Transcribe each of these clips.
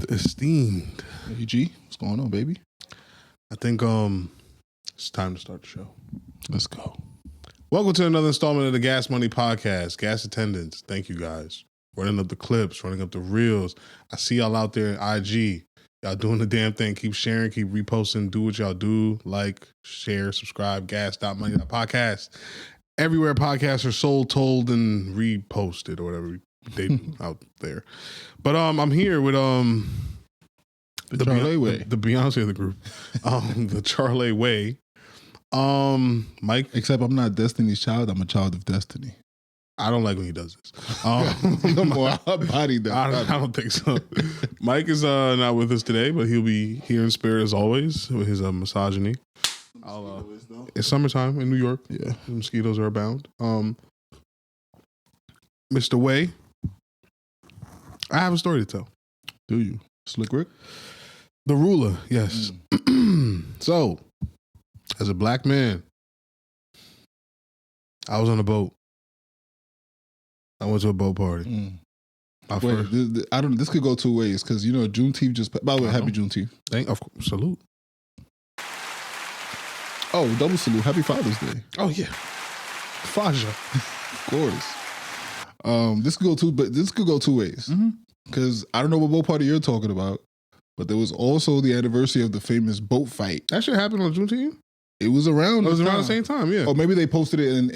esteemed. Hey G, what's going on, baby? I think it's time to start the show. Let's go. Welcome to another installment of the Gas Money Podcast. Gas attendance. Thank you guys. Running up the clips, running up the reels. I see y'all out there in IG. Y'all doing the damn thing. Keep sharing, keep reposting. Do what y'all do. Like, share, subscribe. Gas.money.podcast. Everywhere podcasts are sold, told, and reposted or whatever they do out there. But I'm here with The Charlie Way. the Beyonce of the group. The Charlie Way. Mike. Except I'm not Destiny's child. I'm a child of Destiny. I don't like when he does this. No more body though. I don't think so. Mike is not with us today, but he'll be here in spirit as always with his misogyny. It's summertime in New York. Yeah, the mosquitoes are abound. Mr. Way, I have a story to tell. do you? Slick Rick? The ruler, yes. So, as a black man, I was on a boat. I went to a boat party. This could go two ways because you know Juneteenth just. By the way, happy Juneteenth. Of course, salute. Oh, double salute. Happy Father's Day. Oh yeah, Faja. Of course. This could go two ways. Because I don't know what boat party you're talking about, but there was also the anniversary of the famous boat fight. That shit happened on Juneteenth? It was around. It was around the same time, yeah. Or maybe they posted it in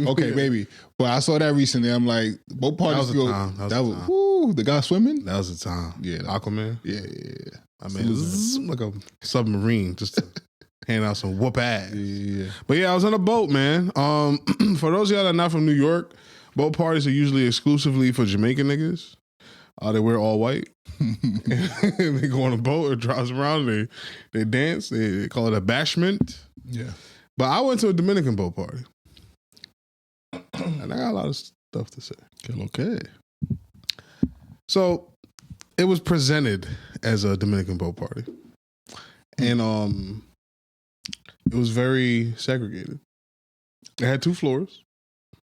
okay, maybe. But I saw that recently. I'm like, boat parties That was the time. That was woo, the guy swimming. That was the time. Yeah, Aquaman. Yeah. I mean, it was like a submarine, just to hand out some whoop ass. Yeah. But yeah, I was on a boat, man. For those of y'all that are not from New York, boat parties are usually exclusively for Jamaican niggas. They wear all white. And they go on a boat, it drives around, they dance, they call it a bashment. Yeah. But I went to a Dominican boat party. And I got a lot of stuff to say. Okay. So it was presented as a Dominican boat party. And it was very segregated. It had 2 floors.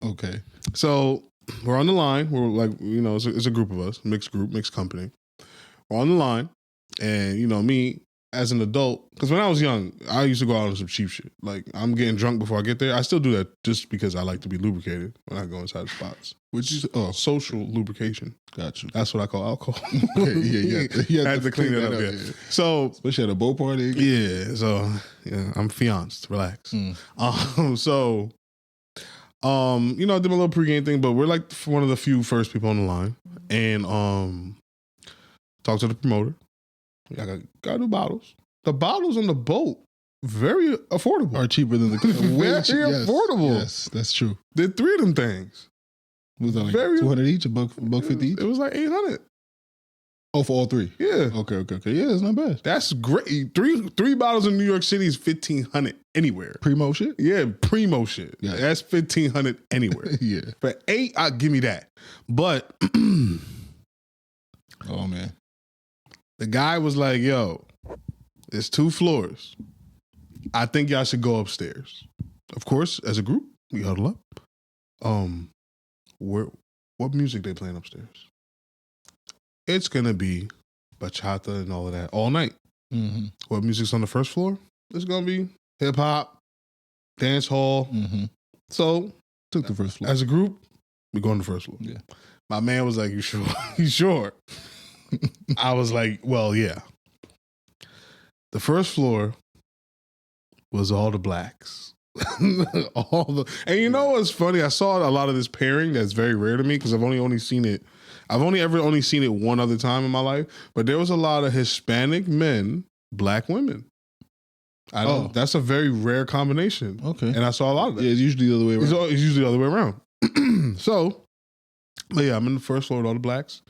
Okay. So we're on the line. We're like, you know, it's a group of us, mixed group, mixed company. We're on the line. And, you know, me as an adult, because when I was young, I used to go out on some cheap shit. Like, I'm getting drunk before I get there. I still do that just because I like to be lubricated when I go inside the spots. Which is social lubrication. Gotcha. That's what I call alcohol. Yeah. I had to clean that up. Yeah. So, especially at a boat party. Yeah. So, yeah, I'm fianced. Relax. You know, I did my little pregame thing, but we're like one of the few first people on the line. And talk to the promoter. I got new bottles. The bottles on the boat, very affordable. Are cheaper than the very affordable. Yes, that's true. Did 3 of them things. Was that like 200 each, a buck 50 each? It was like 800. Oh, for all 3? Yeah. Okay. Yeah, it's not bad. That's great. Three bottles in New York City is $1,500 anywhere. Primo shit? Yeah, primo shit. Yeah. That's $1,500 anywhere. Yeah. For 8, give me that. But oh man. The guy was like, yo, it's 2 floors. I think y'all should go upstairs. Of course, as a group, we huddle up. What music they playing upstairs? It's going to be bachata and all of that all night. Mm-hmm. What music's on the first floor? It's going to be hip hop, dance hall. Mm-hmm. So, took the first floor. As a group, we go on the first floor. Yeah. My man was like, you sure? You sure? I was like, well, yeah. The first floor was all the blacks. And you know what's funny? I saw a lot of this pairing that's very rare to me because I've only seen it. I've only seen it one other time in my life. But there was a lot of Hispanic men, black women. That's a very rare combination. Okay. And I saw a lot of that. Yeah, it's usually the other way around. It's usually the other way around. So, but yeah, I'm in the first floor with all the blacks.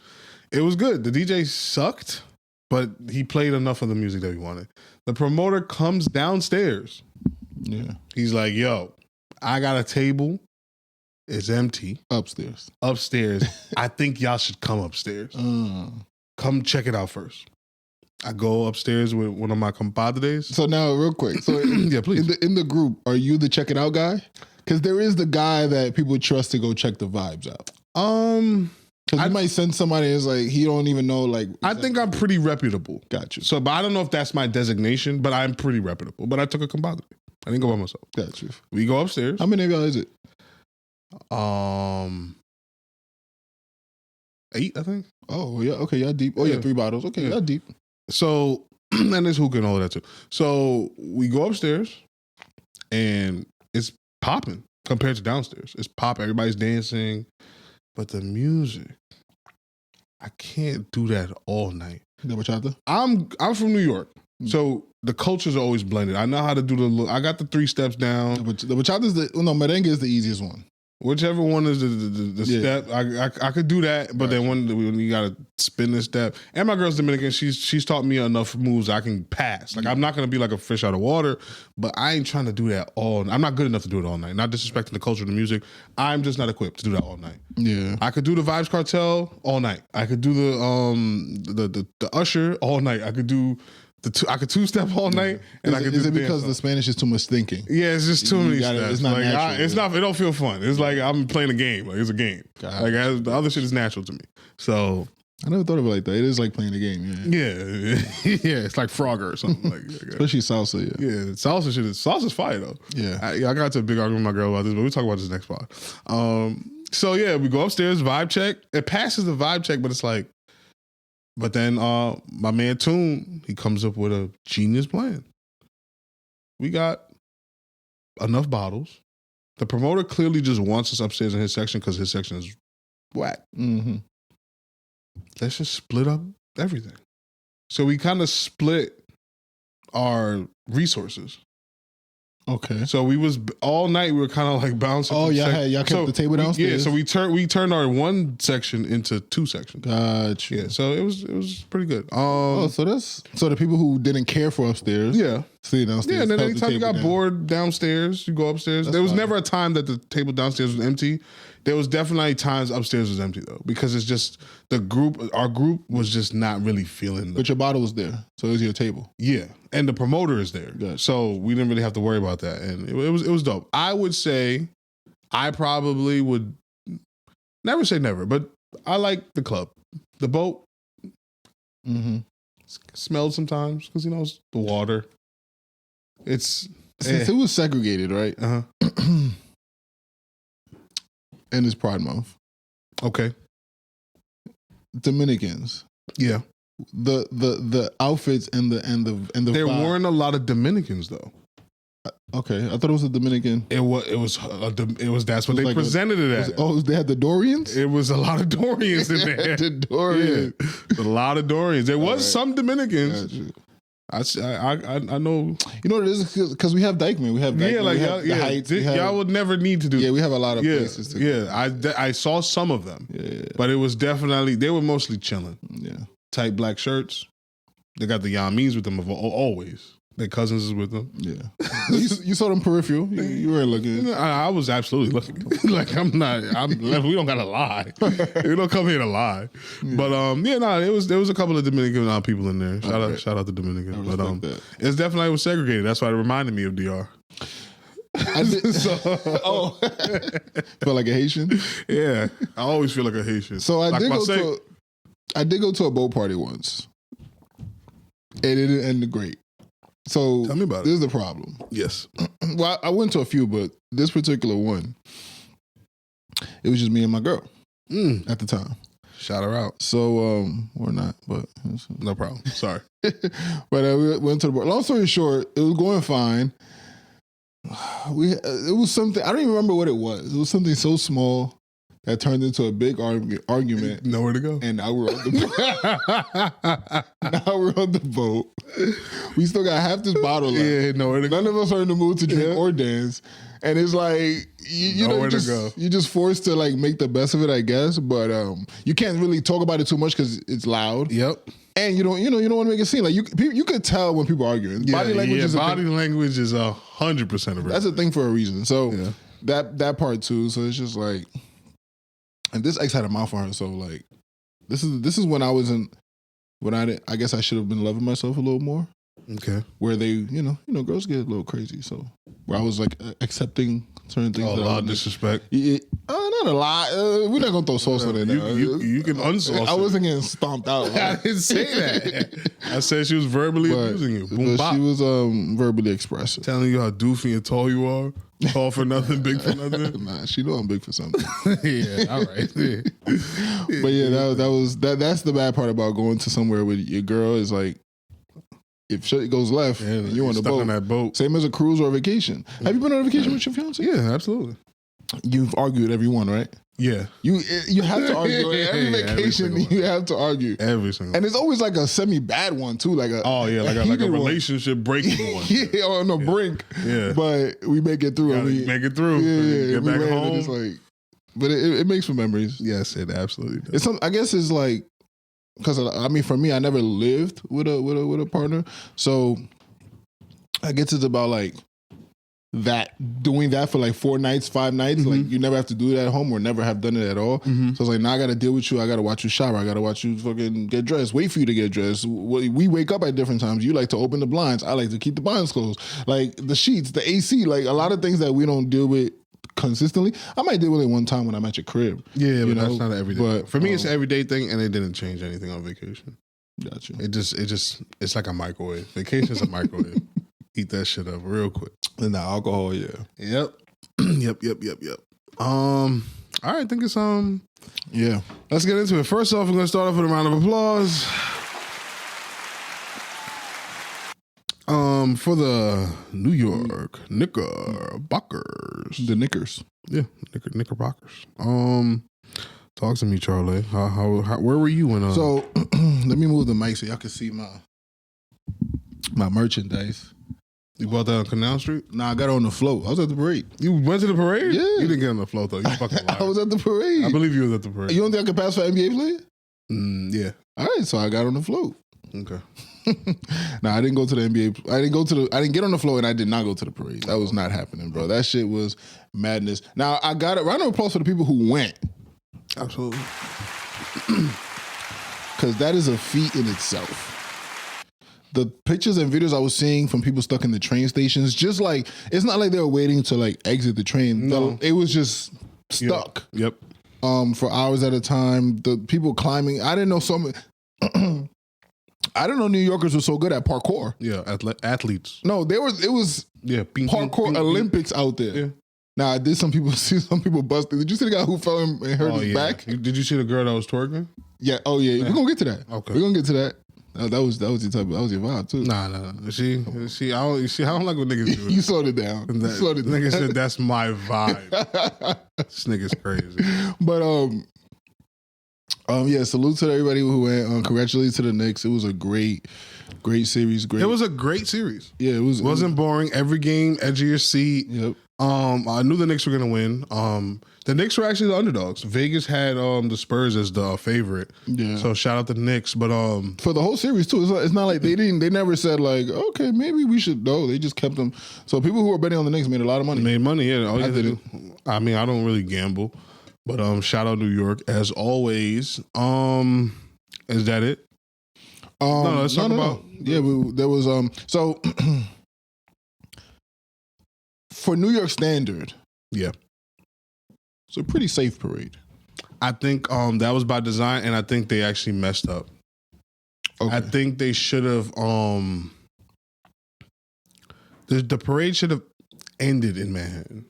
It was good. The DJ sucked, but he played enough of the music that we wanted. The promoter comes downstairs. Yeah. He's like, yo, I got a table. It's empty. Upstairs. I think y'all should come upstairs. Come check it out first. I go upstairs with one of my compadres. So now, real quick. So yeah, please. In the group, are you the check it out guy? Because there is the guy that people trust to go check the vibes out. Because you might send somebody that's like, he don't even know, like... I think I'm pretty reputable. Got you. So, but I don't know if that's my designation, but I'm pretty reputable. But I took a composite. I didn't go by myself. Got you. We go upstairs. How many of y'all is it? 8, I think. Oh, yeah. Okay, y'all deep. Oh, yeah, 3 bottles. Okay, y'all deep. So, and there's hookah and all that too. So, we go upstairs, and it's popping compared to downstairs. It's pop. Everybody's dancing. But the music, I can't do that all night. The bachata? I'm from New York, so the cultures are always blended. I know how to do I got the 3 steps down. The bachata is merengue is the easiest one. Whichever one is the step, I could do that. But then when you gotta spin this step, and my girl's Dominican, she's taught me enough moves I can pass. Like I'm not gonna be like a fish out of water, but I ain't trying to do that all. I'm not good enough to do it all night. Not disrespecting the culture of the music. I'm just not equipped to do that all night. Yeah, I could do the Vibes Cartel all night. I could do the Usher all night. I could do. I could 2-step all night, and I could. Is it because the Spanish is too much thinking? Yeah, it's just too many steps. It's not like, natural. It's not. It don't feel fun. It's like I'm playing a game. Like it's a game. Like the other shit is natural to me. So I never thought of it like that. It is like playing a game. Yeah. Yeah. It's like Frogger or something. Like especially salsa. Yeah. Salsa's fire though. Yeah. I got to a big argument with my girl about this, but we'll talk about this next part. So yeah, we go upstairs, vibe check. It passes the vibe check, but it's like. But then my man Toon, he comes up with a genius plan. We got enough bottles. The promoter clearly just wants us upstairs in his section because his section is whack. Mm-hmm. Let's just split up everything. So we kind of split our resources. Okay. So we was all night. We were kind of like bouncing. Oh, y'all kept the table downstairs. So we turned our one section into 2 sections. Gotcha. Yeah. So it was pretty good. So the people who didn't care for upstairs. Yeah. See downstairs. Yeah. And then anytime you got bored downstairs, you go upstairs. There was never a time that the table downstairs was empty. There was definitely times upstairs was empty though, because it's just our group was just not really feeling. But your bottle was there, so it was your table. Yeah, and the promoter is there, so we didn't really have to worry about that, and it was dope. I would say, I probably would never say never, but I like the club, the boat. Mm-hmm. Smelled sometimes because it's the water. Since it was segregated, right? And it's Pride Month. Okay. Dominicans. Yeah. The outfits and the there vibe. weren't a lot of Dominicans though. Okay, I thought it was a Dominican. It was that's what they like presented it as. They had the Dorians? It was a lot of Dorians in there. The Dorians. Yeah. A lot of Dorians. There was some Dominicans. Gotcha. I know. You know what it is? Because we have Dykeman. We have Dykeman. The Heights. Y'all would never need to do. Yeah, we have a lot of places to go. Yeah, I saw some of them. Yeah. But it was definitely, they were mostly chilling. Yeah. Tight black shirts. They got the Yamis with them always. Their cousins is with them. Yeah. you saw them peripheral. You were looking. I was absolutely looking. Like we don't gotta lie. We don't come here to lie. Yeah. But there was a couple of Dominican people in there. Shout out to Dominican. But it's definitely, it was segregated. That's why it reminded me of DR. I did, feel like a Haitian. Yeah, I always feel like a Haitian. So I did go to a boat party once, and it didn't end great. So tell me about it. This is the problem. Yes. Well, I went to a few, but this particular one, it was just me and my girl at the time. Shout her out. So we're not, but no problem. Sorry. But we went to the bar. Long story short, it was going fine. It was something, I don't even remember what it was. It was something so small that turned into a big argument. Nowhere to go. And now we're on the boat. We still got half this bottle left. Yeah, nowhere to go. None of us are in the mood to drink or dance. And it's like, you're just forced to like make the best of it, I guess. But you can't really talk about it too much because it's loud. Yep. And you don't want to make it seem like you could tell when people are arguing. Yeah, body language is 100% of it. That's a thing for a reason. So that part too. So it's just like, and this ex had a mouth on her. So like, this is when I guess I should have been loving myself a little more. Okay. Where they, girls get a little crazy. So where I was like accepting certain things. A lot of disrespect. Not a lot. We're not gonna throw sauce on it. You can unsauce. I wasn't getting stomped out. Right? I didn't say that. I said she was verbally abusing you. Boom, she was verbally expressive, telling you how doofy and tall you are. Tall for nothing, big for nothing. Nah, she know I'm big for something. Yeah, all right. Yeah. But yeah, that's the bad part about going to somewhere with your girl is like, if shit goes left, and you're on the boat. On that boat. Same as a cruise or a vacation. Have you been on a vacation with your fiance? Yeah, absolutely. You've argued every one, right? Yeah. You have to argue. Every vacation, you have to argue. Every single. And it's always like a semi-bad one, too. Like a relationship breaking one. Yeah, on the brink. Yeah. But we make it through. Make it through. Yeah, get back home. It's like, but it makes for memories. Yes, it absolutely does. I guess it's like, because for me, I never lived with a partner, so I guess it's about like doing that for like 4 nights, 5 nights. Mm-hmm. Like you never have to do that at home or never have done it at all. Mm-hmm. So it's like, now I got to deal with you. I got to watch you shower. I got to watch you fucking get dressed. Wait for you to get dressed. We wake up at different times. You like to open the blinds. I like to keep the blinds closed. Like the sheets, the AC, like a lot of things that we don't deal with consistently. I might deal with it one time when I'm at your crib. Yeah, but that's not everyday. But for me, it's an everyday thing, and it didn't change anything on vacation. Gotcha. It's like a microwave. Vacation's a microwave. Eat that shit up real quick. And the alcohol, yeah. Yep. Yep. All right, I think it's yeah. Let's get into it. First off, we're gonna start off with a round of applause. For the New York Knickerbockers. The Knickers. Yeah, Knickerbockers. Talk to me, Charlie. How where were you when So let me move the mic so y'all can see my merchandise. You bought that on Canal Street? Nah, I got it on the float. I was at the parade. You went to the parade? Yeah. You didn't get on the float though. You fucking liar. I was at the parade. I believe you was at the parade. You don't think I could pass for NBA player? Yeah. All right, so I got on the float. Okay. Nah, I didn't go to the NBA. I didn't get on the floor, and I did not go to the parade. That was not happening, bro. That shit was madness. Now I got a round of applause for the people who went. Absolutely. Because that is a feat in itself. The pictures and videos I was seeing from people stuck in the train stations, just like, it's not like they were waiting to like exit the train. No. It was just stuck. Yep. For hours at a time. The people climbing. I didn't know so many. I didn't know New Yorkers were so good at parkour. Yeah, athletes. No, it was parkour Olympics out there. Yeah. Now I did see some people busted. Did you see the guy who fell and hurt his back? Did you see the girl that was twerking? Yeah. Oh yeah. We're gonna get to that. Okay. We're gonna get to that. That was your type. That was your vibe too. Nah. I don't like what niggas do. You slowed it down. Nigga said that's my vibe. This nigga's crazy. But yeah, salute to everybody who went. Congratulations to the Knicks. It was a great series. It was a great series. Yeah, it wasn't boring. Every game, edge of your seat. Yep. I knew the Knicks were gonna win. The Knicks were actually the underdogs. Vegas had the Spurs as the favorite. Yeah. So shout out to the Knicks. But for the whole series too, it's not like they never said like, okay, maybe we should go. They just kept them. So people who were betting on the Knicks made a lot of money. Made money, yeah. I did. I mean, I don't really gamble. But shout out New York as always. Is that it? No, let's talk about. Yeah, there was so for New York standard. Yeah, it's a pretty safe parade. I think that was by design, and I think they actually messed up. Okay. I think they should have. The parade should have ended in Manhattan.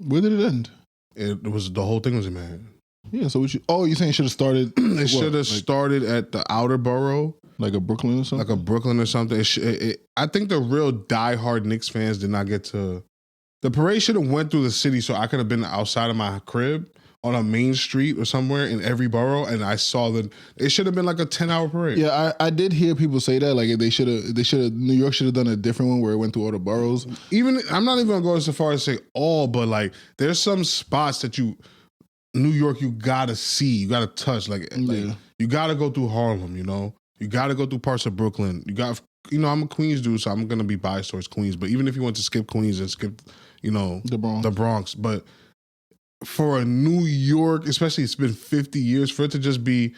Where did it end? The whole thing was in Manhattan. Yeah, so you're saying it should have started? It should have started at the outer borough. Like a Brooklyn or something? I think the real diehard Knicks fans did not get to... The parade should have went through the city, so I could have been outside of my crib on a main street or somewhere in every borough, and I saw it should have been like a 10-hour parade. Yeah, I did hear people say that. Like they should have New York should have done a different one where it went through all the boroughs. Even I'm not even gonna go so far as to say all, but like there's some spots that New York, you gotta see, you gotta touch. Like you gotta go through Harlem, you know? You gotta go through parts of Brooklyn. I'm a Queens dude, so I'm gonna be biased towards Queens. But even if you want to skip Queens and skip, the Bronx. But for a New York, especially it's been 50 years, for it to just be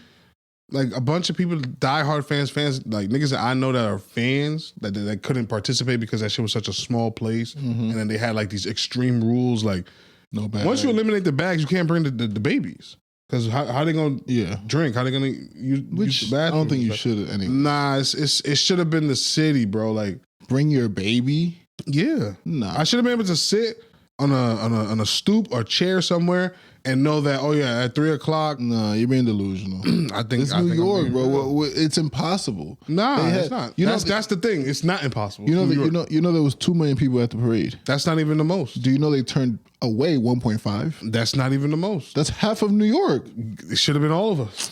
like a bunch of people, diehard fans, like niggas that I know that are fans that couldn't participate because that shit was such a small place, and then they had like these extreme rules, like No bad. once you eliminate the bags, you can't bring the babies because how they gonna drink? How they gonna use the bathroom? I don't think you should anyway. Nah, it should have been the city, bro. Like bring your baby. Yeah, Nah. I should have been able to sit on a stoop or chair somewhere and know that at 3:00. No, you're being delusional. I think it's New York, bro. It's impossible. Nah, it's not. That's the thing. It's not impossible. You know there was 2 million people at the parade. That's not even the most. Do you know they turned away 1.5? That's not even the most. That's half of New York. It should have been all of us.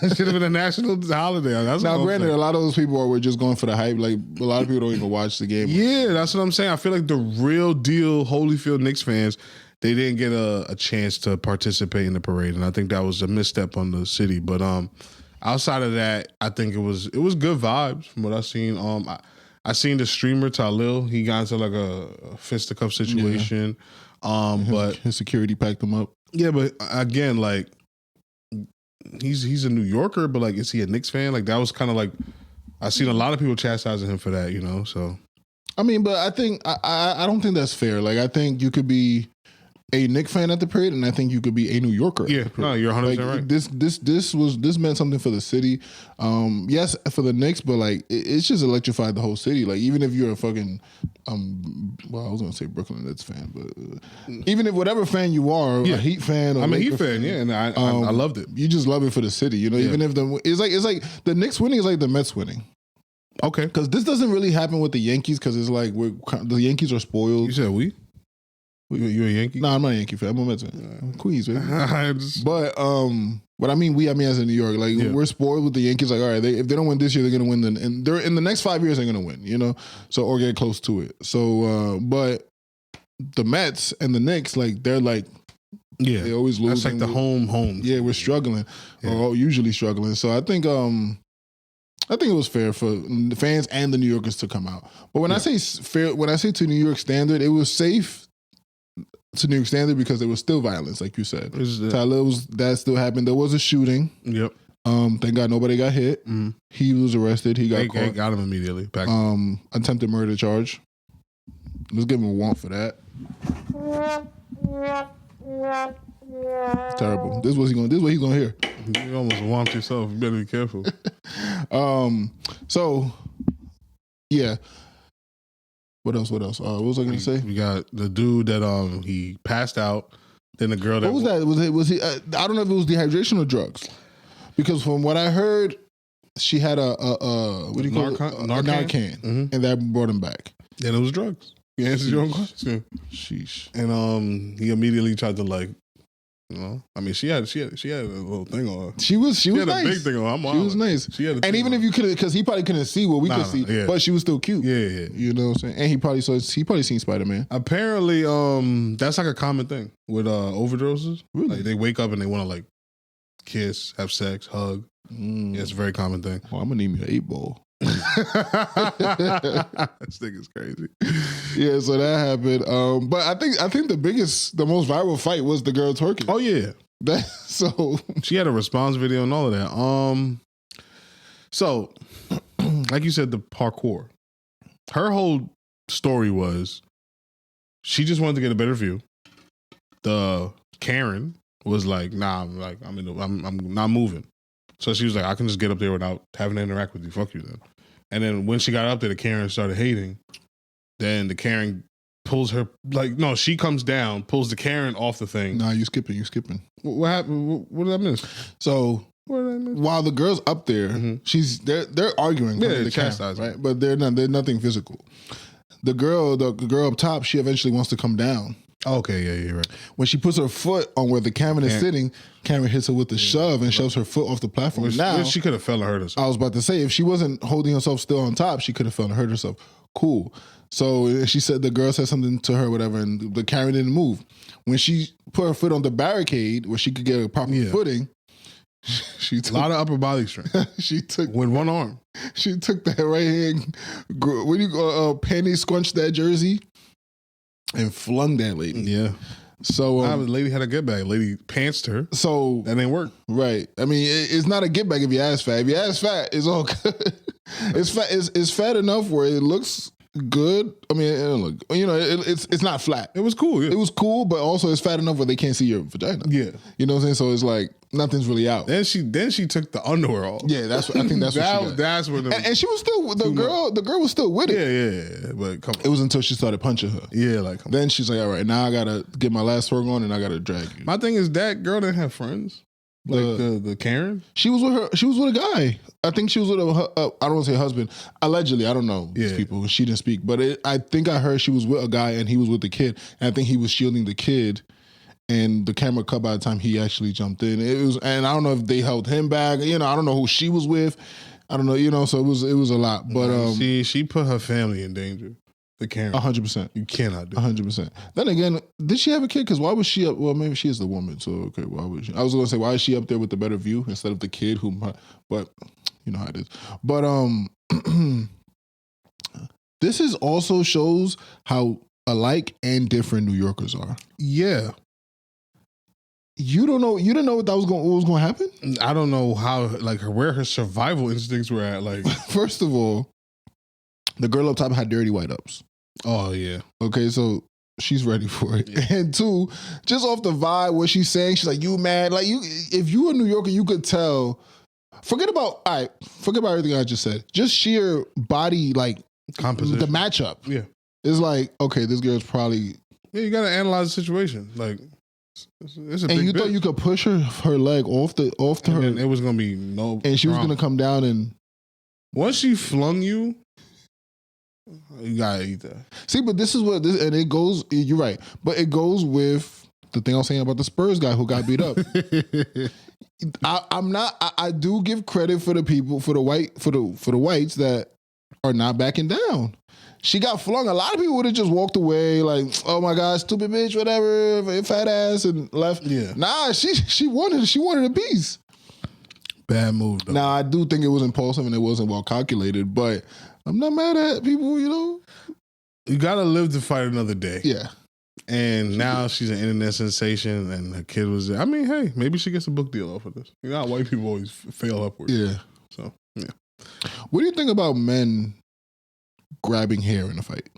It should have been a national holiday. That's now, granted, a lot of those people were just going for the hype. Like a lot of people don't even watch the game. Yeah, that's what I'm saying. I feel like the real deal Holyfield Knicks fans, they didn't get a chance to participate in the parade, and I think that was a misstep on the city. But outside of that, I think it was good vibes from what I've seen. I seen the streamer Talil. He got into like a fisticuff situation. But his security packed him up. Yeah, but again, like he's a New Yorker, but like is he a Knicks fan? Like that was kind of like I seen a lot of people chastising him for that, So I mean, but I think I don't think that's fair. Like I think you could be a Knicks fan at the parade, and I think you could be a New Yorker. Yeah, no, you're 100% right. This meant something for the city. Yes, for the Knicks, but like it's just electrified the whole city. Like even if you're a fucking well, I was gonna say Brooklyn Nets fan, but even if whatever fan you are, a Heat fan, or I'm a Laker Heat fan, and I loved it. You just love it for the city, Even if it's like the Knicks winning is like the Mets winning. Okay, because this doesn't really happen with the Yankees because it's like the Yankees are spoiled. You said we. You a Yankee? No, I'm not a Yankee fan. I'm a Mets fan. I'm Queens, baby. But I mean as in New York, like we're spoiled with the Yankees. Like, all right, if they don't win this year, they're gonna win. And they're in the next 5 years, they're gonna win. So or get close to it. So, but the Mets and the Knicks, like they're like, they always lose. That's like the home. Yeah, we're struggling, or usually struggling. So I think it was fair for the fans and the New Yorkers to come out. But when I say fair, when I say to New York standard, it was safe to New York standard because there was still violence, like you said. That still happened. There was a shooting. Yep. Thank God nobody got hit. Mm. He was arrested. He got caught. They got him immediately. Attempted murder charge. Let's give him a warrant for that. Terrible. This is what he's gonna hear. You almost whomped yourself. You better be careful. So yeah. What else? What was I going to say? We got the dude that he passed out. Then the girl that... What was that? Was he... I don't know if it was dehydration or drugs. Because from what I heard, she had a what do you call it? Narcan. Mm-hmm. And that brought him back. Then it was drugs. You answered your own question. Sheesh. And he immediately tried to like... I mean, she had a little thing on. She was had nice. A big thing on. She was nice. She had and even if you could, because he probably couldn't see what we could see, but she was still cute. Yeah. You know what I'm saying? And he probably seen Spider-Man. Apparently, that's like a common thing with overdoses. Really? Like they wake up and they want to like kiss, have sex, hug. Yeah, it's a very common thing. Oh, I'm gonna need me an 8-ball. This nigga's crazy. Yeah, so that happened. But I think the most viral fight was the girl twerking. Oh yeah. So she had a response video and all of that. So like you said, the parkour. Her whole story was she just wanted to get a better view. The Karen was like, nah, I'm not moving. So she was like, I can just get up there without having to interact with you. Fuck you then. And then when she got up there, the Karen started hating. Then the Karen pulls her, she comes down, pulls the Karen off the thing. Nah, you skipping. What happened? What did I miss? So while the girl's up there, mm-hmm. they're arguing. Yeah, they're chastising. Right? But they're nothing physical. The girl up top, she eventually wants to come down. Okay, yeah, you're right. When she puts her foot on where the Karen is sitting, Karen hits her with the shove and shoves her foot off the platform. Now she could have fell and hurt herself. I was about to say, if she wasn't holding herself still on top, she could have fell and hurt herself. Cool. So the girl said something to her, whatever, and the Karen didn't move. When she put her foot on the barricade where she could get a proper footing, she took a lot of upper body strength. She took with one arm. She took that right hand. What do you penny scrunched that jersey and flung that lady. Yeah. So the lady had a get back. Lady pantsed her. So that ain't work. Right. I mean, it's not a get back if your ass fat. If your ass fat, it's all good. It's fat. It's fat enough where it looks good. I mean, it don't look. It's not flat. It was cool. Yeah. It was cool, but also it's fat enough where they can't see your vagina. Yeah. You know what I'm saying? So it's like nothing's really out. Then she took the underwear off. Yeah, I think that's what she got. That's what. And she was still the girl. The girl was still with it. Yeah. But come on. It was until she started punching her. Yeah, like then she's like, all right, now I gotta get my last twerk on and I gotta drag you. My thing is that girl didn't have friends. Like the Karen? She was with her. She was with a guy. I think she was with I don't want to say husband. Allegedly, I don't know these people. She didn't speak, but I think I heard she was with a guy and he was with the kid. And I think he was shielding the kid. And the camera cut by the time he actually jumped in. It was, and I don't know if they held him back. I don't know who she was with. I don't know. So it was a lot. But she put her family in danger. The Karen. 100%. You cannot do 100%. Then again, did she have a kid? Because why was she up? Well, maybe she is the woman. So, okay, why was she? I was going to say, why is she up there with the better view instead of the kid but you know how it is. But this is also shows how alike and different New Yorkers are. Yeah. You didn't know what was going to happen? I don't know how, where her survival instincts were at. Like, first of all, the girl up top had dirty white ups. Oh, yeah. Okay, so she's ready for it. Yeah. And two, just off the vibe, what she's saying, she's like, you mad? Like, if you were a New Yorker, you could tell. Forget about everything I just said. Just sheer body, composition. The matchup. Yeah. It's like, okay, this girl's probably. Yeah, you got to analyze the situation. Like, it's a big and you bitch. thought you could push her leg off to her. And it was going to be no. And she was going to come down and. Once she flung you. You gotta eat that. See, but this is what this, and it goes. You're right, but it goes with the thing I was saying about the Spurs guy who got beat up. I'm not. I do give credit for the people, for the whites that are not backing down. She got flung. A lot of people would have just walked away, like, "Oh my God, stupid bitch, whatever, fat ass," and left. Yeah. Nah, she wanted a piece. Bad move, though. Now I do think it was impulsive and it wasn't well calculated, but. I'm not mad at people, You gotta live to fight another day. Yeah. And now she's an internet sensation and her kid was there. I mean, hey, maybe she gets a book deal off of this. You know how white people always fail upwards. Yeah. So, yeah. What do you think about men grabbing hair in a fight?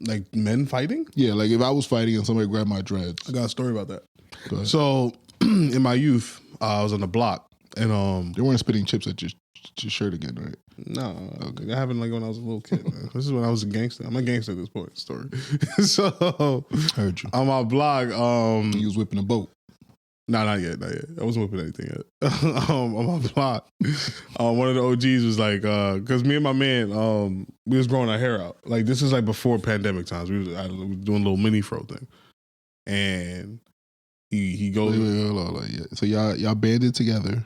Like men fighting? Yeah, like if I was fighting and somebody grabbed my dreads. I got a story about that. So, in my youth, I was on the block and they weren't spitting chips at your shirt again, right? No, okay. That happened when I was a little kid. Man. This is when I was a gangster. I'm a gangster at this point. Story. So heard you on my blog. You was whipping a boat. No, not yet. I wasn't whipping anything yet. On my blog, one of the OGs was like, because me and my man, we was growing our hair out. Like this is like before pandemic times. We was doing a little mini fro thing, and he goes. Wait, so y'all banded together.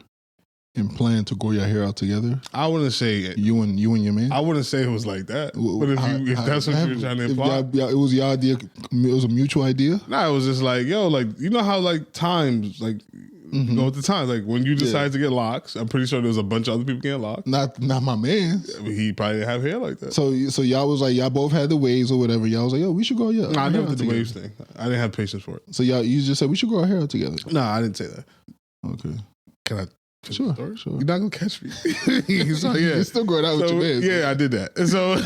And plan to grow your hair out together? I wouldn't say it. You and your man? I wouldn't say it was like that. But if that's what you're trying to imply. It was your idea. It was a mutual idea? Nah, it was just like, yo, like, you know how like times, like, go with the times. Like when you decide to get locks, I'm pretty sure there was a bunch of other people getting locked. Not my man. I mean, he probably didn't have hair like that. So y'all was like, y'all both had the waves or whatever. Y'all was like, yo, we should grow your Nah, I never did the waves thing. I didn't have patience for it. So you just said we should grow our hair out together. Nah, I didn't say that. Okay. Can I? Sure. You're not gonna catch me. So yeah, you're still going out with your man. Yeah, I did that. And so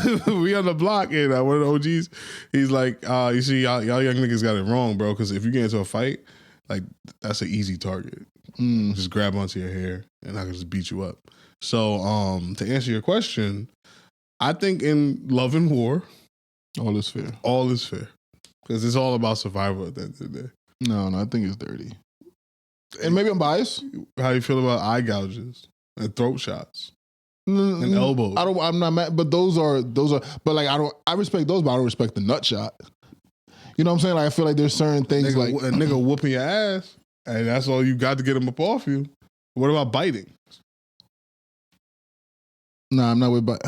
we on the block, and one of the OGs, he's like, "You see, y'all young niggas got it wrong, bro. Because if you get into a fight, like that's an easy target. Just grab onto your hair, and I can just beat you up." So, to answer your question, I think in love and war, all is fair. All is fair because it's all about survival at the end of the day. No, I think it's dirty. And maybe I'm biased. How you feel about eye gouges and throat shots and elbows? I'm not mad, but those are. But like I respect those, but I don't respect the nut shot. You know what I'm saying? Like I feel like there's certain things like a nigga whooping your ass, and that's all you got to get him up off you. What about biting? Nah, I'm not with bite.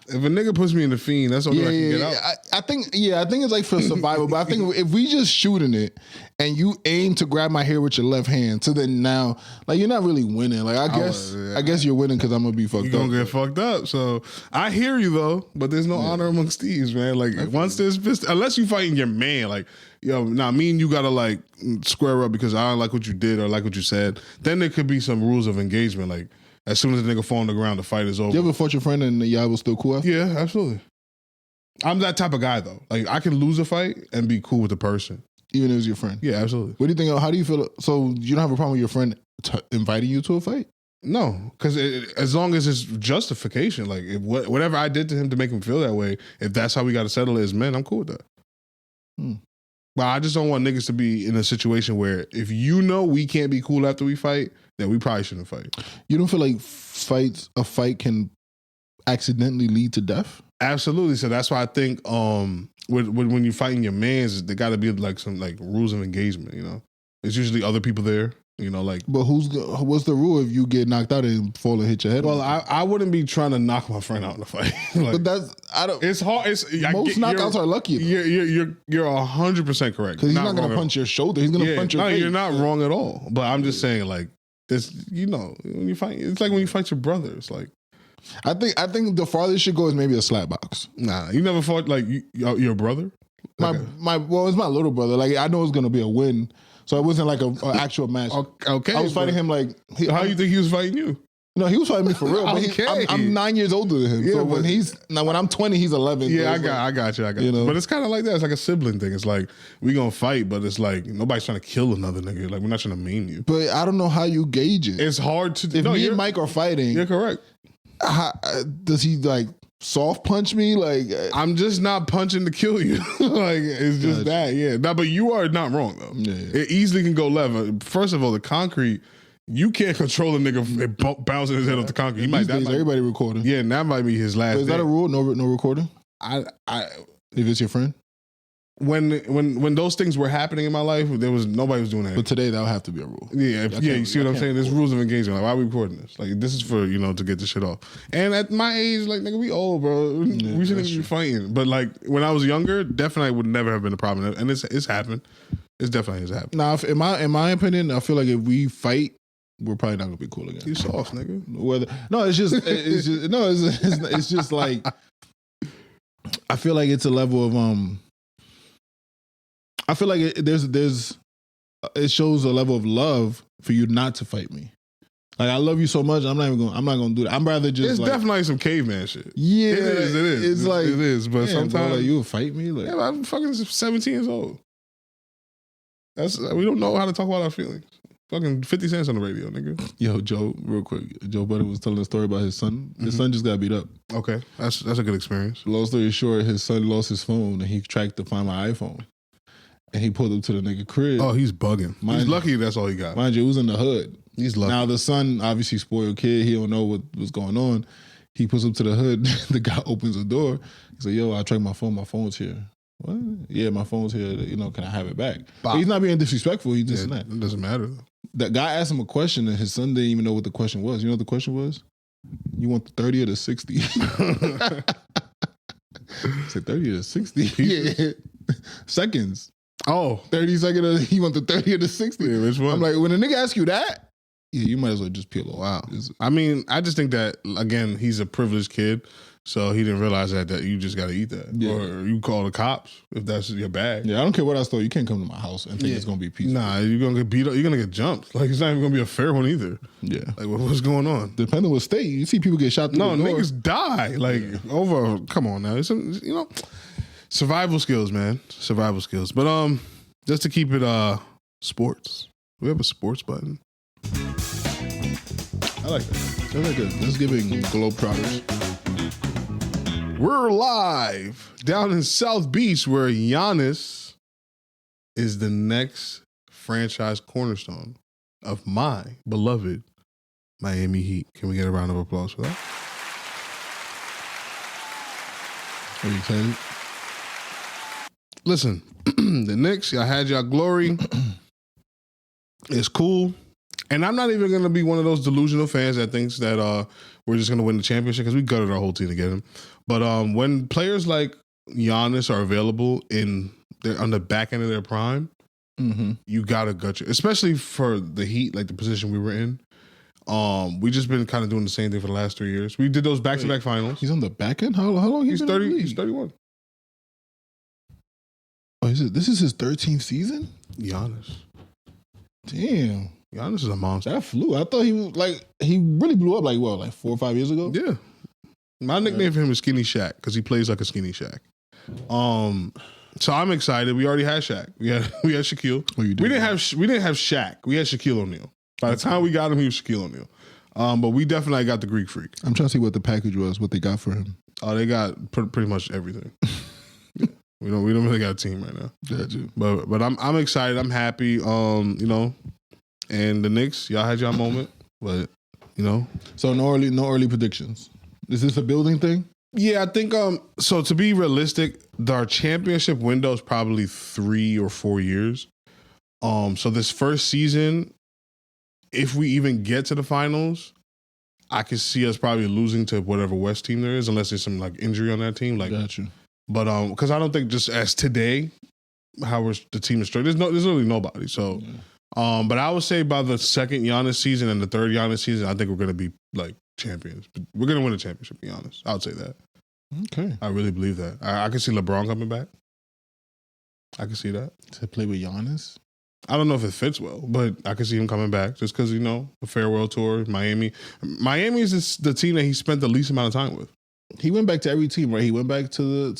If a nigga puts me in the fiend, that's the only way I can get out. I think it's like for survival. But I think if we just shooting it and you aim to grab my hair with your left hand, so then now, like, you're not really winning. Like, I guess you're winning because I'm gonna be fucked up. You're gonna get fucked up. So I hear you though, but there's no honor amongst thieves, man. Like once there's unless you fighting your man, like, yo, now me and you gotta like square up because I don't like what you did or like what you said. Then there could be some rules of engagement, like. As soon as the nigga fall on the ground, the fight is over. You ever fought your friend and y'all was still cool after? Yeah, absolutely. I'm that type of guy, though. Like, I can lose a fight and be cool with the person. Even if it was your friend? Yeah, absolutely. What do you think? How do you feel? So you don't have a problem with your friend inviting you to a fight? No, because as long as it's justification, like, whatever I did to him to make him feel that way, if that's how we got to settle it as men, I'm cool with that. But I just don't want niggas to be in a situation where if you know we can't be cool after we fight, then we probably shouldn't fight. You don't feel like a fight can accidentally lead to death? Absolutely. So that's why I think when you're fighting your mans, there got to be like some like rules of engagement. You know, there's usually other people there. You know, like. But what's the rule if you get knocked out and fall and hit your head? Well, I wouldn't be trying to knock my friend out in a fight. Like, but it's hard. Most knockouts are lucky. You're 100% correct. Because he's not going to punch your shoulder. He's going to punch your face. You're not wrong at all. But I'm just saying, like, this. You know, when you fight, it's like when you fight your brother. It's like. I think the farthest you should go is maybe a slap box. Nah, you never fought like your brother. Well, it's my little brother. Like, I know it's going to be a win. So it wasn't like an actual match. Okay. I was fighting him like... How you think he was fighting you? No, he was fighting me for real. But I'm 9 years older than him. Yeah, so when I'm 20, he's 11. Yeah, so I got you. You know? But it's kind of like that. It's like a sibling thing. It's like, we going to fight, but it's like, nobody's trying to kill another nigga. Like, we're not trying to maim you. But I don't know how you gauge it. It's hard to... If me and Mike are fighting... You're correct. Does he like... soft punch me? Like, I'm just not punching to kill you. Like, it's just that. Yeah. No, but you are not wrong though. Yeah. It easily can go left. First of all, the concrete, you can't control a nigga bouncing his head off the concrete. He might. Everybody recording. Yeah, and that might be his last. But is that a rule? No recording. If it's your friend. When those things were happening in my life, nobody was doing that. But today that would have to be a rule. Yeah, you see what I'm saying? There's rules of engagement. Like, why are we recording this? Like, this is for, to get this shit off. And at my age, like, nigga, we old, bro. Yeah, we shouldn't be fighting. But like when I was younger, definitely would never have been a problem. And it's happened. It's definitely has happened. Now, in my opinion, I feel like if we fight, we're probably not gonna be cool again. You soft, nigga. It's just like I feel like it's a level of I feel like it shows a level of love for you not to fight me. Like, I love you so much, I'm not gonna do that. I'm rather just. It's definitely some caveman shit. Yeah, it is. It's like it is. But sometimes, bro, like, you'll fight me. Like, yeah, but I'm fucking 17 years old. We don't know how to talk about our feelings. Fucking 50 cents on the radio, nigga. Yo, Joe, real quick. Joe Budden was telling a story about his son. His son just got beat up. Okay, that's a good experience. Long story short, his son lost his phone and he tracked to find my iPhone. And he pulled up to the nigga crib. Oh, he's bugging. He's lucky that's all he got. Mind you, it was in the hood. He's lucky. Now, the son, obviously spoiled kid. He don't know what was going on. He pulls up to the hood. The guy opens the door. He said, yo, I tracked my phone. My phone's here. What? Yeah, my phone's here. Can I have it back? But he's not being disrespectful. He's just not. It doesn't matter. That guy asked him a question, and his son didn't even know what the question was. You know what the question was? You want the 30 or the 60? I said 30 or the 60? Yeah. Seconds. Oh, 30 seconds. He want the 30 or the 60. Yeah, which one? I'm like, when a nigga asks you that, yeah, you might as well just peel off. Wow. I mean, I just think that, again, he's a privileged kid, so he didn't realize that you just got to eat that. Yeah. Or you call the cops if that's your bag. Yeah, I don't care what I stole. You can't come to my house and think it's going to be peaceful. Nah, you're going to get beat up. You're going to get jumped. Like, it's not even going to be a fair one either. Yeah. Like, what's going on? Depending on what state. You see people get shot through the door. No, niggas die. Like, over, come on now. It's, survival skills, man. Survival skills. But, just to keep it sports. We have a sports button. I like that. I like it. Let's give it Globetrotters. We're live down in South Beach where Giannis is the next franchise cornerstone of my beloved Miami Heat. Can we get a round of applause for that? Are you excited? Listen, the Knicks, y'all had y'all glory. It's cool. And I'm not even going to be one of those delusional fans that thinks that we're just going to win the championship because we gutted our whole team to get him. But when players like Giannis are available on the back end of their prime, you got to gut you, especially for the Heat, like the position we were in. We just been kind of doing the same thing for the last 3 years. We did those back-to-back finals. He's on the back end? How long he's 30? He's 31. Oh, this is his 13th season? Giannis. Damn. Giannis is a monster. That flew. I thought he was he really blew up like 4 or 5 years ago? Yeah. My nickname for him is Skinny Shaq because he plays like a skinny Shaq. So I'm excited. We already had Shaq. We had Shaquille. Oh, you did. We didn't have Shaq. We had Shaquille O'Neal. By the time we got him, he was Shaquille O'Neal. But we definitely got the Greek Freak. I'm trying to see what the package was, what they got for him. Oh, they got pretty much everything. Yeah. We don't really got a team right now. Gotcha. But I'm excited. I'm happy. And the Knicks, y'all had y'all moment, but So no early predictions. Is this a building thing? Yeah, I think so to be realistic, our championship window is probably 3 or 4 years. So this first season, if we even get to the finals, I could see us probably losing to whatever West team there is, unless there's some like injury on that team. Like, gotcha. But because I don't think just as today, the team is straight. There's really nobody. So, but I would say by the second Giannis season and the third Giannis season, I think we're gonna be like champions. We're gonna win a championship. To be honest, I would say that. Okay, I really believe that. I can see LeBron coming back. I can see that to play with Giannis. I don't know if it fits well, but I can see him coming back just because the farewell tour, Miami. Miami is the team that he spent the least amount of time with. He went back to every team, right? He went back to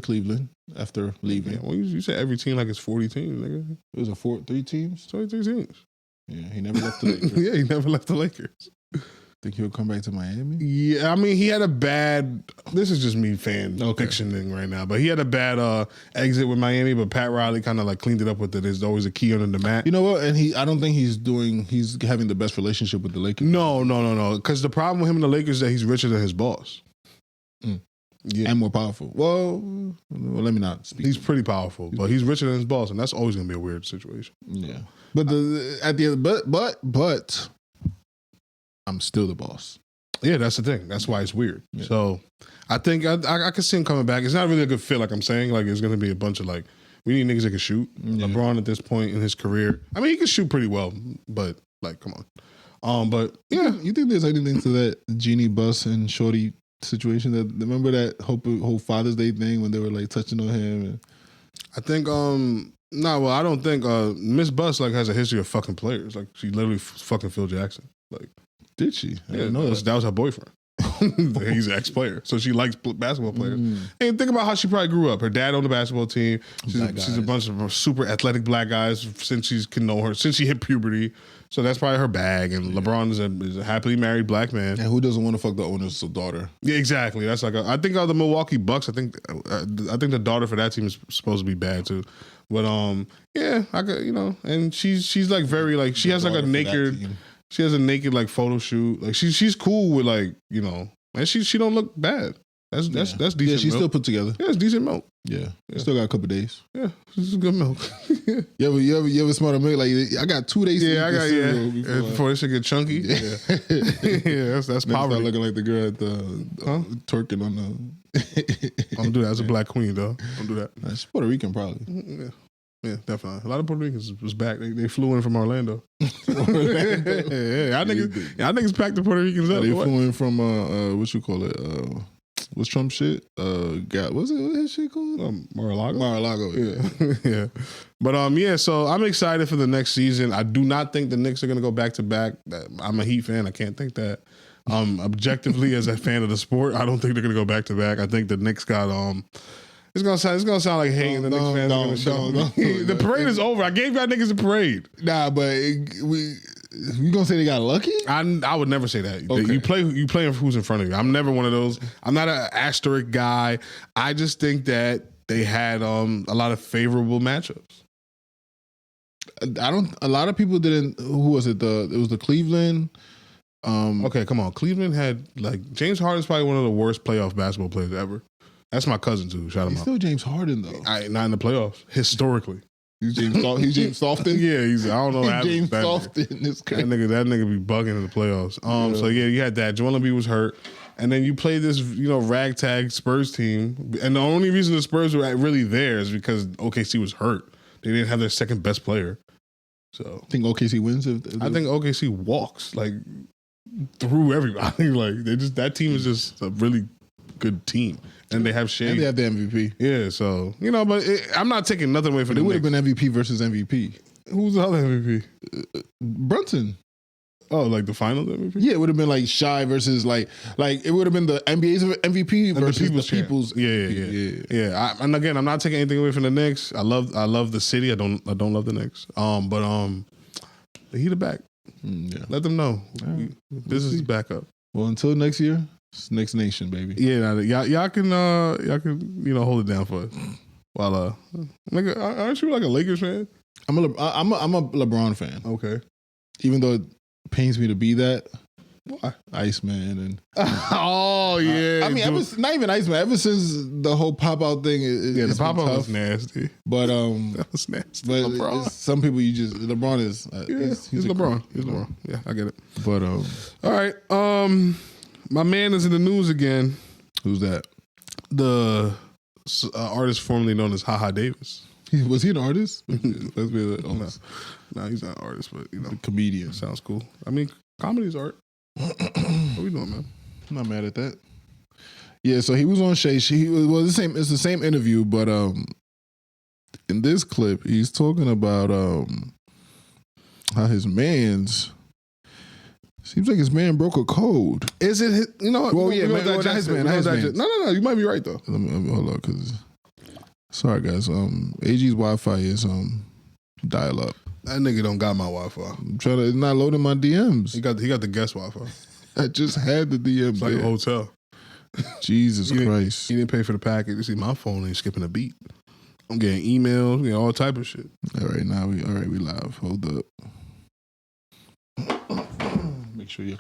Cleveland after leaving. Yeah, well, you said every team like it's 40 teams, nigga. It was 3 teams? 23 teams. Yeah, he never left the Lakers. Yeah, he never left the Lakers. Think he'll come back to Miami? Yeah, I mean, he had a bad... This is just me fictioning right now, but he had a bad exit with Miami, but Pat Riley kind of like cleaned it up with it. There's always a key under the mat. You know what? And I don't think he's having the best relationship with the Lakers. No. Because the problem with him and the Lakers is that he's richer than his boss. Yeah. And more powerful. Well, let me not speak. He's pretty powerful, but he's richer than his boss, and that's always going to be a weird situation. Yeah. But at the end, but I'm still the boss. Yeah, that's the thing. That's why it's weird. Yeah. So I think I could see him coming back. It's not really a good fit, like I'm saying. Like it's going to be a bunch of like, we need niggas that can shoot. Yeah. LeBron at this point in his career, I mean, he can shoot pretty well, but like, come on. But yeah. You think there's anything to that Genie Bus and Shorty situation? That remember that whole Father's Day thing when they were like touching on him? And... I think I don't think Miss Bus like has a history of fucking players. Like she literally fucking Phil Jackson. Like, did she? I didn't know that was her boyfriend. He's an ex-player, so she likes basketball players. And think about how she probably grew up. Her dad owned a basketball team. She's a bunch of super athletic black guys since she hit puberty. So that's probably her bag. And LeBron is a happily married black man. And who doesn't want to fuck the owner's daughter? Yeah, exactly. That's like I think the Milwaukee Bucks. I think the daughter for that team is supposed to be bad too. But yeah, I could and she's like very like she has like a naked. She has a naked like photo shoot. Like she's cool with like and she don't look bad. That's decent. Yeah, she's milk. still put together. Yeah, it's decent milk. Yeah. Still got a couple days. Yeah, this is good milk. You ever smell the milk? Like I got 2 days. Yeah, I got before it should get chunky. Yeah, yeah, that's poverty. Start looking like the girl at the twerking on the. Don't do that. That's a black queen, though. Don't do that. She's Puerto Rican, probably. Yeah, definitely. A lot of Puerto Ricans was back. They flew in from Orlando. Yeah, I niggas packed the Puerto Ricans up. They flew in from what you call it? What's Trump shit? What's his shit called? Mar-a-Lago. Mar-a-Lago. Yeah, yeah. But so I'm excited for the next season. I do not think the Knicks are gonna go back to back. I'm a Heat fan. I can't think that. Objectively, as a fan of the sport, I don't think they're gonna go back to back. I think the Knicks got It's gonna sound like hating the Knicks fans. The parade is over. I gave y'all niggas a parade. Nah, but you gonna say they got lucky? I would never say that. Okay. You play who's in front of you. I'm never one of those. I'm not an asterisk guy. I just think that they had a lot of favorable matchups. A lot of people didn't. Who was it? It was the Cleveland. Okay, come on. Cleveland had James Harden's probably one of the worst playoff basketball players ever. That's my cousin too. Shout him out. He's still James Harden though. Not in the playoffs historically. He's James Softon. Yeah, I don't know what happened. James That Softon. that nigga be bugging in the playoffs. So yeah, you had that. Joel Embiid was hurt. And then you played this, ragtag Spurs team. And the only reason the Spurs were really there is because OKC was hurt. They didn't have their second best player. So I think OKC wins. I think OKC walks through everybody. That team is just a really good team. And they have Shea. And they have the MVP. Yeah, so, but I'm not taking nothing away from it the would have Knicks. been MVP versus MVP. Who's the other MVP? Brunson. Oh, the finals MVP? Yeah, it would have been Shy versus it would have been the NBA's MVP versus the people's. Yeah. And again, I'm not taking anything away from the Knicks. I love the city. I don't love the Knicks. But the Heat are back. Yeah. Let them know. Business is back up. Well, until next year, it's Knicks Nation, baby. Yeah, y'all can hold it down for us. While aren't you a Lakers fan? I'm a LeBron fan. Okay. Even though it pains me to be that. Why? Iceman and oh yeah. Not even Iceman. Ever since the whole pop out thing, the pop out was nasty. But that was nasty. But some people LeBron is. He's LeBron. He's LeBron. Yeah, I get it. But all right. My man is in the news again. Who's that? The artist formerly known as HaHa Davis. Was he an artist? Let's be honest. No, he's not an artist, but a comedian. Sounds cool. I mean, comedy is art. What we doing, man? I'm not mad at that. Yeah, so he was on Shay. It's the same interview, but in this clip, he's talking about how his man's. Seems like his man broke a code. Is it his, Well, yeah, not his man. No. You might be right though. Let me hold on, because sorry guys. AG's Wi-Fi is dial up. That nigga don't got my Wi-Fi. I'm trying to. It's not loading my DMs. He got the guest Wi-Fi. I just had the DMs. It's like a hotel. Jesus Christ. He didn't pay for the package. You see, my phone ain't skipping a beat. I'm getting emails, all type of shit. All right, we live. Hold up. Make sure you.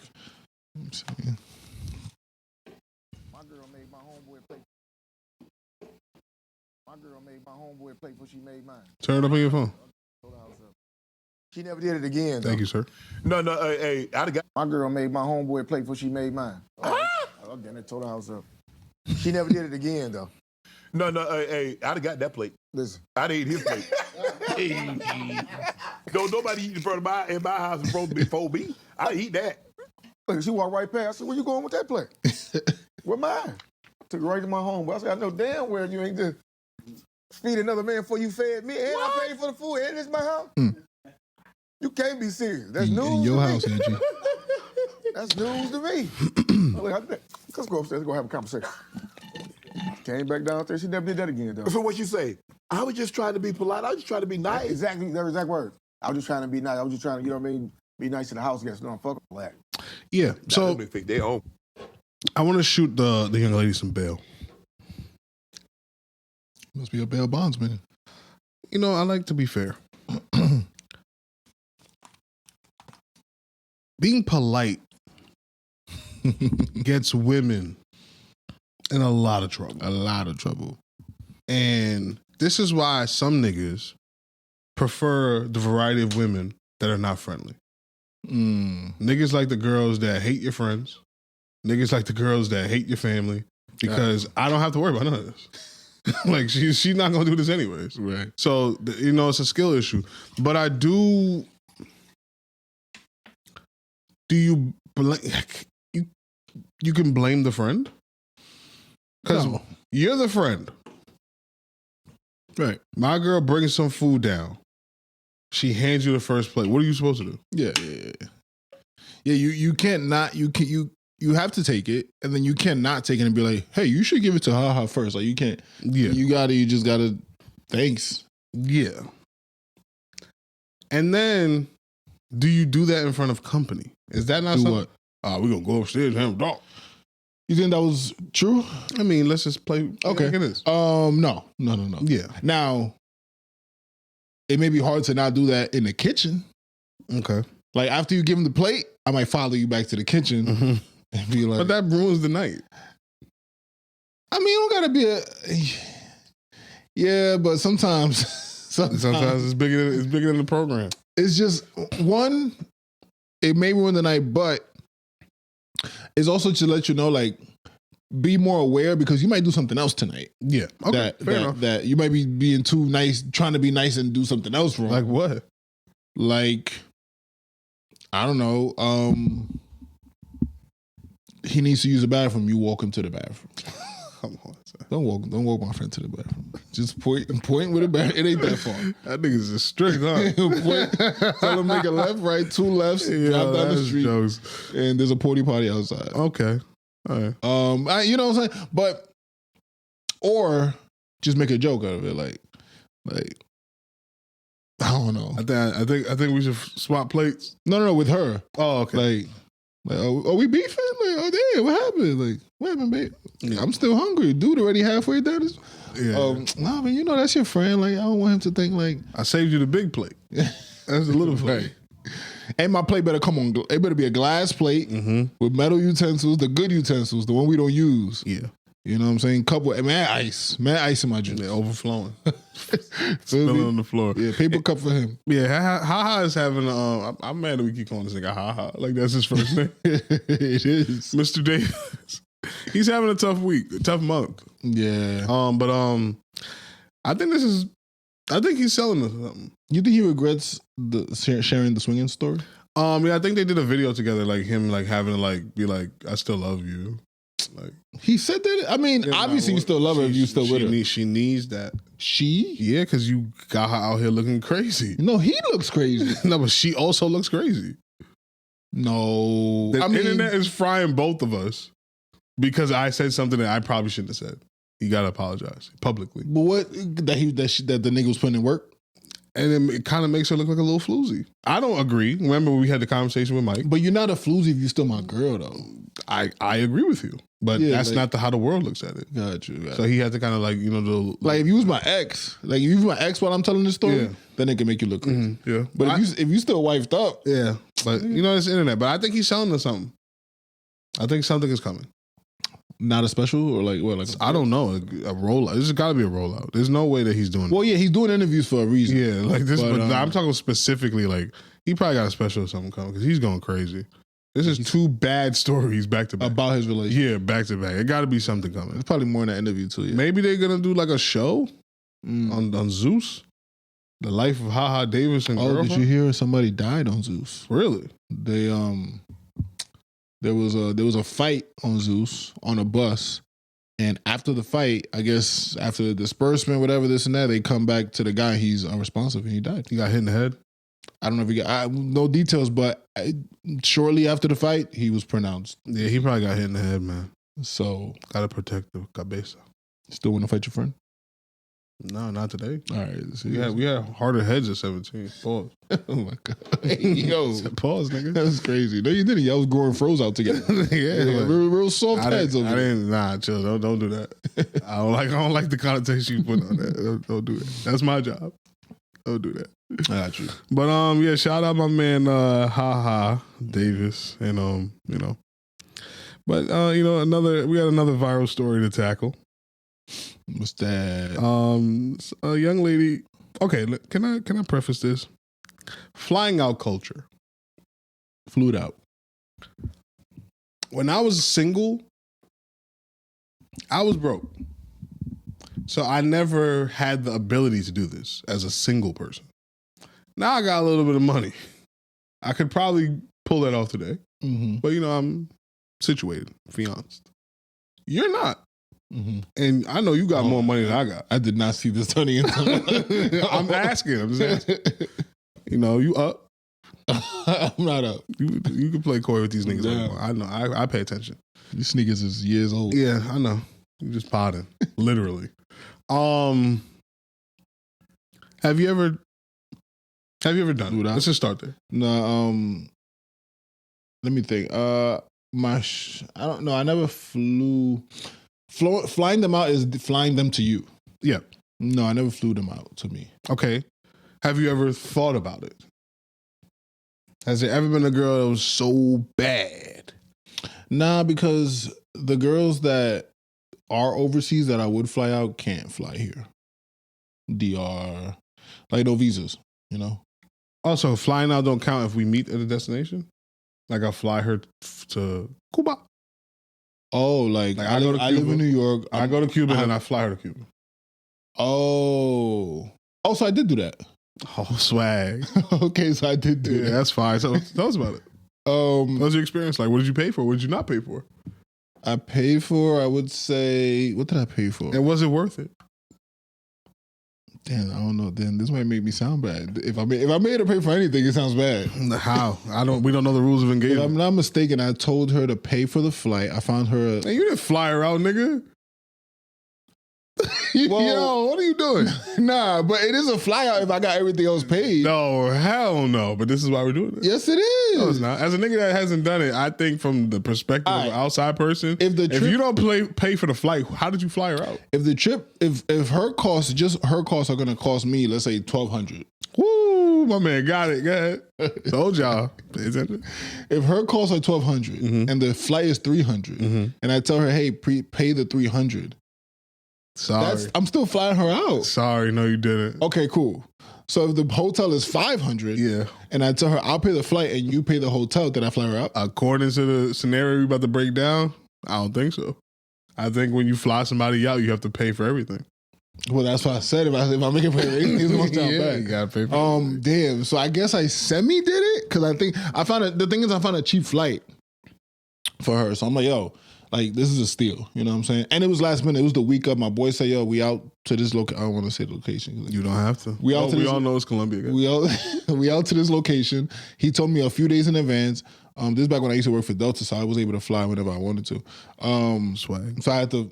My girl made my homeboy play. My girl made my homeboy play before she made mine. Turn it up on your phone. She never did it again. Thank you, sir. No, hey, I'd got. My girl made my homeboy play before she made mine. Then they tore the house up. She never did it again, though. No, hey, I'd have got that plate. Listen, I'd ate his plate. Don't nobody eat in front of in my house before me. I eat that. Look, she walked right past. I said, "Where you going with that plate?" Where mine? Took it right to my home. I said, "I know damn well you ain't just feed another man before you fed me, and I paid for the food, and it's my house." You can't be serious. That's news in your to house, me. Angie. That's news to me. Let's go upstairs and go have a conversation. Came back downstairs. She never did that again, though. So what you say? I was just trying to be polite. I was just trying to be nice. Exactly. That was exact word. I was just trying to be nice. I was just trying to, be nice to the house guests. Don't fuck with that. Yeah. So they home. I want to shoot the young lady some bail. Must be a bail bondsman. I like to be fair. Being polite gets women in a lot of trouble. A lot of trouble. And this is why some niggas prefer the variety of women that are not friendly. Niggas like the girls that hate your friends. Niggas like the girls that hate your family. Because I don't have to worry about none of this. She's not going to do this anyways. Right. So, it's a skill issue. But I do... Do you can blame the friend? Because you're the friend. Right. My girl brings some food down. She hands you the first plate. What are you supposed to do? Yeah. You can't not. You have to take it, and then you cannot take it and be like, "Hey, you should give it to HaHa first." You can't. Yeah. You just gotta. Thanks. Yeah. And then, do you do that in front of company? Is that not something? What? We're gonna go upstairs and have a dog. You think that was true? I mean, let's just play. Okay. Look at this. No. Yeah. Now, it may be hard to not do that in the kitchen. Okay. Like after you give him the plate, I might follow you back to the kitchen and be like, but that ruins the night. I mean, it don't gotta be yeah, but sometimes Sometimes it's bigger than the program. It's just one. It may ruin the night, but it's also to let you know, like, be more aware because you might do something else tonight. Yeah. Okay. Fair enough. That you might be being too nice, trying to be nice and do something else wrong. Like what? Like, I don't know. He needs to use the bathroom. You walk him to the bathroom. Come on, son. Don't walk my friend to the bathroom. Just point with a bathroom. It ain't that far. That nigga's just strict, huh? Tell him make a left, right, 2 lefts, drive down the street, jokes. and there's a porty potty outside. Okay. All right. You know what I'm saying? But or just make a joke out of it, like I don't know. I think we should swap plates. No, with her. Oh, okay. Like, are we beefing? Like, oh damn, what happened? Like, what happened, babe? Yeah. I'm still hungry. Dude already halfway down his. Yeah. Nah, man, you know that's your friend. Like, I don't want him to think like I saved you the big plate. That's the little plate. And my plate better come on. It better be a glass plate with metal utensils, the good utensils, the one we don't use. Yeah. You know what I'm saying? Mad ice in my juice. They're overflowing. Spilling on the floor. Yeah, paper cup for him. Yeah, Ha is having. I'm mad that we keep calling this nigga Ha. Like that's his first name. It is. Mr. Davis. He's having a tough week, a tough month. Yeah. But I think he's selling us something. You think he regrets sharing the swinging story? Yeah, I think they did a video together, like him, like having to like be like, I still love you. Like he said that. I mean, obviously you still love her if you still with her. She needs that. She? Yeah, because you got her out here looking crazy. No, he looks crazy. No, but she also looks crazy. No, The internet is frying both of us because I said something that I probably shouldn't have said. You gotta apologize publicly. But what that the nigga was putting in work? And it kind of makes her look like a little floozy. I don't agree. Remember when we had the conversation with Mike? But you're not a floozy if you're still my girl, though. I agree with you. But that's not how the world looks at it. Got you. So he had to kind of like, like if you was my ex, while I'm telling this story, then it can make you look crazy. Mm-hmm. Yeah. But if you still wifed up. Yeah. But it's internet. But I think he's selling us something. I think something is coming. Not a special or like what? Like I don't know. A rollout. This has got to be a rollout. There's no way that he's doing Well, yeah, he's doing interviews for a reason. Yeah, like this. But I'm talking specifically like he probably got a special or something coming because he's going crazy. This is 2 bad stories back to back. About his relationship. Yeah, back to back. It got to be something coming. There's probably more in that interview too. Yeah. Maybe they're going to do like a show on Zeus. The life of Ha Davis and girlfriend. Did you hear somebody died on Zeus? Really? They there was a fight on Zeus on a bus. And after the fight, I guess after the disbursement, whatever, this and that, they come back to the guy. He's unresponsive and he died. He got hit in the head? I don't know if he got no details, but shortly after the fight, he was pronounced. Yeah, he probably got hit in the head, man. So gotta protect the cabeza. Still want to fight your friend? No, not today. All right. We had harder heads at 17. Pause. Oh my god. Yo, pause, nigga. That's crazy. No, you didn't. Y'all was growing froze out together. Yeah, real soft heads over there. Nah, chill. Don't do that. I don't like the connotation you put on that. Don't do it. That's my job. Don't do that. Got you. But yeah, shout out my man Ha Davis, and But we got another viral story to tackle. What's that? A young lady. Okay, can I preface this? Flying out culture. Flew out. When I was single, I was broke. So I never had the ability to do this as a single person. Now I got a little bit of money. I could probably pull that off today. Mm-hmm. But I'm situated, fianced. You're not. Mm-hmm. And I know you got more money than I got. I did not see this Tony. I'm just asking. You up? I'm not up. You can play coy with these niggas. Yeah. I know. I pay attention. These niggas is years old. Yeah, I know. You just potting, literally. Have you ever done it? Let's just start there. No. Let me think. I don't know. I never flew. Flying them out is flying them to you. Yeah. No, I never flew them out to me. Okay. Have you ever thought about it? Has there ever been a girl that was so bad? Nah, because the girls that are overseas that I would fly out can't fly here. DR, Like no visas, you know. Also, flying out don't count if we meet at a destination. Like I'll fly her to Cuba. Oh, like I live in New York. I go to Cuba and I fly her to Cuba. Oh, so I did do that. Oh, swag. Okay, so I did do that. That's fine. So tell us about it. What was your experience like? What did you pay for? What did you not pay for? I paid for, I would say, what did I pay for? And was it worth it? Damn, I don't know. Then this might make me sound bad. If I made her pay for anything, it sounds bad. How? We don't know the rules of engagement. If I'm not mistaken, I told her to pay for the flight. I found her. Hey, you didn't fly her out, nigga. Yo, what are you doing? Nah, but it is a fly out if I got everything else paid. No, hell no. But this is why we're doing it. Yes, it is. No, it's not. As a nigga that hasn't done it, I think from the perspective of an outside person, if you don't pay for the flight, how did you fly her out? If the trip, if her costs, just her costs are gonna cost me, let's say $1,200. Woo, my man got it. Go ahead. Told y'all. Pay attention. If her costs are $1,200 and the flight is $300, and I tell her, hey, pay the $300. Sorry. I'm still flying her out. Sorry, no, you didn't. Okay, cool. So if the hotel is $500, and I tell her I'll pay the flight and you pay the hotel, then I fly her out. According to the scenario we're about to break down, I don't think so. I think when you fly somebody out, you have to pay for everything. Well, that's what I said. If I make it pay for everything, it's gonna sound bad. You gotta pay for everything. Damn. So I guess I semi did it because I found a cheap flight for her. So I'm like, yo. Like, this is a steal, you know what I'm saying? And it was last minute. It was the week up. My boy said, yo, we out to this location. I don't want to say the location. You don't have to. We all know it's Columbia. We out to this location. He told me a few days in advance. This is back when I used to work for Delta, so I was able to fly whenever I wanted to. Swag. So I had to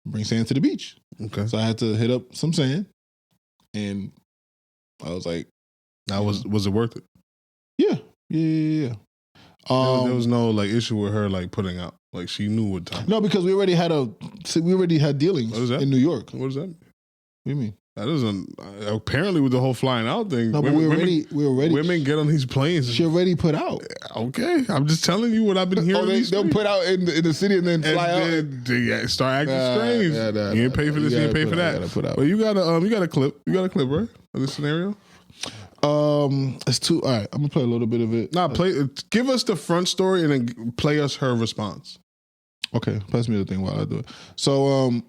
bring sand to the beach. Okay. So I had to hit up some sand. And I was like... Was it worth it? Yeah. There was no like issue with her like putting out. Like she knew what time. No, because we already had dealings in New York. What does that mean? What do you mean? That doesn't apparently with the whole flying out thing. No, but we're already. Women get on these planes. She already put out. Okay, I'm just telling you what I've been hearing. They'll put out in the city and then fly out. Start acting strange. You ain't pay for this. You ain't pay for that. But you got a clip. You got a clip, right? Of this scenario. It's too. All right, I'm gonna play a little bit of it. Give us the front story and then play us her response. Okay, pass me the thing while I do it. So,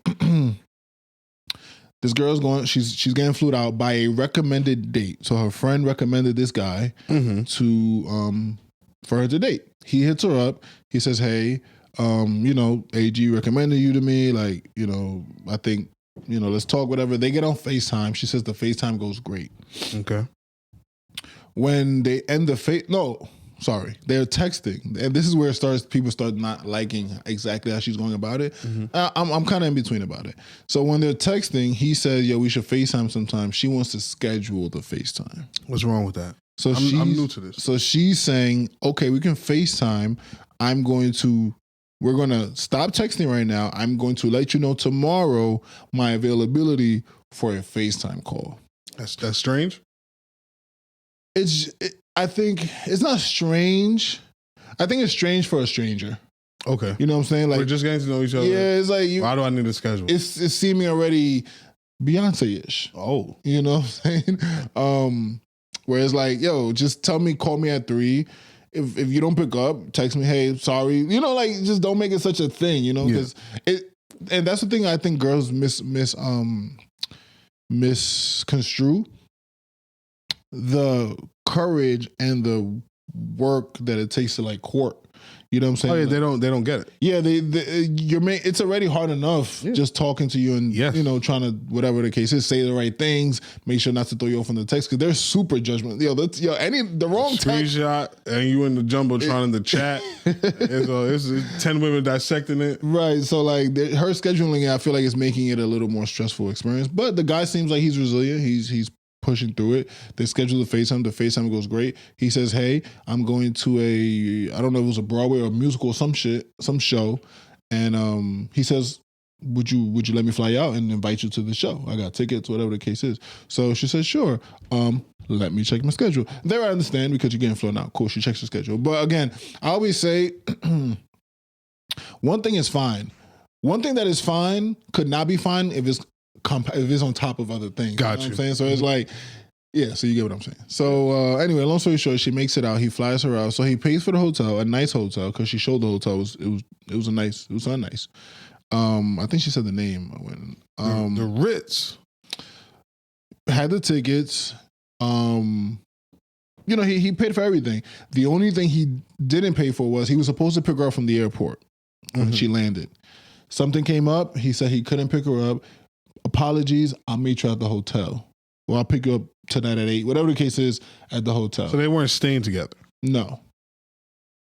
this girl's going. She's getting flued out by a recommended date. So her friend recommended this guy to for her to date. He hits her up. He says, "Hey, AG recommended you to me. Like, I think, let's talk. Whatever." They get on FaceTime. She says the FaceTime goes great. Okay. When they end they're texting, and this is where people start not liking exactly how she's going about it. I'm kind of in between about it. So when they're texting, he says, "Yo, we should FaceTime sometime." She wants to schedule the FaceTime. What's wrong with that? So I'm new to this. So she's saying, "Okay, we can FaceTime. We're going to stop texting right now. I'm going to let you know tomorrow my availability for a FaceTime call." That's strange. I think it's not strange. I think it's strange for a stranger. Okay. You know what I'm saying? Like, we're just getting to know each other. Yeah, it's like why do I need a schedule? It's seeming already Beyonce-ish. Oh. You know what I'm saying? Where it's like, yo, just call me at 3. If you don't pick up, text me, hey, sorry. Just don't make it such a thing, because and that's the thing I think girls misconstrue. The courage and the work that it takes to court. You know what I'm saying? Oh yeah, they don't get it. Yeah, it's already hard enough just talking to you and trying to whatever the case is, say the right things, make sure not to throw you off on the text because they're super judgmental. The wrong screenshot and you in the jumbotron in the chat. It's 10 women dissecting it. Right. So her scheduling, I feel like it's making it a little more stressful experience. But the guy seems like he's resilient. He's pushing through it. They schedule the FaceTime. The FaceTime goes great. He says, "Hey, I'm going to I don't know if it was a Broadway or a musical or some show." And he says, Would you let me fly you out and invite you to the show? I got tickets, whatever the case is. So she says, "Sure. Let me check my schedule." There I understand because you're getting flown out. Cool, she checks the schedule. But again, I always say one thing is fine. One thing that is fine could not be fine if it's on top of other things. Got you know what I'm saying? So it's like Yeah, so you get what I'm saying. So anyway, long story short, she makes it out. He flies her out. So he pays for the hotel, a nice hotel, because she showed the hotel. It was not nice. I think she said the name. The Ritz had the tickets. He paid for everything. The only thing he didn't pay for was he was supposed to pick her up from the airport when she landed. Something came up. He said he couldn't pick her up. Apologies. I'll meet you at the hotel. Well, I'll pick you up tonight at 8. Whatever the case is, at the hotel. So they weren't staying together. No.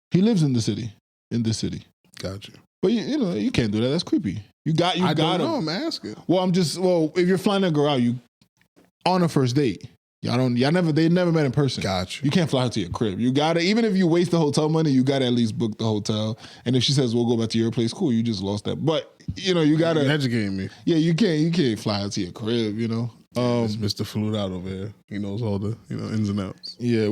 He lives in the city. In this city. Gotcha. But you can't do that. That's creepy. I don't know. I'm asking. Well, if you're flying a girl out, you on a first date. They never met in person. Gotcha. You can't fly her to your crib. You gotta, even if you waste the hotel money, you gotta at least book the hotel. And if she says we'll go back to your place, cool, you just lost that. But you gotta You're educating me. Yeah, you can't fly her to your crib, It's Mr. Flew out over here. He knows all the ins and outs. Yeah,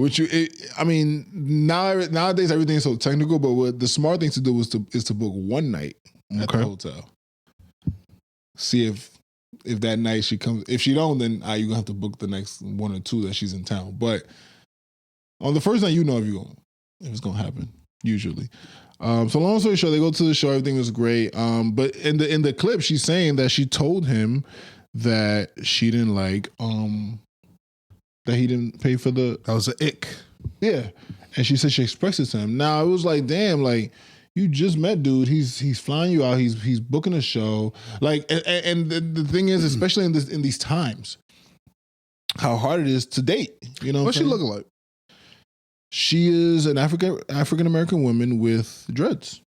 nowadays everything's so technical, but what the smart thing to do is to book one night at the hotel. See if that night she comes. If she don't, then you're gonna have to book the next 1 or 2 that she's in town. But on the first night, if it's gonna happen. Usually. So long story short, they go to the show. Everything was great. But in the clip, she's saying that she told him that she didn't like that he didn't pay for the. That was an ick. Yeah, and she said she expressed it to him. Now it was like, damn, like. You just met dude. He's flying you out. He's booking a show. Like, and the thing is, especially in these times, how hard it is to date. What's she looking like? She is an African American woman with dreads.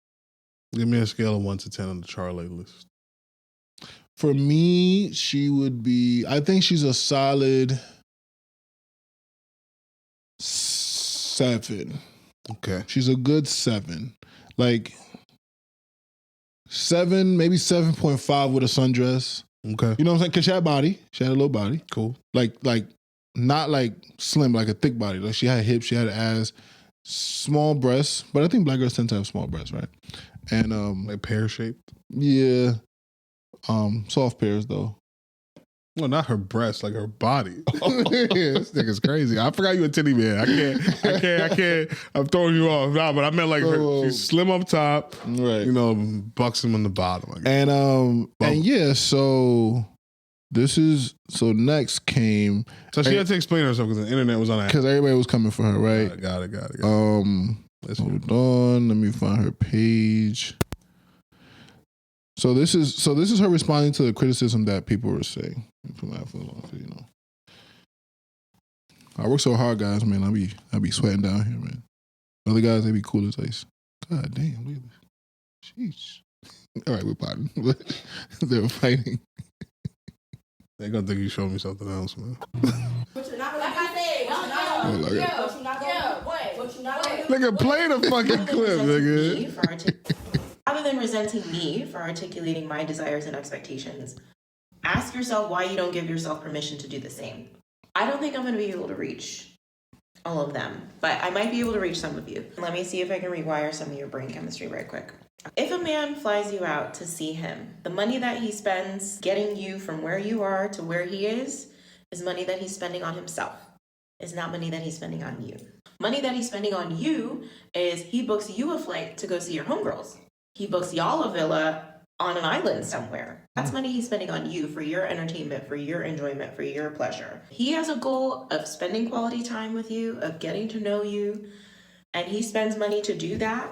Give me a scale of 1 to 10 on the Charlie list. For me, she would be. I think she's a solid 7. Okay, she's a good 7. Like 7, maybe 7.5 with a sundress. Okay. You know what I'm saying? Because she had body. She had a little body. Cool. Like not like slim, like a thick body. Like she had hips, she had ass, small breasts. But I think black girls tend to have small breasts, right? And like pear shaped. Yeah. Soft pears though. Well, not her breasts, like her body. This nigga's crazy. I forgot you a titty man. I can't. I'm throwing you off. Nah, but I meant like she's slim up top, right? Buxom on the bottom. And yeah, so next came. So she had to explain herself because the internet was on that. Because everybody was coming for her, right? Got it. Hold on, let me find her page. So this is her responding to the criticism that people were saying. I work so hard, guys. Man, I be sweating down here, man. Other guys, they be cool as ice. God damn, look at this. Sheesh. All right, we're potting. They were fighting. They gonna think you showed me something else, man. Nigga, play the fucking clip, nigga. Rather than resenting me for articulating my desires and expectations, ask yourself why you don't give yourself permission to do the same. I don't think I'm going to be able to reach all of them, but I might be able to reach some of you. Let me see if I can rewire some of your brain chemistry right quick. If a man flies you out to see him, the money that he spends getting you from where you are to where he is money that he's spending on himself. It's not money that he's spending on you. Money that he's spending on you is he books you a flight to go see your homegirls. He books y'all a villa on an island somewhere. That's money he's spending on you for your entertainment, for your enjoyment, for your pleasure. He has a goal of spending quality time with you, of getting to know you, and he spends money to do that.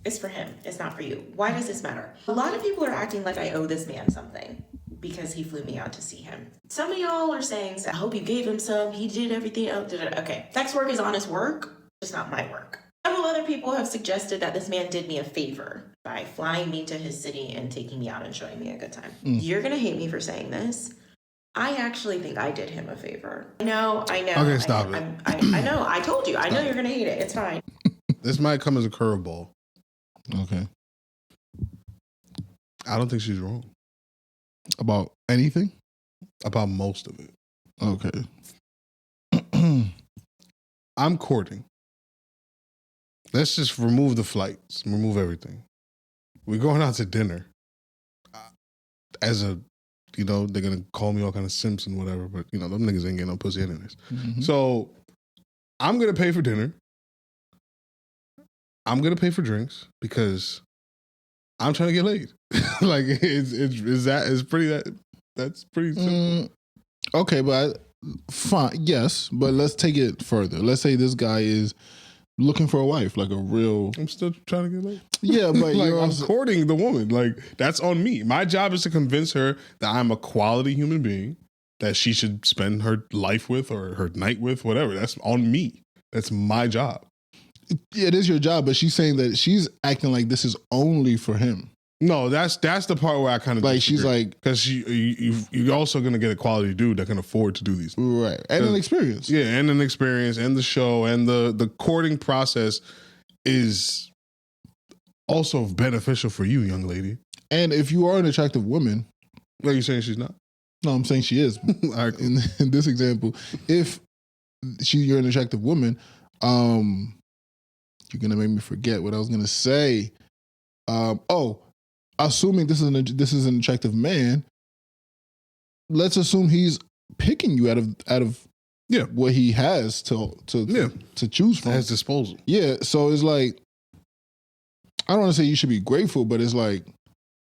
It's for him. It's not for you. Why does this matter? A lot of people are acting like I owe this man something because he flew me out to see him. Some of y'all are saying, I hope you gave him some. He did everything. Okay, sex work is honest work. It's not my work. Several other people have suggested that this man did me a favor by flying me to his city and taking me out and showing me a good time. You're going to hate me for saying this. I actually think I did him a favor. I know. Okay, stop it. I know. I told you. I know you're going to hate it. It's fine. This might come as a curveball. Okay. I don't think she's wrong. About anything? About most of it. Okay. I'm courting. Let's just remove the flights, remove everything. We're going out to dinner as a you know, they're gonna call me all kind of simps and whatever. But you know, them niggas ain't getting no pussy anyways. So I'm gonna pay for dinner. I'm gonna pay for drinks because I'm trying to get laid. Like that's pretty simple. Okay, but fine, yes, but let's take it further. Let's say this guy is looking for a wife, like a real. I'm still trying to get laid. Yeah, but Like you're I'm also, courting the woman. Like that's on me. My job is to convince her that I'm a quality human being that she should spend her life with or her night with, whatever. That's on me. That's my job. yeah, it is your job, but she's saying that she's acting like this is only for him. No, that's the part where I kind of Like she's like, because you're also gonna get a quality dude that can afford to do these things. right, and an experience. Yeah, and an experience, and the show, and the courting process is also beneficial for you, young lady. And if you are an attractive woman, Are you saying she's not? no, I'm saying she is. All right, cool. in this example, if you're an attractive woman, you're gonna make me forget what I was gonna say. Assuming this is an attractive man, let's assume he's picking you out of what he has to choose from At his disposal. Yeah, so it's like, I don't want to say you should be grateful, but it's like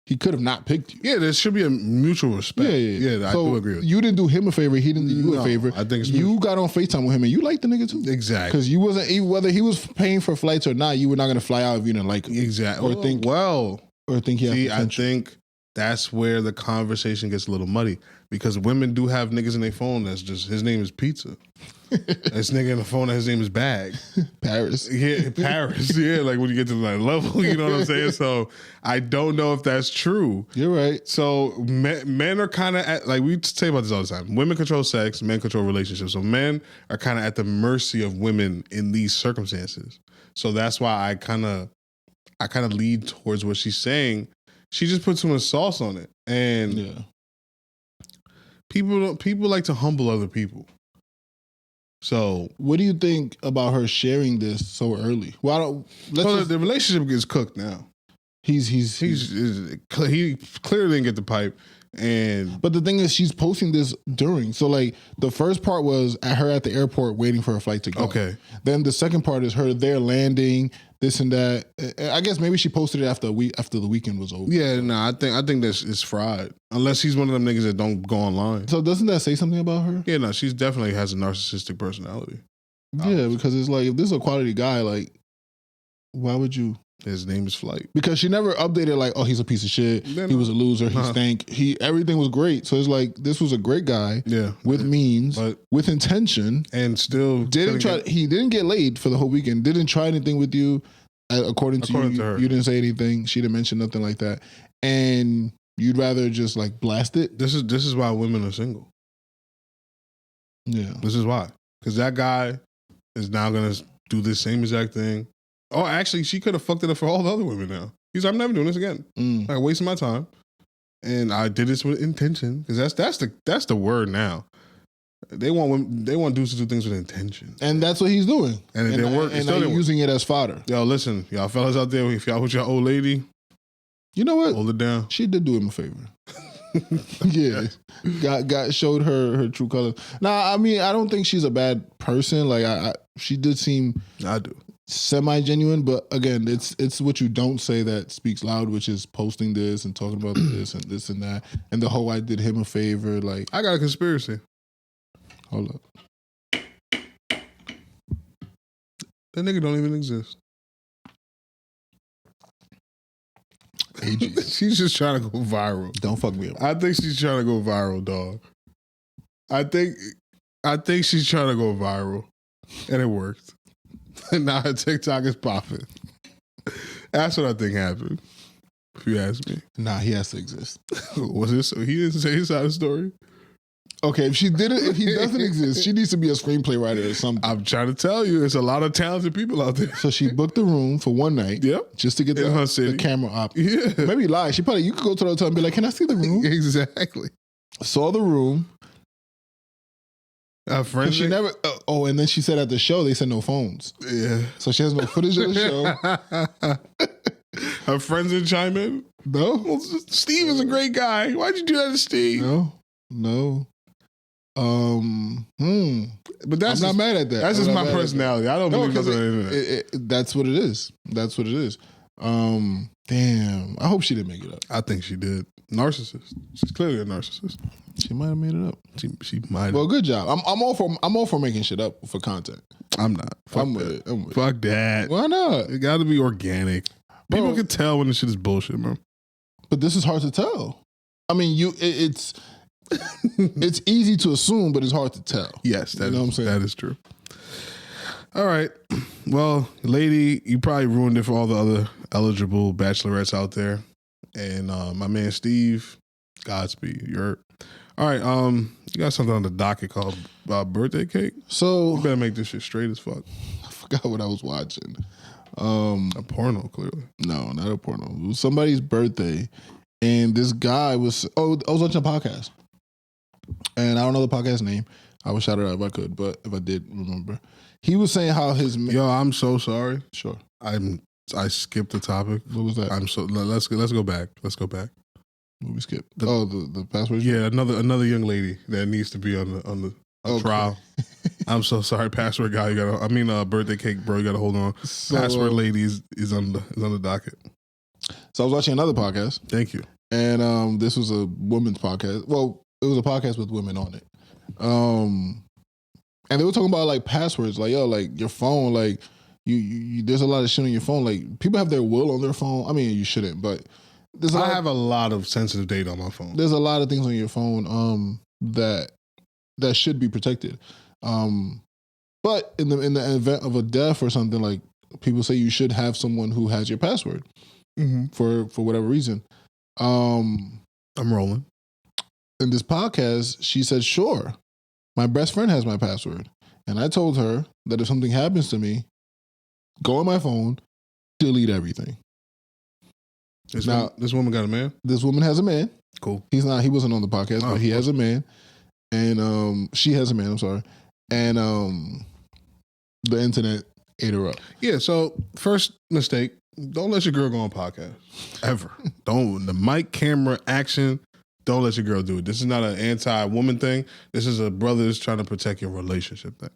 he could have not picked you. Yeah, there should be a mutual respect. Yeah, I So do agree with you didn't do him a favor, he didn't do you a favor. I think it's you got on FaceTime with him and you liked the nigga too. Exactly. Because you wasn't, whether he was paying for flights or not, you were not going to fly out if you didn't like him. Exactly. Or think he had see, I potential. think that's where the conversation gets a little muddy because women do have niggas in their phone that's just, his name is Pizza. This nigga in the phone, his name is Bag. Paris. Yeah, Paris. Yeah, like when you get to that level, you know what I'm saying? So I don't know if that's true. You're right. So men are kind of like, we say about this all the time. Women control sex, men control relationships. So men are kind of at the mercy of women in these circumstances. So that's why I kind of lead towards what she's saying. She just put too much sauce on it, and people like to humble other people. So, what do you think about her sharing this so early? Well, the relationship is cooked now. He clearly didn't get the pipe, but the thing is, she's posting this during. So, like, the first part was her at the airport waiting for her flight to go. Okay. Then the second part is her there landing, this and that. I guess maybe she posted it after the weekend was over. Yeah, no, I think that it's fried. Unless he's one of them niggas that don't go online. So doesn't that say something about her? Yeah, no, she definitely has a narcissistic personality. Yeah, because it's like, if this is a quality guy, like, why would you? His name is Flight. Because she never updated like, oh, he's a piece of shit. He was a loser. He stank. Everything was great. So it's like, this was a great guy. Yeah, with means, with intention, and still he didn't get laid for the whole weekend. Didn't try anything with you. According to her, you didn't say anything. She didn't mention nothing like that. And you'd rather just like blast it. This is why women are single. Yeah, this is why. Because that guy is now gonna do the same exact thing. Oh, actually, she could have fucked it up for all the other women now. He's like, I'm never doing this again. Like, wasting my time. And I did this with intention. Because that's the word now. They want dudes to do things with intention. And that's what he's doing. And it didn't work. And they're using it as fodder. Yo, listen, y'all fellas out there, if y'all with your old lady, you know what? Hold it down. She did do him a favor. Yeah. Showed her true colors. Now, I mean, I don't think she's a bad person. Like, she did seem... I do. Semi-genuine, but again, it's what you don't say that speaks loud, which is posting this and talking about this and this and that, and the whole I did him a favor. Like, I got a conspiracy. Hold up. That nigga don't even exist. She's just trying to go viral. Don't fuck me up. I think she's trying to go viral, dog. I think she's trying to go viral, and it worked. And now her TikTok is popping. That's what I think happened. If you ask me. Nah, he has to exist. Was it so? He didn't say his side of the story? Okay, if he doesn't exist, she needs to be a screenplay writer or something. I'm trying to tell you, there's a lot of talented people out there. So she booked the room for one night. Yep. Just to get the camera up. Yeah. Maybe lie. You could go to the hotel and be like, can I see the room? Exactly. Saw the room. She never. And then she said at the show they said no phones. Yeah. So she has no footage of the show. Her friends didn't chime in. No, Well, Steve is a great guy. Why'd you do that to Steve? no. But that's I'm not mad at that. That's I'm just not my mad at personality. I don't believe that's on the internet. that's what it is. That's what it is. Damn. I hope she didn't make it up. I think she did. Narcissist. She's clearly a narcissist. She might have made it up. She might. Well, good job. I'm all for making shit up for content. I'm not. Fuck I'm with that. it. I'm with it. Fuck that. Why not? It got to be organic. People Bro. can tell when the shit is bullshit, man. But this is hard to tell. I mean, it's it's easy to assume, but it's hard to tell. Yes, that You know what I'm saying? That is true. All right. Well, lady, you probably ruined it for all the other eligible bachelorettes out there. And my man Steve, Godspeed. You heard. All right. You got something on the docket called birthday cake. So You better make this shit straight as fuck. I forgot what I was watching. A porno, clearly. No, not a porno. It was somebody's birthday, and this guy was. Oh, I was watching a podcast, and I don't know the podcast name. I would shout it out if I could, but if I did remember, he was saying how his. Yo, I'm so sorry. Sure. I skipped the topic. What was that? I'm so. Let's go back. Let's go back. What we skip? The password. Yeah, another young lady that needs to be on the Okay. trial. I'm so sorry, password guy. Birthday cake, bro. You got to hold on. So, Password lady is on the docket. So I was watching another podcast, Thank you. and this was a women's podcast. Well, it was a podcast with women on it. And they were talking about like passwords, like yo, like your phone, like you there's a lot of shit on your phone. Like people have their will on their phone. I mean, you shouldn't, but I have a lot of sensitive data on my phone. there's a lot of things on your phone that should be protected. But in the event of a death or something, like people say you should have someone who has your password for whatever reason. I'm rolling. In this podcast, she said, sure, my best friend has my password. And I told her that if something happens to me, go on my phone, delete everything. This woman got a man? This woman has a man. Cool. He wasn't on the podcast, Oh, but he has a man. And she has a man, I'm sorry. And the internet ate her up. Yeah, so first mistake, don't let your girl go on podcast. Ever. Don't. The mic, camera, action, don't let your girl do it. This is not an anti-woman thing. This is a brothers trying to protect your relationship thing.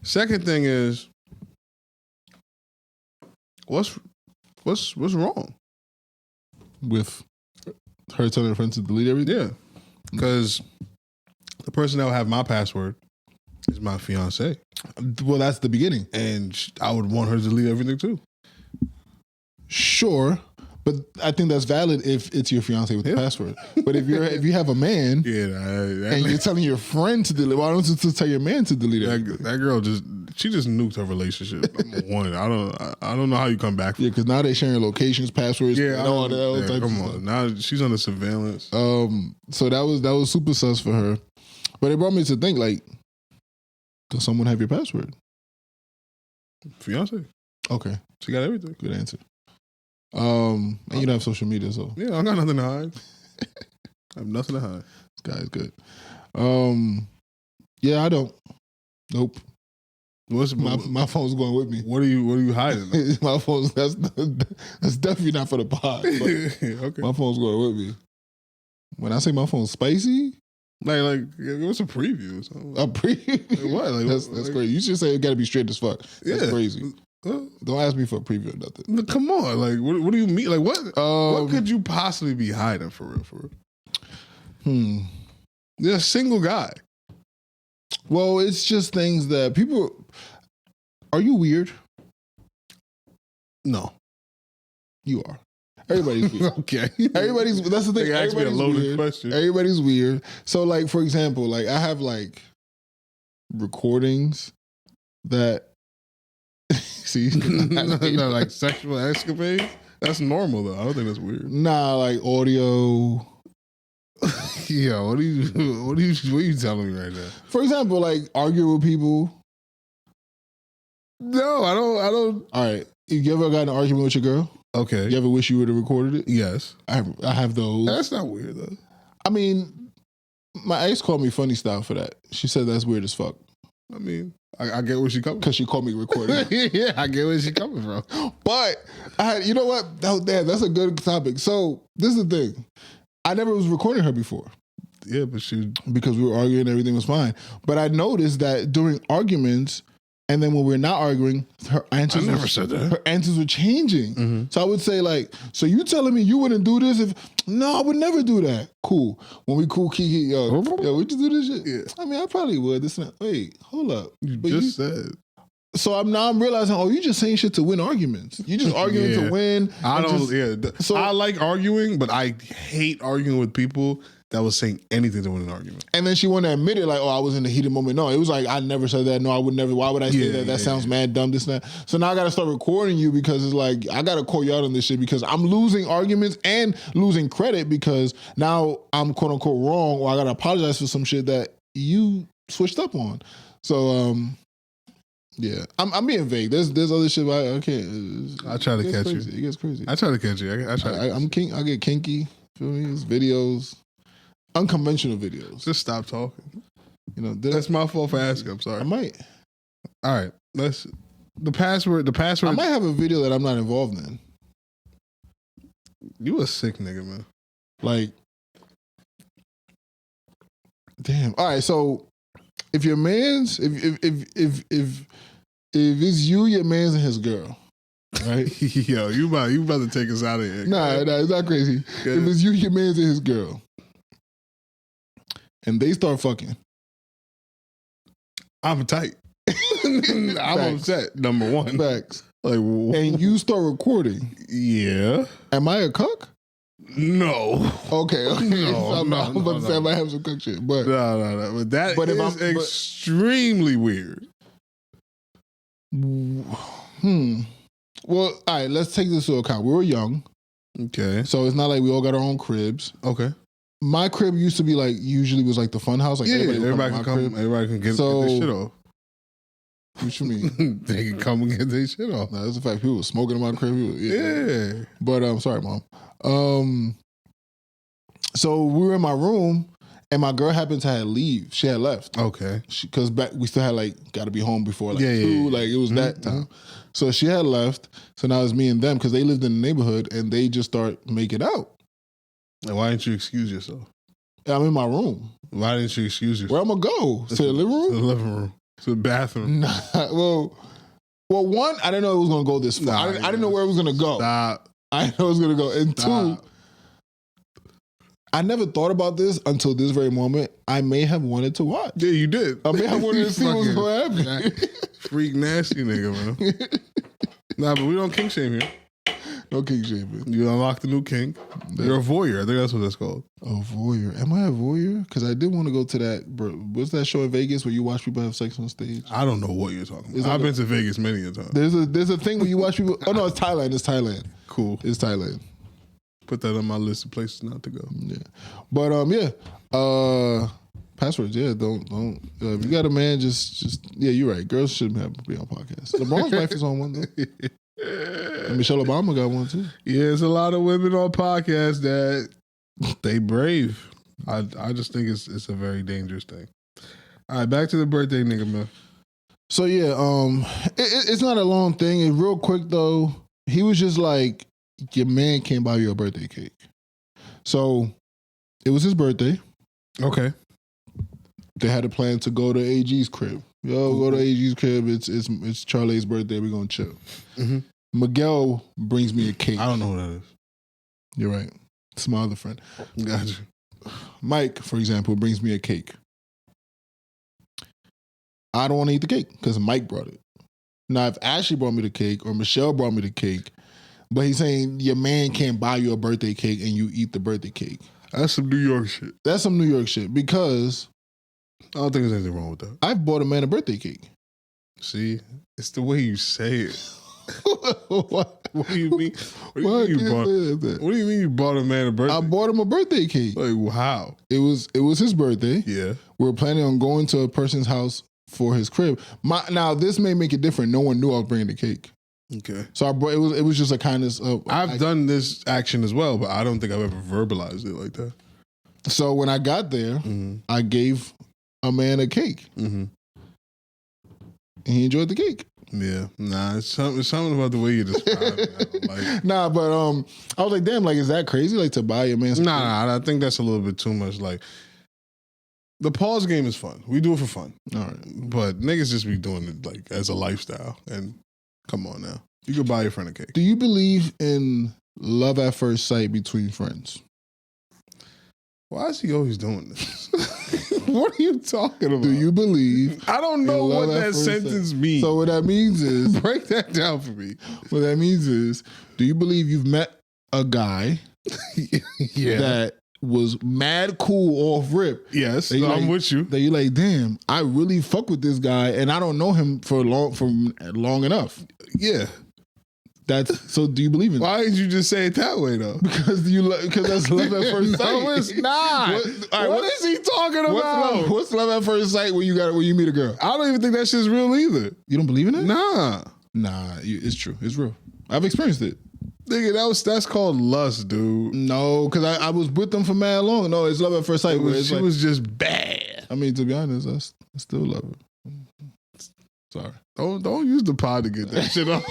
Second thing is, what's wrong? With her telling her friends to delete everything? Yeah. Because the person that will have my password is my fiance. Well, that's the beginning. And I would want her to delete everything too. Sure. But I think that's valid if it's your fiance with the password. But if you have a man and you're telling your friend to delete, why don't you just tell your man to delete it? That girl just nuked her relationship. Number one, I don't know how you come back from. Yeah, because now they're sharing locations, passwords, Yeah, and all that. yeah, come on. Now she's under surveillance. So that was super sus for her. But it brought me to think, like, does someone have your password? Fiance. Okay, She got everything. good answer. And you don't have social media, so Yeah, I got nothing to hide. I have nothing to hide. this guy is good. Yeah, I don't. Nope. My phone's going with me. What are you hiding? My phone's that's definitely not for the pod. But Okay. my phone's going with me. When I say my phone's spicy, Like give us a preview or something. a preview. What? Like, that's crazy. You should say it got to be straight as fuck. That's Yeah. crazy. Don't ask me for a preview or nothing. Come on, like what do you mean? Like what Um, could you possibly be hiding for real? You're a single guy. Well, it's just things that people. Are you weird? No. You are. Everybody's weird. Okay. Everybody's. That's the thing. They asked me a Everybody's loaded weird. question. Everybody's weird. So, like, for example, like I have like recordings that. See, No, like sexual escapades. That's normal though. I don't think that's weird. nah, like audio. Yeah, what are you telling me right now? For example, like arguing with people. No, I don't. All right, you ever got in an argument with your girl? Okay. You ever wish you would have recorded it? Yes. I have those. That's not weird though. I mean, my ex called me funny style for that. She said that's weird as fuck. I mean, I get where she coming from. Because she called me recording. Yeah, I get where she coming from. But you know what? Damn, that's a good topic. So this is the thing. I never was recording her before. Yeah, but because we were arguing, everything was fine. But I noticed that during arguments, and then when we're not arguing, her answers. I never said that. Her answers were changing. So I would say like, so you telling me you wouldn't do this if? No, I would never do that. Cool. When we cool, Kiki, yo, we just do this shit. Yeah. I mean, I probably would. This and that. Wait, hold up. You said. So I'm realizing, oh, you just saying shit to win arguments. You just arguing to win. I don't. So I like arguing, but I hate arguing with people that was saying anything to win an argument. And then she wanted to admit it, like, oh, I was in the heated moment. No, it was like, I never said that. No, I would never. Why would I say that? That sounds mad dumb, this and that. So now I got to start recording you because it's like, I got to call you out on this shit because I'm losing arguments and losing credit because now I'm quote unquote wrong or I got to apologize for some shit that you switched up on. So, yeah, I'm being vague. There's other shit I can't. I try to catch crazy. you. It gets crazy. I try to catch you. I'm king. I get kinky. Feel me? It's videos. Unconventional videos. Just stop talking. You know, that's my fault for asking. I'm sorry. I might. All right. The password. I might have a video that I'm not involved in. You a sick nigga, man. Like, damn. All right. So, if your man's, if it's you, your man's, and his girl, right? Yo, you about to take us out of here. Nah, it's not crazy. If it's you, your man's, and his girl. And they start fucking. I'm tight. I'm upset. Number one. Facts. Like, and you start recording. Yeah. Am I a cuck? No. Okay. No, I'm about to say I might have some cuck shit, but no. But that is extremely weird. Well, all right. Let's take this into account. We were young. Okay. So it's not like we all got our own cribs. Okay. My crib used to be like usually was like the fun house. Like everybody can come. Everybody can get their shit off. What you mean? They can come and get their shit off. No, that's a fact. People were smoking in my crib. Yeah. But sorry, mom. So we were in my room, and my girl happened to leave. She had left. Okay. Because back we still had like got to be home before like 2. Like it was that time. So she had left. So now it's me and them because they lived in the neighborhood, and they just start making out. And why didn't you excuse yourself? I'm in my room. Why didn't you excuse yourself? Where I'm gonna go? To the living room? To the living room. To the bathroom. Nah. Well, one, I didn't know it was gonna go this far. I didn't know where it was gonna go. Stop. I didn't know it was gonna go. And two, I never thought about this until this very moment. I may have wanted to watch. Yeah, you did. I may have wanted to see what was going to happen. Freak nasty nigga, man. Nah, but we don't kink shame here. No kink shaming. You unlock the new kink. You're a voyeur. I think that's what that's called. A voyeur. Am I a voyeur? Because I did want to go to that. Bro, what's that show in Vegas where you watch people have sex on stage? I don't know what you're talking about. I've been to Vegas many a time. There's a thing where you watch people. Oh no, it's Thailand. It's Thailand. Cool. It's Thailand. Put that on my list of places not to go. Yeah, but passwords. Yeah, don't. If you got a man, just yeah, you're right. Girls shouldn't have to be on podcasts. LeBron's wife is on one though. And Michelle Obama got one too. Yeah, there's a lot of women on podcasts that they brave. I just think it's a very dangerous thing. All right, back to the birthday nigga, man. So yeah, it's not a long thing. It's real quick though. He was just like, your man can't buy you a birthday cake. So it was his birthday. Okay. They had a plan to go to AG's crib. Go to AG's crib. It's Charlie's birthday. We're gonna chill. Mm-hmm. Miguel brings me a cake. I don't know who that is. You're right. It's my other friend. Gotcha. Mike, for example, brings me a cake. I don't want to eat the cake because Mike brought it. Now, if Ashley brought me the cake or Michelle brought me the cake, but he's saying your man can't buy you a birthday cake and you eat the birthday cake. That's some New York shit. That's some New York shit because I don't think there's anything wrong with that. I've bought a man a birthday cake. See, it's the way you say it. What do you mean? What do you mean you bought a man a birthday? I bought him a birthday cake. Like how? It was his birthday. Yeah. We were planning on going to a person's house for his crib. Now this may make it different. No one knew I was bringing the cake. Okay. So I brought, it was just a kindness of. I've done this action as well, but I don't think I've ever verbalized it like that. So when I got there, I gave a man a cake. Mm-hmm. and he enjoyed the cake. Yeah, nah, it's something about the way you describe it. I don't like. Nah, but I was like, damn, like, is that crazy? Like, to buy your man some cake? Nah, I think that's a little bit too much. Like, the pause game is fun. We do it for fun. All right. But niggas just be doing it like as a lifestyle. And come on now. You could buy your friend a cake. Do you believe in love at first sight between friends? Why is he always doing this? What are you talking about? Do you believe? I don't know in what love at that first sentence sight? means. So what that means is, Break that down for me. what that means is, do you believe you've met a guy Yeah. that was mad cool off rip? Yes, That you I'm like- with you. That you like, damn, I really fuck with this guy, and I don't know him for long enough. Yeah. That's so. Do you believe in that? Why did you just say it that way though? Because that's love at first sight. No, it's not. What is he talking about? What's love at first sight when you meet a girl? I don't even think that shit's real either. You don't believe in it? Nah. It's true. It's real. I've experienced it. Nigga, that's called lust, dude. No, because I was with them for mad long. No, it's love at first sight. She was just bad. I mean, to be honest, I still love her. Sorry. Don't use the pod to get that shit off.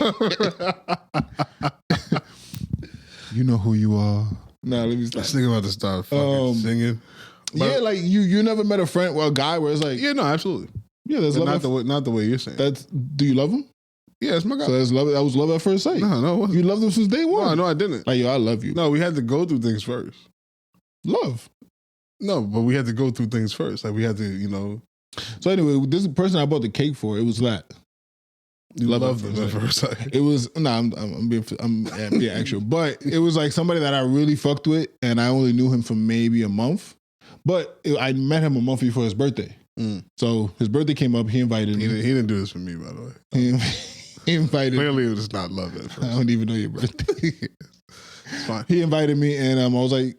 You know who you are. Nah, let me stop. This nigga about to start fucking singing. But, Yeah, like you never met a friend or a guy where it's like, yeah, no, absolutely. yeah, that's But love. not the way you're saying. Do you love him? Yeah, it's my guy. So that's love. That was love at first sight. No, it wasn't. You loved him since day one. No, I didn't. Like, yo, I love you. No, we had to go through things first. Love. No, but we had to go through things first. Like we had to, you know. So anyway, this person I bought the cake for, it was that. You Love loved at them at first first sight. It was I'm being actual, but it was like somebody that I really fucked with, and I only knew him for maybe a month. But I met him a month before his birthday. So his birthday came up. He invited He me. didn't do this for me, by the way. He invited. Clearly, it was not love at I first. don't even know your birthday. It's fine. He invited me, and I was like,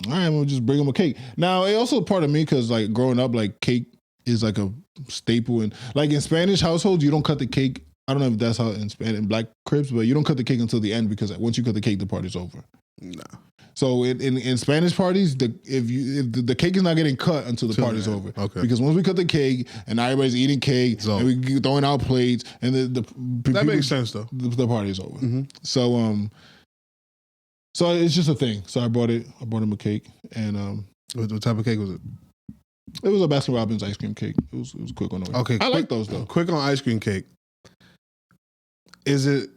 all right, I'm gonna just bring him a cake. Now, it also part of me because like growing up, like cake is like a staple, and like in Spanish households, you don't cut the cake. I don't know if that's how in black cribs, but you don't cut the cake until the end because once you cut the cake, the party's over. Nah. So in Spanish parties, if the cake is not getting cut until the party's over. Okay. Because once we cut the cake and now everybody's eating cake and we throwing out plates and That makes sense though. The party's over. So so it's just a thing. So I brought him a cake, and What type of cake was it? it was a Baskin Robbins ice cream cake. It was quick on the way. Okay, I like those though. Quick on ice cream cake. Is it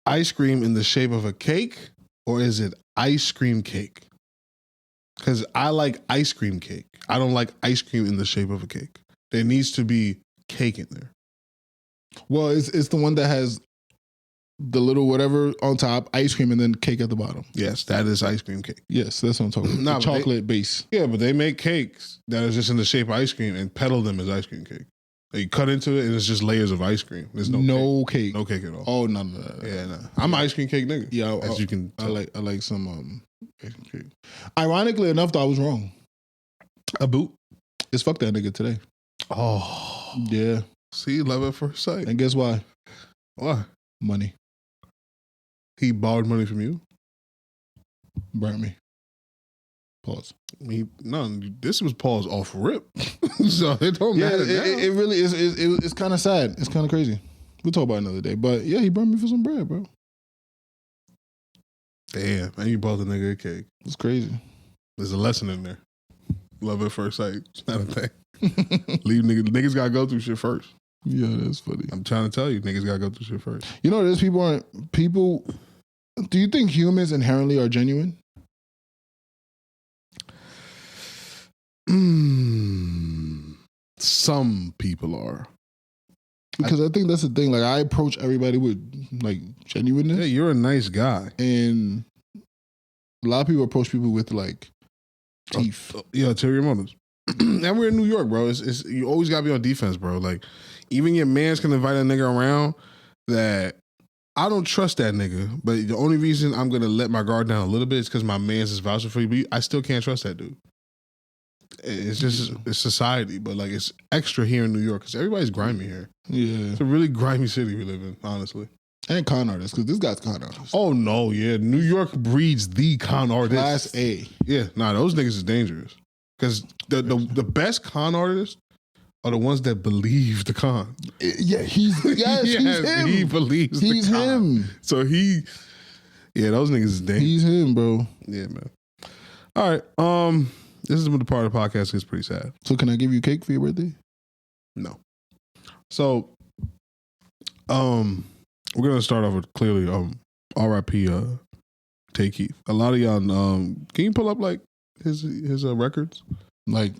ice cream in the shape of a cake or is it ice cream cake? Because I like ice cream cake. I don't like ice cream in the shape of a cake. There needs to be cake in there. Well, it's the one that has the little whatever on top, ice cream, and then cake at the bottom. Yes, that is ice cream cake. Yes, that's what I'm talking about. Nah, The but chocolate base. Yeah, but they make cakes that are just in the shape of ice cream and peddle them as ice cream cake. Like you cut into it and it's just layers of ice cream. There's no cake. cake. No cake at all. Oh no. Yeah, no. I'm an ice cream cake nigga. Yeah, as you can I tell. like some ice cream cake. Ironically enough, though, I was wrong. A boot. It's fuck that nigga today. Oh. Yeah. See, love at first sight. And guess why? Why? Money. He borrowed money from you? Burnt me. Pause. This was Paul's off rip. So it don't Yeah, matter. it really is. It's kind of sad. It's kind of crazy. We'll talk about it another day. But yeah, he burned me for some bread, bro. Damn. And you bought the nigga a cake. It's crazy. There's a lesson in there. Love at first sight. It's not a thing. Leave niggas gotta go through shit first. Yeah, that's funny. I'm trying to tell you, niggas gotta go through shit first. You know, there's people. Do you think humans inherently are genuine? Some people are. Because I think that's the thing. Like, I approach everybody with like genuineness. Yeah, you're a nice guy. And a lot of people approach people with like teeth. Yeah, ulterior motives. And we're in New York, bro. It's you always gotta be on defense, bro. Like, even your mans can invite a nigga around that I don't trust that nigga. But the only reason I'm gonna let my guard down a little bit is because my mans is vouching for you. But I still can't trust that dude. It's just it's society, but like it's extra here in New York because everybody's grimy here. Yeah, it's a really grimy city we live in, honestly. And con artists, because this guy's con artist. Oh no, yeah, New York breeds the con artist. Class A. Yeah, those niggas is dangerous because the best con artists are the ones that believe the con. Yeah, he's him. He believes he's the con. him. So those niggas is dangerous. He's him, bro. Yeah, man. All right. This is when the part of the podcast gets pretty sad. So can I give you cake for your birthday? No. So, we're gonna start off with clearly, R.I.P. Tay Keith. A lot of y'all, can you pull up like his records? Like,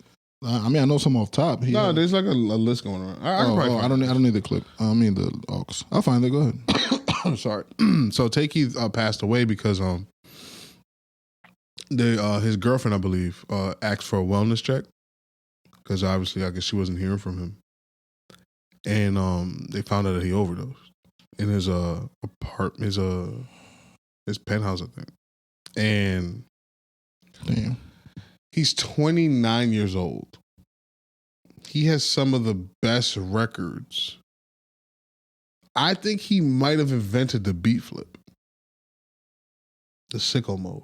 I mean, I know some off top. There's like a list going around. I don't need the clip. I mean the aux. I'll find it. Go ahead. I'm sorry. So Tay Keith passed away because his girlfriend, I believe, asked for a wellness check because obviously I guess she wasn't hearing from him, and they found out that he overdosed in his apartment, his penthouse, I think, and damn, he's 29 years old. He has some of the best records. I think he might have invented the beat flip, the sicko mode.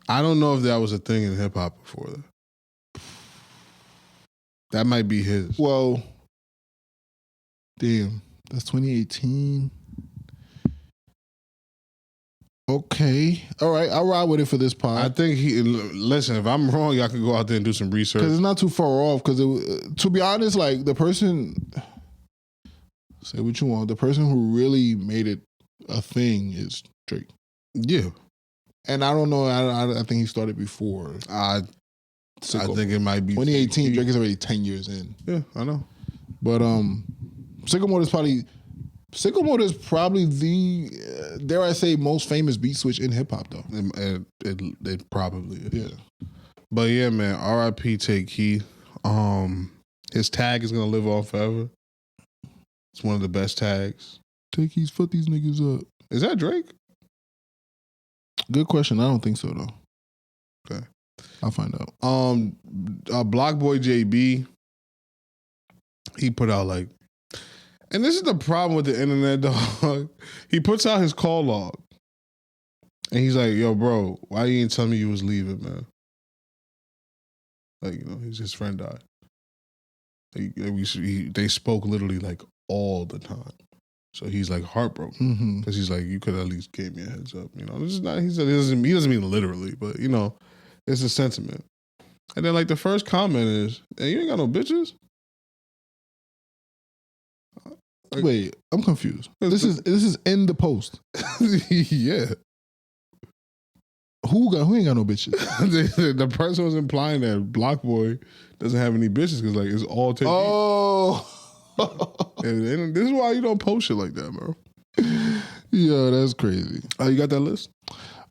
I don't know if that was a thing in hip hop before that. That might be his. Well, damn, that's 2018. Okay, all right, I'll ride with it for this pod. I think listen, if I'm wrong, y'all can go out there and do some research. Because it's not too far off. Because to be honest, like the person, say what you want, the person who really made it a thing is Drake. Yeah. And I don't know, I think he started before. I think it might be 2018. Drake is already 10 years in. Yeah, I know. But Sicko Mode is probably the, dare I say, most famous beat switch in hip hop, though. It probably is. Yeah. But yeah, man, R.I.P. Tay Keith. His tag is gonna live on forever. It's one of the best tags. Tay Keith, fuck these niggas up. Is that Drake? Good question. I don't think so, though. Okay. I'll find out. Block Boy JB, he put out like, and this is the problem with the internet, dog. He puts out his call log, and he's like, "Yo, bro, why you ain't tell me you was leaving, man?" Like, his friend died. They spoke literally like all the time. So he's like heartbroken because he's like, you could at least give me a heads up. This is not. He doesn't mean literally, but it's a sentiment. And then like the first comment is, "Hey, you ain't got no bitches." Like, wait, I'm confused. This is in the post. Yeah. Who ain't got no bitches? The person was implying that Block Boy doesn't have any bitches because like it's all taken. Oh. And this is why you don't post shit like that, bro. Yeah, that's crazy. Oh, you got that list?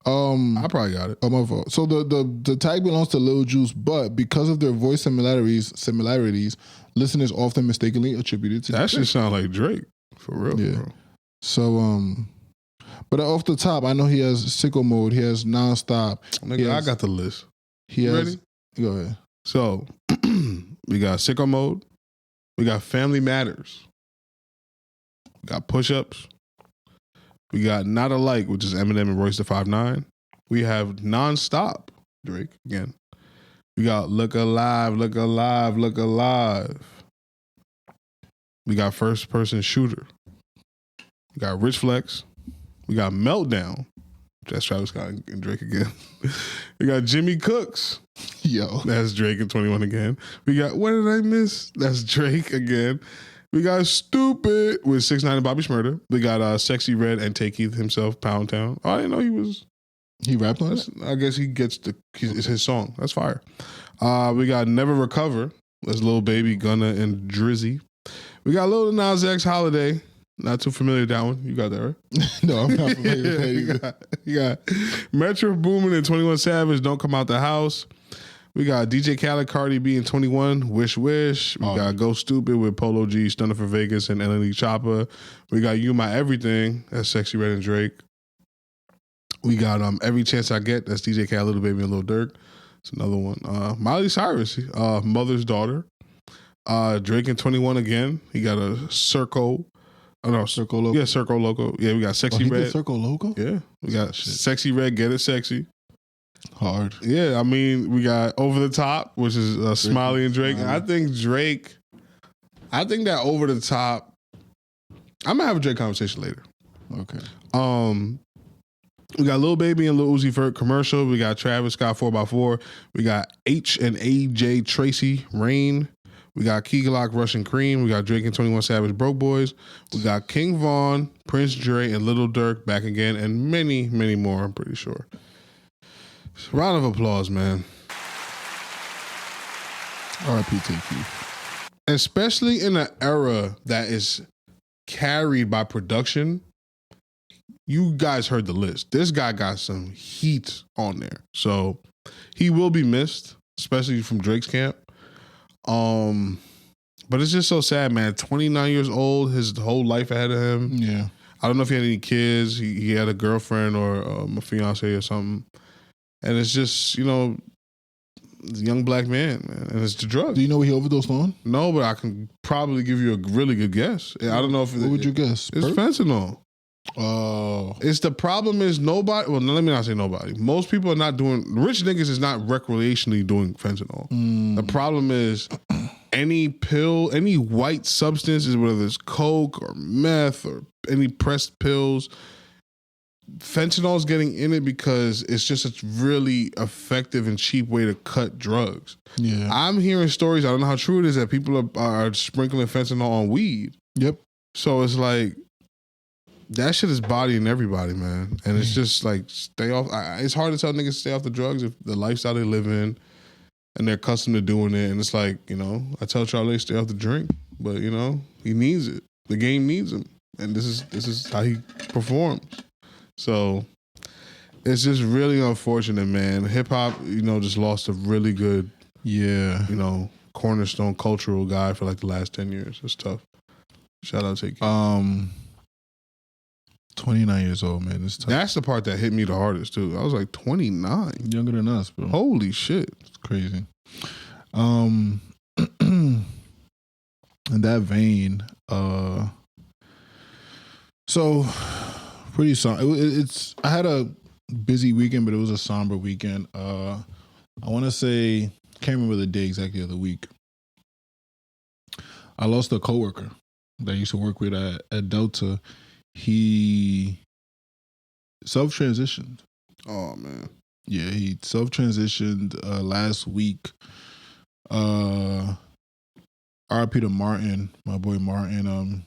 I probably got it. Oh, my fault. So the tag belongs to Lil Juice, but because of their voice similarities, listeners often mistakenly attributed to that shit sound like Drake for real. Yeah. Bro. So but off the top, I know he has Sicko Mode. He has Nonstop. Nigga, I got the list. Ready? Go ahead. So we got Sicko Mode. We got Family Matters. We got Push Ups. We got Not Alike, which is Eminem and Royce the 5'9". We have Nonstop, Drake again. We got Look Alive, Look Alive, Look Alive. We got First Person Shooter. We got Rich Flex. We got Meltdown. That's Travis Scott and Drake again. We got Jimmy Cooks. Yo. That's Drake and 21 again. We got What Did I Miss? That's Drake again. We got Stupid with 6ix9ine and Bobby Shmurda. We got Sexy Red and Tay Keith himself, Pound Town. Oh, I didn't know he rapped on it? I guess it's his song. That's fire. We got Never Recover. That's Lil Baby, Gunna, and Drizzy. We got Lil Nas X Holiday. Not too familiar with that one. You got that, right? No, I'm not familiar with that. You got Metro Boomin and 21 Savage, Don't Come Out the House. We got DJ Khaled, Cardi B, and 21, Wish Wish. We got Go Stupid with Polo G, Stunner for Vegas, and Ellen Chopper. We got You My Everything. That's Sexy Red and Drake. We got Every Chance I Get. That's DJ Khaled, Little Baby, and Lil Durk. That's another one. Miley Cyrus, Mother's Daughter. Drake and 21 again. He got a Circo. Oh no, Circo Loco. Yeah, Circo Loco. Yeah, we got Sexy Red. Circo Loco? Yeah, we got Sexy Red, Get It Sexy. Hard. Yeah, I mean, we got Over the Top, which is Smiley and Drake. And I think that Over the Top, I'm gonna have a Drake conversation later. Okay. We got Lil Baby and Lil Uzi Vert commercial. We got Travis Scott 4x4. We got H and AJ Tracy Rain. We got Key Glock Russian Cream. We got Drake and 21 Savage Broke Boys. We got King Von, Prince Dre, and Lil Durk back again, and many, many more, I'm pretty sure. Round of applause, man. R.I.P. Tay Keith. Especially in an era that is carried by production. You guys heard the list. This guy got some heat on there. So he will be missed, especially from Drake's camp. But it's just so sad, man. 29 years old, his whole life ahead of him. Yeah. I don't know if he had any kids. He had a girlfriend or a fiance or something. And it's just, you know, a young black man, and it's the drugs. Do you know what he overdosed on? No, but I can probably give you a really good guess. I don't know if what would you guess? It's fentanyl. Oh, It's the problem is nobody. Well, let me not say nobody. Most people are not doing. Rich niggas is not recreationally doing fentanyl. The problem is any pill, any white substances, whether it's coke or meth or any pressed pills. Fentanyl is getting in it because it's just a really effective and cheap way to cut drugs. yeah. I'm hearing stories. I don't know how true it is that people are sprinkling fentanyl on weed. Yep. So it's like that shit is bodying everybody, man. And it's just like stay off. It's hard to tell niggas to stay off the drugs if the lifestyle they live in and they're accustomed to doing it. And it's like, you know, I tell Charlie stay off the drink, but you know he needs it. The game needs him, and this is how he performs. So it's just really unfortunate, man. Hip hop, you know, just lost a really good, you know, cornerstone cultural guy for like the last 10 years. It's tough. Shout out to Tay Keith. 29 years old, man. It's tough. That's the part that hit me the hardest too. I was like 29. Younger than us, bro. Holy shit. It's crazy. In that vein, so pretty somber. It's I had a busy weekend, but it was a somber weekend. I want to say, can't remember the day exactly of the week. I lost a coworker that I used to work with at Delta. He self-transitioned. Oh man. Yeah, he self-transitioned last week. R.I.P. to Martin, my boy Martin.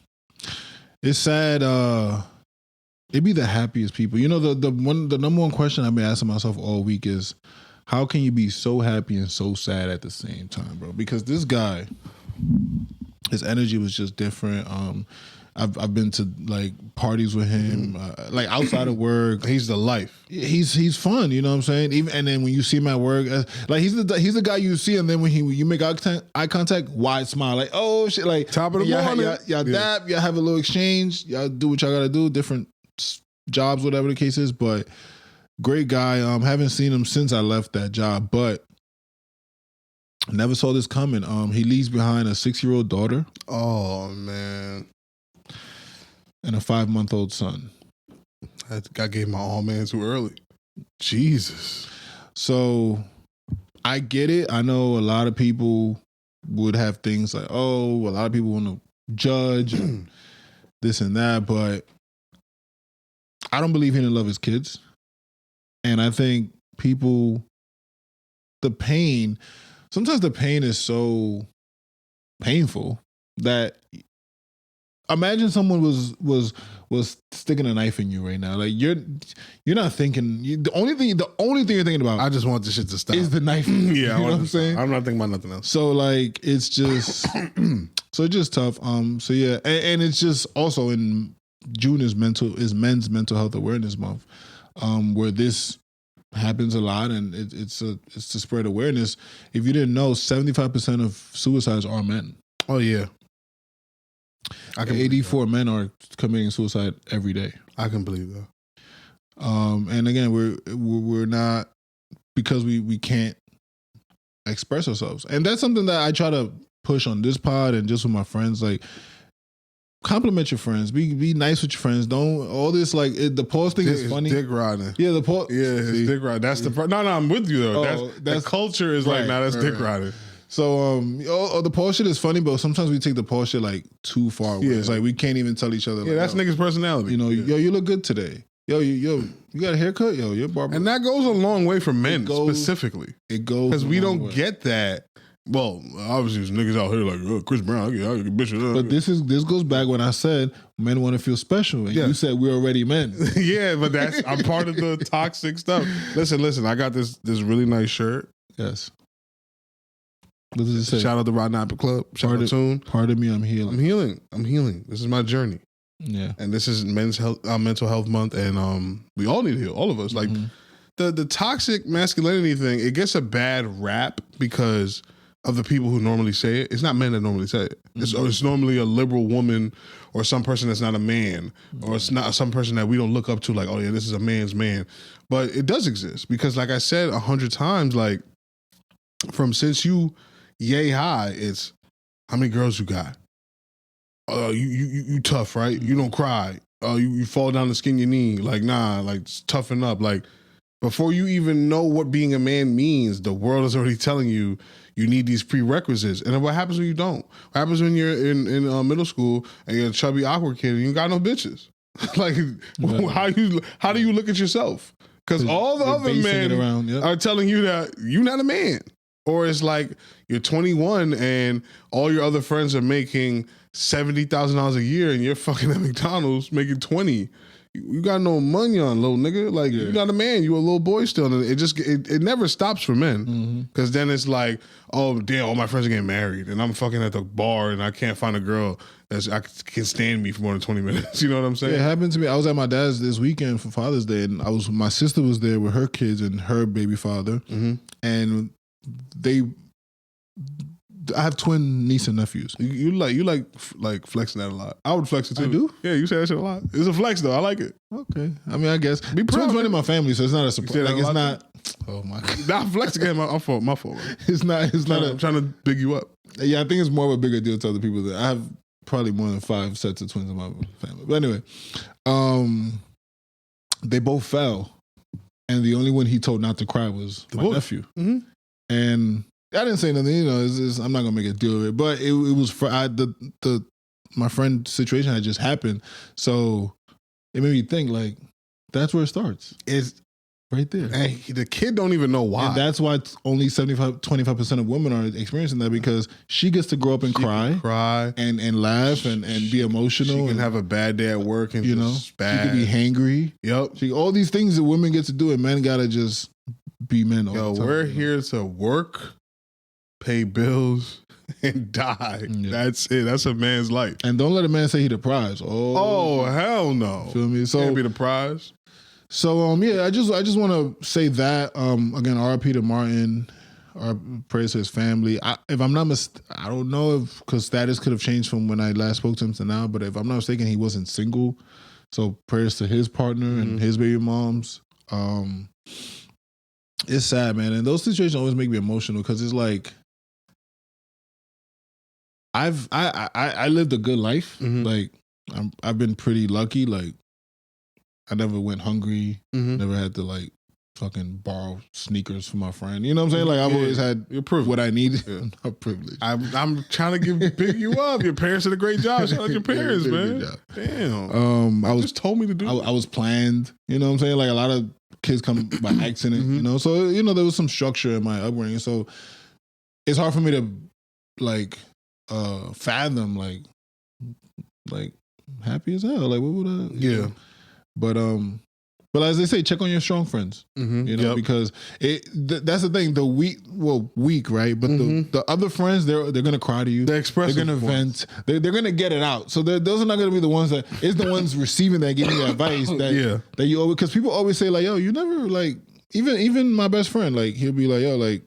It's sad. It'd be the happiest people. You know, the number one question I've been asking myself all week is, how can you be so happy and so sad at the same time, bro? Because this guy, his energy was just different. I've been to like parties with him, like outside of work. He's the life. He's fun, you know what I'm saying? And then when you see him at work, like he's the guy you see, and then when you make eye contact, wide smile, like oh shit, like Top of the morning. Y'all dap, y'all have a little exchange, y'all do what y'all gotta do, different jobs, whatever the case is. But great guy. Haven't seen him since I left that job, but never saw this coming. He leaves behind a 6-year-old daughter. Oh man. And a 5-month-old son. I gave my all man too early. Jesus. So I get it. I know a lot of people would have things like, oh, a lot of people want to judge and this and that, but I don't believe he didn't love his kids. And I think sometimes the pain is so painful that imagine someone was sticking a knife in you right now. Like you're not thinking. The only thing you're thinking about. I just want this shit to stop. Is the knife? Yeah, you know what I'm saying. I'm not thinking about nothing else. So like it's just so it's just tough. So yeah, and it's just also in June is Men's Mental Health Awareness Month, where this happens a lot, and it's to spread awareness. If you didn't know, 75% of suicides are men. Oh yeah. 84 men are committing suicide every day. I can believe that. And again, we're not, because we can't express ourselves, and that's something that I try to push on this pod and just with my friends. Like, compliment your friends. Be nice with your friends. Don't all this like the pause thing is funny. Dick riding. Yeah, the pause. Yeah, it's dick riding. That's the no. I'm with you though. That's the culture is like, nah, that's dick riding. So the pause shit is funny, but sometimes we take the pause shit like too far away. It's like we can't even tell each other. Yeah, like, that's niggas' personality. You know, yo, you look good today. Yo, you got a haircut? Yo, your barber. And that goes a long way for men specifically. It goes because we don't get that. Well, obviously, there's niggas out here like, oh, Chris Brown, I get bitches. But this goes back when I said men want to feel special, and you said we're already men. Yeah, but I'm part of the toxic stuff. Listen, I got this really nice shirt. Yes. What does it say? Shout out to Rotten Apple Club. Shout out Tune. Pardon me, I'm healing. I'm healing. This is my journey. Yeah. And this is mental health month, and we all need to heal. All of us. Like the toxic masculinity thing, it gets a bad rap because of the people who normally say it. It's not men that normally say it. It's normally a liberal woman or some person that's not a man, or it's not some person that we don't look up to like, oh yeah, this is a man's man. But it does exist because like I said 100 times, like from since you yay high, it's how many girls you got? You tough, right? You don't cry. You fall down to skin your knee. Like, nah, like toughen up. Like before you even know what being a man means, the world is already telling you you need these prerequisites. And then what happens when you don't? What happens when you're in middle school and you're a chubby, awkward kid and you got no bitches? Like, how do you look at yourself? Because all the other men are telling you that you're not a man. Or it's like you're 21 and all your other friends are making $70,000 a year and you're fucking at McDonald's making 20. You got no money on, little nigga. Like, you're not a man. You a little boy still. And it never stops for men. Because then it's like, oh, damn, all my friends are getting married. And I'm fucking at the bar and I can't find a girl that can stand me for more than 20 minutes. You know what I'm saying? Yeah, it happened to me. I was at my dad's this weekend for Father's Day. And my sister was there with her kids and her baby father. And I have twin niece and nephews. You like flexing that a lot. I would flex it too. I do? Yeah, you say that shit a lot. It's a flex though. I like it. Okay. I mean, I guess. Be proud. Twins run in my family, so it's not a surprise. Like, it's not. Oh my god. Nah, flex again. My fault. My fault. Man. It's not. I'm trying to big you up. Yeah, I think it's more of a bigger deal to other people. That I have probably more than 5 sets of twins in my family. But anyway, they both fell, and the only one he told not to cry was my nephew. And I didn't say nothing, you know. I'm not gonna make a deal of it, but it was for my friend's situation had just happened, so it made me think like that's where it starts. It's right there. And the kid don't even know why. And that's why only 25% of women are experiencing that because she gets to grow up and cry and laugh and be emotional. She can have a bad day at work and you know she can be hangry. Yep. All these things that women get to do and men gotta just be men all the time. We're here to work, pay bills, and die. Yeah. That's it. That's a man's life. And don't let a man say he the prize. Oh hell no. Feel me? So can't be the prize. So I just want to say that again, R.I.P. to Martin. Our prayers to his family. If I'm not I don't know if because status could have changed from when I last spoke to him to now. But if I'm not mistaken, he wasn't single. So prayers to his partner and his baby moms. It's sad, man, and those situations always make me emotional because it's like I lived a good life. Like I've been pretty lucky. Like I never went hungry. Never had to like fucking borrow sneakers from my friend. You know what I'm saying? Like I've always had what I needed. Yeah. A privilege. I'm trying to pick you up. Your parents did a great job. Shout out your parents, man. Damn. I just told me to do. I was planned. You know what I'm saying? Like a lot of kids come by accident. You know, so you know there was some structure in my upbringing. So it's hard for me to like fathom like happy as hell. Like what would I? Yeah. Know? But as they say, check on your strong friends. You know, because that's the thing. The weak, right? But the other friends, they're gonna cry to you. They're gonna vent. They're gonna get it out. So those are not gonna be the ones that is the ones receiving that giving you advice that you always because people always say like, yo, you never like even my best friend like he'll be like, yo, like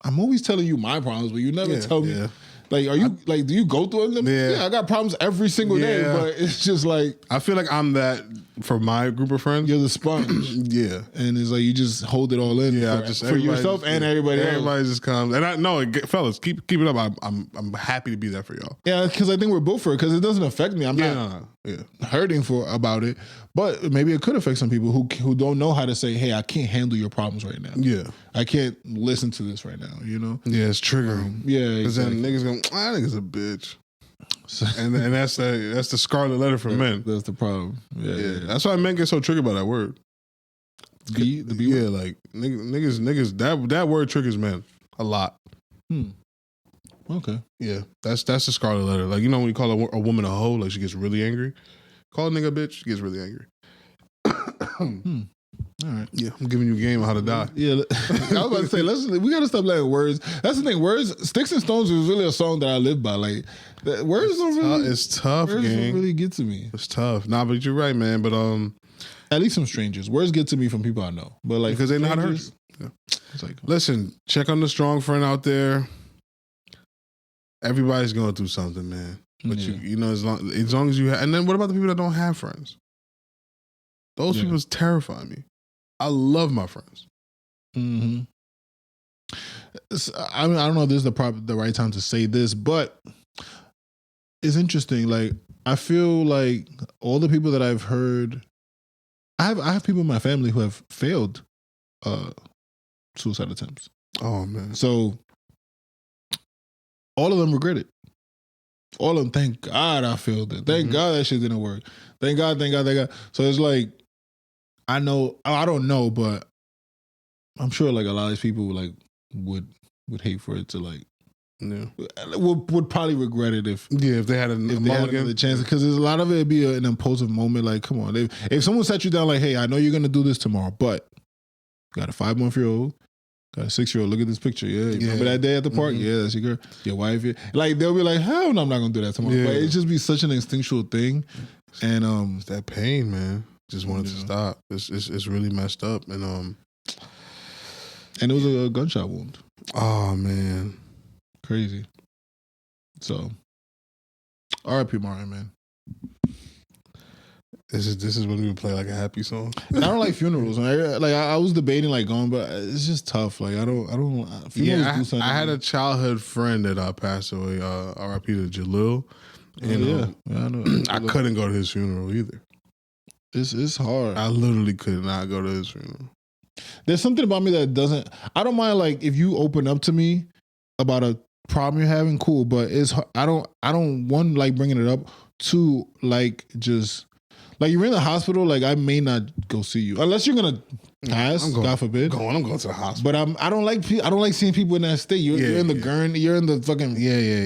I'm always telling you my problems, but you never tell me. Like, are you do you go through them? Yeah, I got problems every single day, but it's just like I feel like I'm that for my group of friends. You're the sponge. Yeah. And it's like you just hold it all in. Yeah, for yourself and everybody else. Everybody just comes, and I know, fellas, keep it up. I'm happy to be there for y'all. Yeah, because I think we're both for it. Because it doesn't affect me. I'm not hurting about it, but maybe it could affect some people who don't know how to say, "Hey, I can't handle your problems right now. Yeah, I can't listen to this right now." You know? Yeah, it's triggering. Yeah, because then niggas go, "That nigga's a bitch," and that's the scarlet letter for men. That's the problem. Yeah. That's why men get so triggered by that word. The B yeah, like niggas. That word triggers men a lot. Okay. Yeah, that's the scarlet letter. Like, you know when you call a woman a hoe, like she gets really angry. Call a nigga a bitch, she gets really angry. All right. Yeah, I'm giving you a game on how to die. Yeah, I was about to say, we got to stop letting words. That's the thing. Words, Sticks and Stones is really a song that I live by. Like, words don't really. It's tough, words gang. don't really get to me. It's tough. Nah, but you're right, man. But at least some strangers. Words get to me from people I know. But like, because they know how to hurt you. Yeah. It's like, listen, check on the strong friend out there. Everybody's going through something, man. But you know, as long as you have, and then what about the people that don't have friends? Those people terrify me. I love my friends. Mm-hmm. I mean, I don't know if this is the right time to say this, but it's interesting. Like, I feel like all the people that I've heard, I have people in my family who have failed suicide attempts. Oh man! So all of them regret it. All of them, thank God I failed it. Thank God that shit didn't work. Thank God. So it's like, I don't know, but I'm sure like a lot of these people like would hate for it to like, would probably regret it if they had the chance, because there's a lot of it be an impulsive moment. Like, come on, if someone sat you down like, hey, I know you're gonna do this tomorrow, but you got a 5-month-old. Got a 6-year-old. Look at this picture. Yeah, remember that day at the park? Yeah, that's your girl, your wife. Yeah. Like, they'll be like, hell no, I'm not gonna do that tomorrow. Yeah. But it just be such an instinctual thing, and it's that pain, man. Just wanted to stop. It's really messed up, and it was a gunshot wound. Oh man, crazy. So, R.I.P. Martin, man. This is when we play like a happy song. I don't like funerals. Like I was debating like going, but it's just tough. Like I don't. Funerals I had a childhood friend that passed away. R.I.P. to Jalil. And I know. I couldn't go to his funeral either. It's hard. I literally could not go to his funeral. There's something about me that doesn't. I don't mind like if you open up to me about a problem you're having, cool. But I don't one like bringing it up. Two, like just. Like, you're in the hospital, like, I may not go see you. Unless you're going to pass, God forbid. I'm going to the hospital. But I don't like seeing people in that state. You're in the gurney, you're in the fucking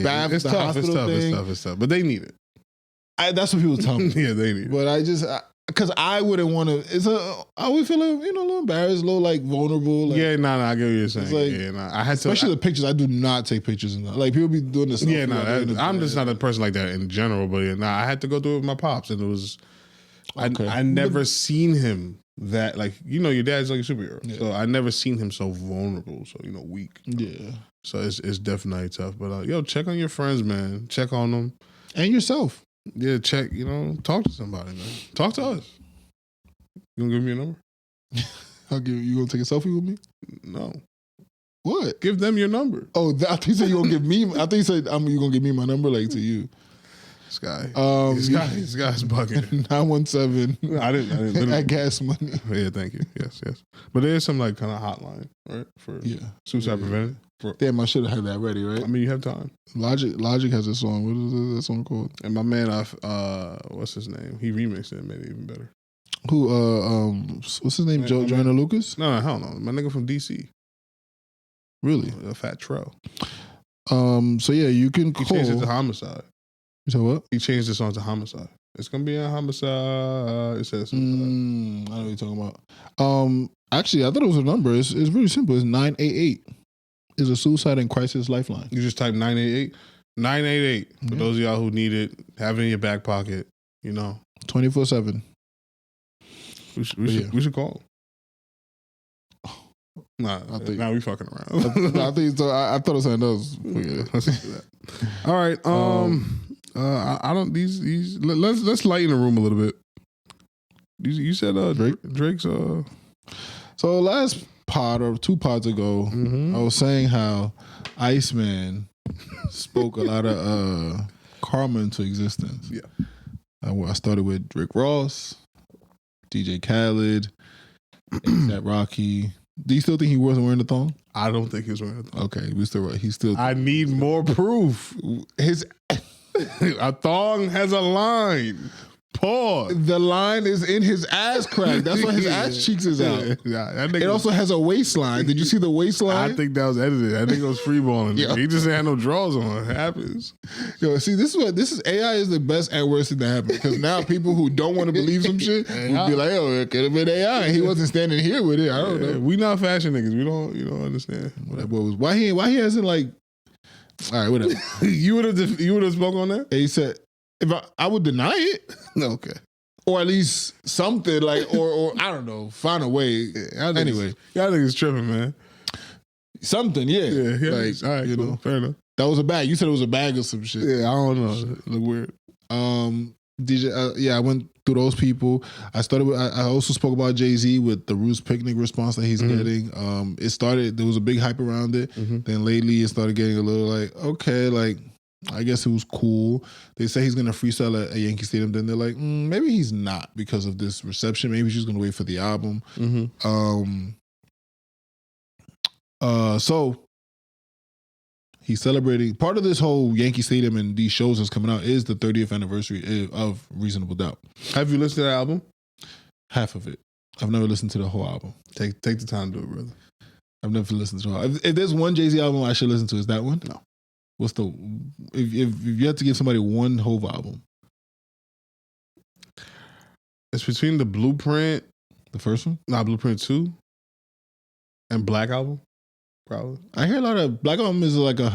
bath, it's the tough, hospital thing. It's tough. But they need it. That's what people tell me. Yeah, they need it. But I just, because I wouldn't want to, I would feel, a little embarrassed, a little, like, vulnerable. Like, I get what you're saying. Like, I had to. Especially the pictures. I do not take pictures. Like, people be doing this. Yeah, I'm just not a person like that in general. But I had to go through it with my pops, and it was... Okay. I never seen him that, like, your dad's like a superhero. Yeah. So I never seen him so vulnerable, so, weak. Yeah. So it's definitely tough. But, check on your friends, man. Check on them. And yourself. Yeah, check, talk to somebody, man. Talk to us. You gonna give me your number? You gonna take a selfie with me? No. What? Give them your number. Oh, I think you said you gonna give me, I think you said you gonna give me my number, like, to you. This guy's bugging. 917. I didn't. At Gas Money. Yeah, thank you. Yes. But there's some like kind of hotline, right? For suicide prevention. Damn, I should have had that ready, right? I mean, you have time. Logic has a song. What is that song called? And my man, what's his name? He remixed it and made it even better. Who? What's his name? Joanna Lucas? No, hell no. My nigga from DC. Really? A Fat Trell. So yeah, you can call. He changed it to Homicide. You said what? He changed the song to Homicide. It's gonna be a Homicide. It says. I know what you're talking about. Actually, I thought it was a number. It's really simple. It's 988. It's a suicide and crisis lifeline. You just type 988. 988. For those of y'all who need it, have it in your back pocket. 24/7. We should call. Nah, we fucking around. I think so. I thought it was something else. Yeah, let's do that. All right. I don't. Let's lighten the room a little bit. You said Drake's. So last pod or 2 pods ago, I was saying how Iceman spoke a lot of karma into existence. Yeah. I started with Rick Ross, DJ Khaled, A$AP Rocky. Do you still think he wasn't wearing the thong? I don't think he was wearing a thong. Okay, he's still. I need more proof. A thong has a line. Pause. The line is in his ass crack. That's why his ass cheeks is out. Yeah, It also has a waistline. Did you see the waistline? I think that was edited. I think it was freeballing. Yeah. He just had no drawers on. It happens. Yo, see, this is AI is the best and worst thing that happened because now people who don't want to believe some shit would be like, oh, it could have been AI. He wasn't standing here with it. I don't know. We not fashion niggas. We don't. You don't understand. Why he hasn't like? All right, whatever. you would have spoke on that. He said, if I would deny it, Okay. or at least something like, or I don't know, find a way. Anyway, y'all niggas tripping, man. Something, yeah. Yeah. Like, all right, you cool. know, Fair enough. that was a bag. You said it was a bag or some shit. Yeah, I don't know. It look weird. DJ, I went through those people. I also spoke about Jay-Z with the Roots Picnic response that he's getting. It started, there was a big hype around it. Then lately it started getting a little like, okay, like, I guess it was cool. They say he's going to freestyle at Yankee Stadium. Then they're like, maybe he's not because of this reception. Maybe he's just going to wait for the album. So he's celebrating. Part of this whole Yankee Stadium and these shows that's coming out is the 30th anniversary of Reasonable Doubt. Have you listened to that album? Half of it. I've never listened to the whole album. Take the time to do it, brother. I've never listened to the whole album. If there's one Jay-Z album I should listen to, is that one? No. What's the if you had to give somebody one Hove album? It's between the Blueprint, The first one? Blueprint 2, and Black Album, probably. I hear a lot of Black Album is like a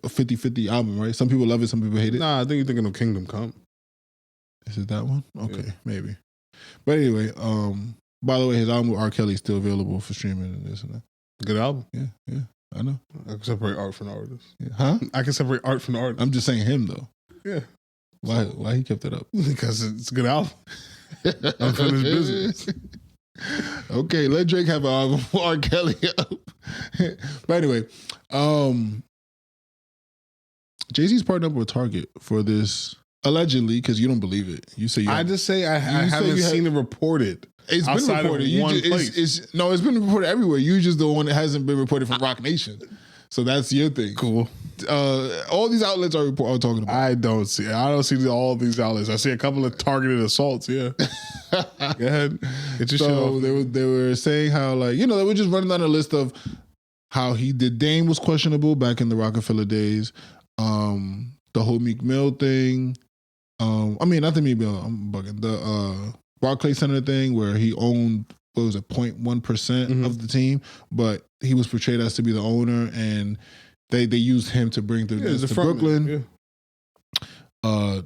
50-50 album, right? Some people love it, some people hate it. Nah, I think you're thinking of Kingdom Come. Is it that one? Okay, Yeah. maybe. But anyway, by the way, his album with R. Kelly is still available for streaming and this and that. Good album. Yeah, I know. I can separate art from the artist. Yeah. Huh? I can separate art from the artist. I'm just saying him though. Yeah. Why he kept it up? Because it's a good album. Unfinished business. Okay, let Drake have an album for R. Kelly up. But anyway, Jay-Z's partnered up with Target for this, allegedly, because you don't believe it. You say I just say I haven't seen it reported. It's been outside of reported. one place. It's been reported everywhere. You just the one that hasn't been reported from Rock Nation. So that's your thing. Cool. All these outlets are talking about. I don't see all these outlets. I see a couple of targeted assaults. Yeah. Go ahead. Get your shit So off. they were saying how, like, they were just running down a list of how he did. Dame was questionable back in the Rockefeller days. The whole Meek Mill thing. I mean, not the Meek Mill. I'm bugging. The Barclays Center thing where he owned, what was it, 0.1% of the team, but he was portrayed as to be the owner, and they used him to bring the Nets to Brooklyn. Yeah.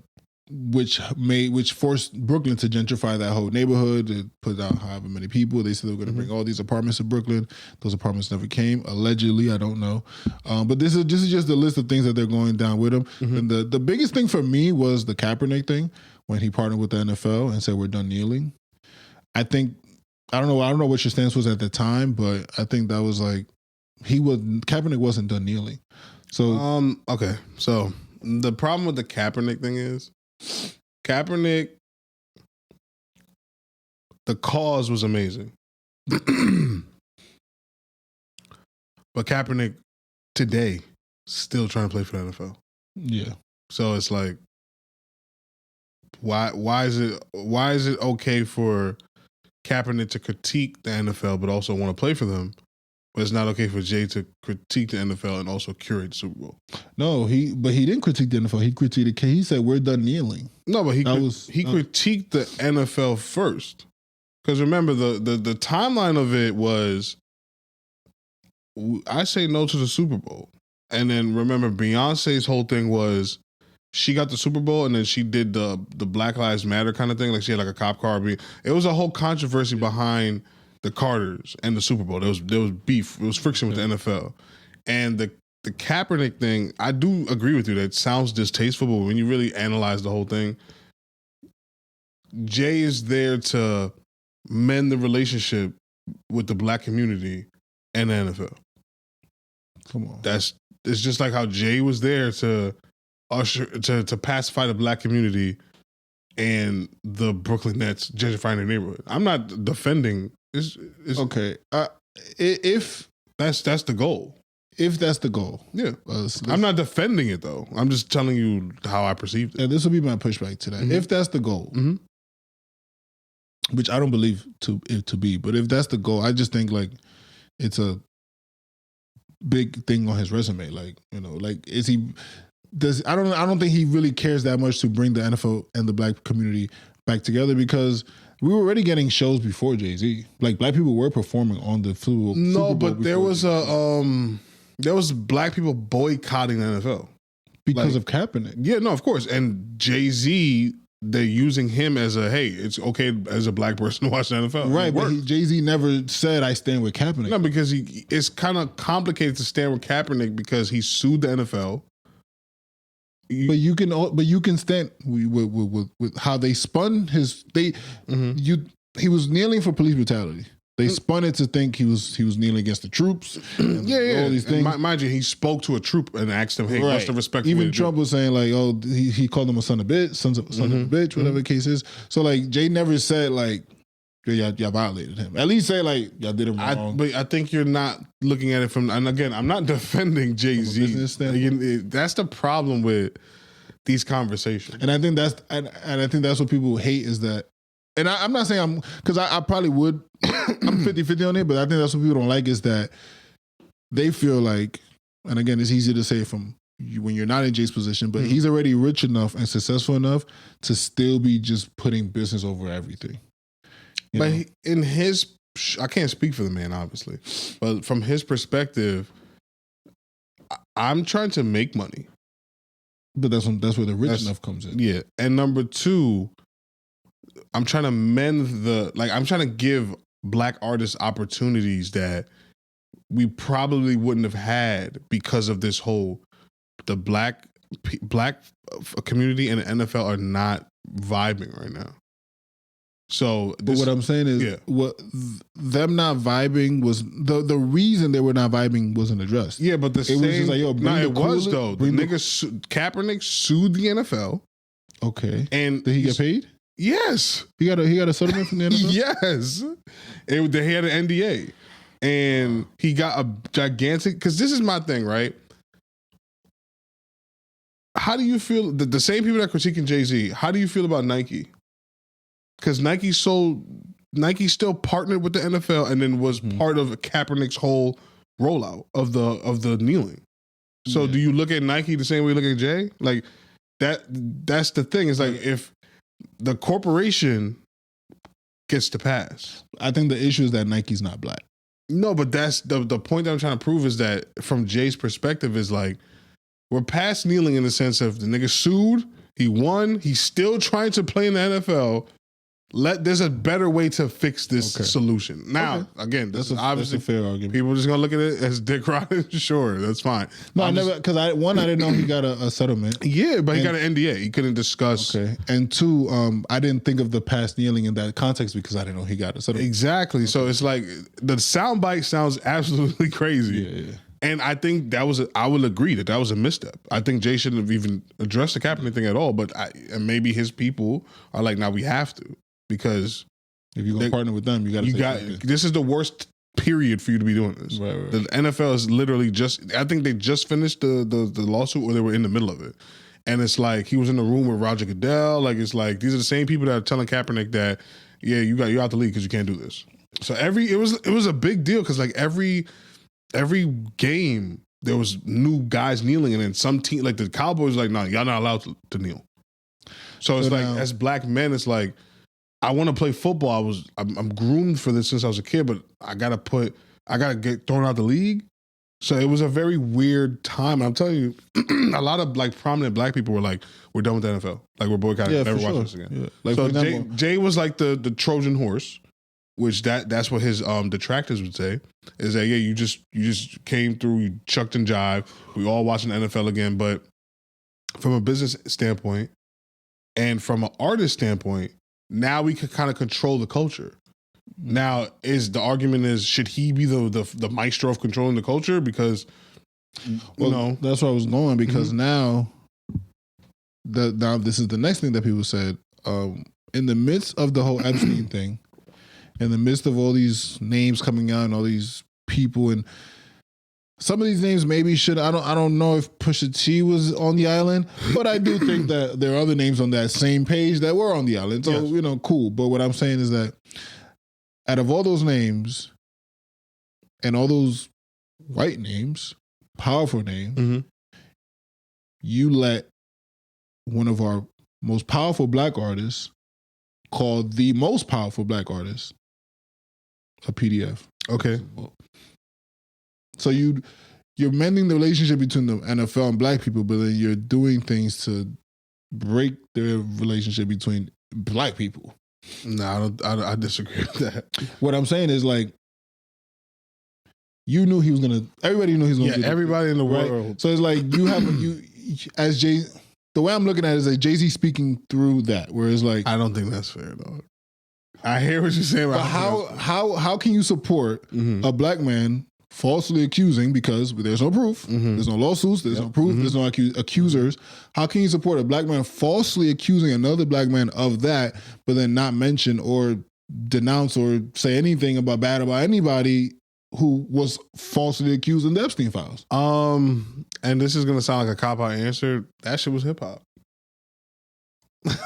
Which forced Brooklyn to gentrify that whole neighborhood. It put out however many people. They said they were going to bring all these apartments to Brooklyn. Those apartments never came. Allegedly, I don't know. But this is just a list of things that they're going down with him. And the biggest thing for me was the Kaepernick thing when he partnered with the NFL and said we're done kneeling. I don't know what your stance was at the time, but I think that was like Kaepernick wasn't done kneeling. So okay. So the problem with the Kaepernick thing is Kaepernick, the cause was amazing. But Kaepernick today still trying to play for the NFL. Yeah. So it's like why is it okay for Kaepernick to critique the NFL but also want to play for them? But it's not okay for Jay to critique the NFL and also curate the Super Bowl. No, he didn't critique the NFL. He critiqued. He said we're done kneeling. No, but he critiqued the NFL first. Because remember, the timeline of it was, I say no to the Super Bowl. And then remember, Beyonce's whole thing was, she got the Super Bowl and then she did the Black Lives Matter kind of thing. Like she had like a cop car. It was a whole controversy behind the Carters and the Super Bowl. There was beef. It was friction with the NFL. And the Kaepernick thing, I do agree with you that it sounds distasteful, but when you really analyze the whole thing, Jay is there to mend the relationship with the black community and the NFL. Come on. It's just like how Jay was there to to pacify the black community and the Brooklyn Nets gentrifying their neighborhood. I'm not defending. It's okay. If that's the goal. If that's the goal, yeah. I'm not defending it though. I'm just telling you how I perceived it. And this will be my pushback to that. If that's the goal, which I don't believe it to be, but if that's the goal, I just think like it's a big thing on his resume. Like, you know, like is he? I don't think he really cares that much to bring the NFL and the black community back together, because we were already getting shows before Jay-Z. Like black people were performing on the Super Bowl. No, but there was there was black people boycotting the NFL because of Kaepernick. Yeah, no, of course. And Jay-Z, they're using him as hey, it's okay as a black person to watch the NFL. Right, but Jay-Z never said I stand with Kaepernick. No, because it's kind of complicated to stand with Kaepernick because he sued the NFL. But you can stand with how they spun his. He was kneeling for police brutality. They spun it to think he was kneeling against the troops. Yeah. All these things. Mind you, he spoke to a troop and asked them, "Hey, what's the respect?" Even Trump was saying like, "Oh, he called him a son of a bitch, whatever the case is." So like, Jay never said like, y'all violated him. At least say like, y'all did him wrong. But I think you're not looking at it from. And again, I'm not defending Jay-Z. That's the problem with these conversations. And I think that's what people hate is that. And I'm not saying because I probably would. I'm 50-50 on it, but I think that's what people don't like is that they feel like, and again, it's easy to say from when you're not in Jay's position, but he's already rich enough and successful enough to still be just putting business over everything. But in his, I can't speak for the man, obviously, but from his perspective, I'm trying to make money. But that's where the rich enough comes in. Yeah, and number two, I'm trying to mend I'm trying to give black artists opportunities that we probably wouldn't have had because of this whole, the black community and the NFL are not vibing right now. So, but what I'm saying is, them not vibing was the reason they were not vibing wasn't addressed. Yeah, but it was just like, yo, though. The nigga Kaepernick sued the NFL. Okay, and did he get paid? Yes, he got a settlement from the NFL. Yes, they had an NDA, and he got a gigantic. Because this is my thing, right? How do you feel? The same people that are critiquing Jay-Z, how do you feel about Nike? Because Nike still partnered with the NFL and then was part of Kaepernick's whole rollout of the kneeling. So do you look at Nike the same way you look at Jay? Like that's the thing. It's like if the corporation gets to pass. I think the issue is that Nike's not black. No, but that's the point that I'm trying to prove is that from Jay's perspective is like we're past kneeling in the sense of the nigga sued, he won, he's still trying to play in the NFL. There's a better way to fix this solution. Now, again, this is obviously that's a fair argument. People are just gonna look at it as dick riding. Sure, that's fine. No, I never because I didn't know he got a settlement. Yeah, but he got an NDA. He couldn't discuss. Okay, and two, I didn't think of the past kneeling in that context because I didn't know he got a settlement. Exactly. So it's like the soundbite sounds absolutely crazy. Yeah. And I think I would agree that was a misstep. I think Jay shouldn't have even addressed the Kaepernick thing at all. But and maybe his people are like, now we have to. Because if you're gonna partner with them, you got. This is the worst period for you to be doing this. Right. The NFL is literally I think they just finished the lawsuit, or they were in the middle of it. And it's like he was in the room with Roger Goodell. Like it's like these are the same people that are telling Kaepernick that you're out the league because you can't do this. So it was a big deal because like every game there was new guys kneeling, and then some team like the Cowboys like no, y'all not allowed to kneel. So it's like as black men, it's like. I want to play football. I'm groomed for this since I was a kid, but I gotta get thrown out the league. So it was a very weird time. And I'm telling you, a lot of like prominent black people were like, "We're done with the NFL. Like we're boycotting. Never watching this again." Yeah. Like, so Jay was like the Trojan horse, which that's what his detractors would say is that you just came through, you chucked and jived. We all watching the NFL again, but from a business standpoint and from an artist standpoint. now we could kind of control the culture. Now, the argument is, should he be the maestro of controlling the culture? Because, that's where I was going, because now this is the next thing that people said. In the midst of the whole Epstein thing, in the midst of all these names coming out and all these people, and some of these names maybe I don't know if Pusha T was on the island, but I do think that there are other names on that same page that were on the island. So, yes. Cool. But what I'm saying is that out of all those names and all those white names, powerful names, you let one of our most powerful black artists called the most powerful black artist a PDF. Okay. So you're mending the relationship between the NFL and black people, but then you're doing things to break the relationship between black people. No, I disagree with that. What I'm saying is, like, you knew he was gonna. Everybody knew he was gonna. Yeah, everybody in the right? world. So it's like you have as Jay. The way I'm looking at it is like Jay-Z speaking through that, where it's like, I don't think that's fair, dog. I hear what you're saying. But how can you support a black man falsely accusing, because there's no proof, there's no lawsuits, there's no proof, there's no accusers. How can you support a black man falsely accusing another black man of that, but then not mention or denounce or say anything bad about anybody who was falsely accused in the Epstein files? And this is gonna sound like a cop-out answer. That shit was hip-hop.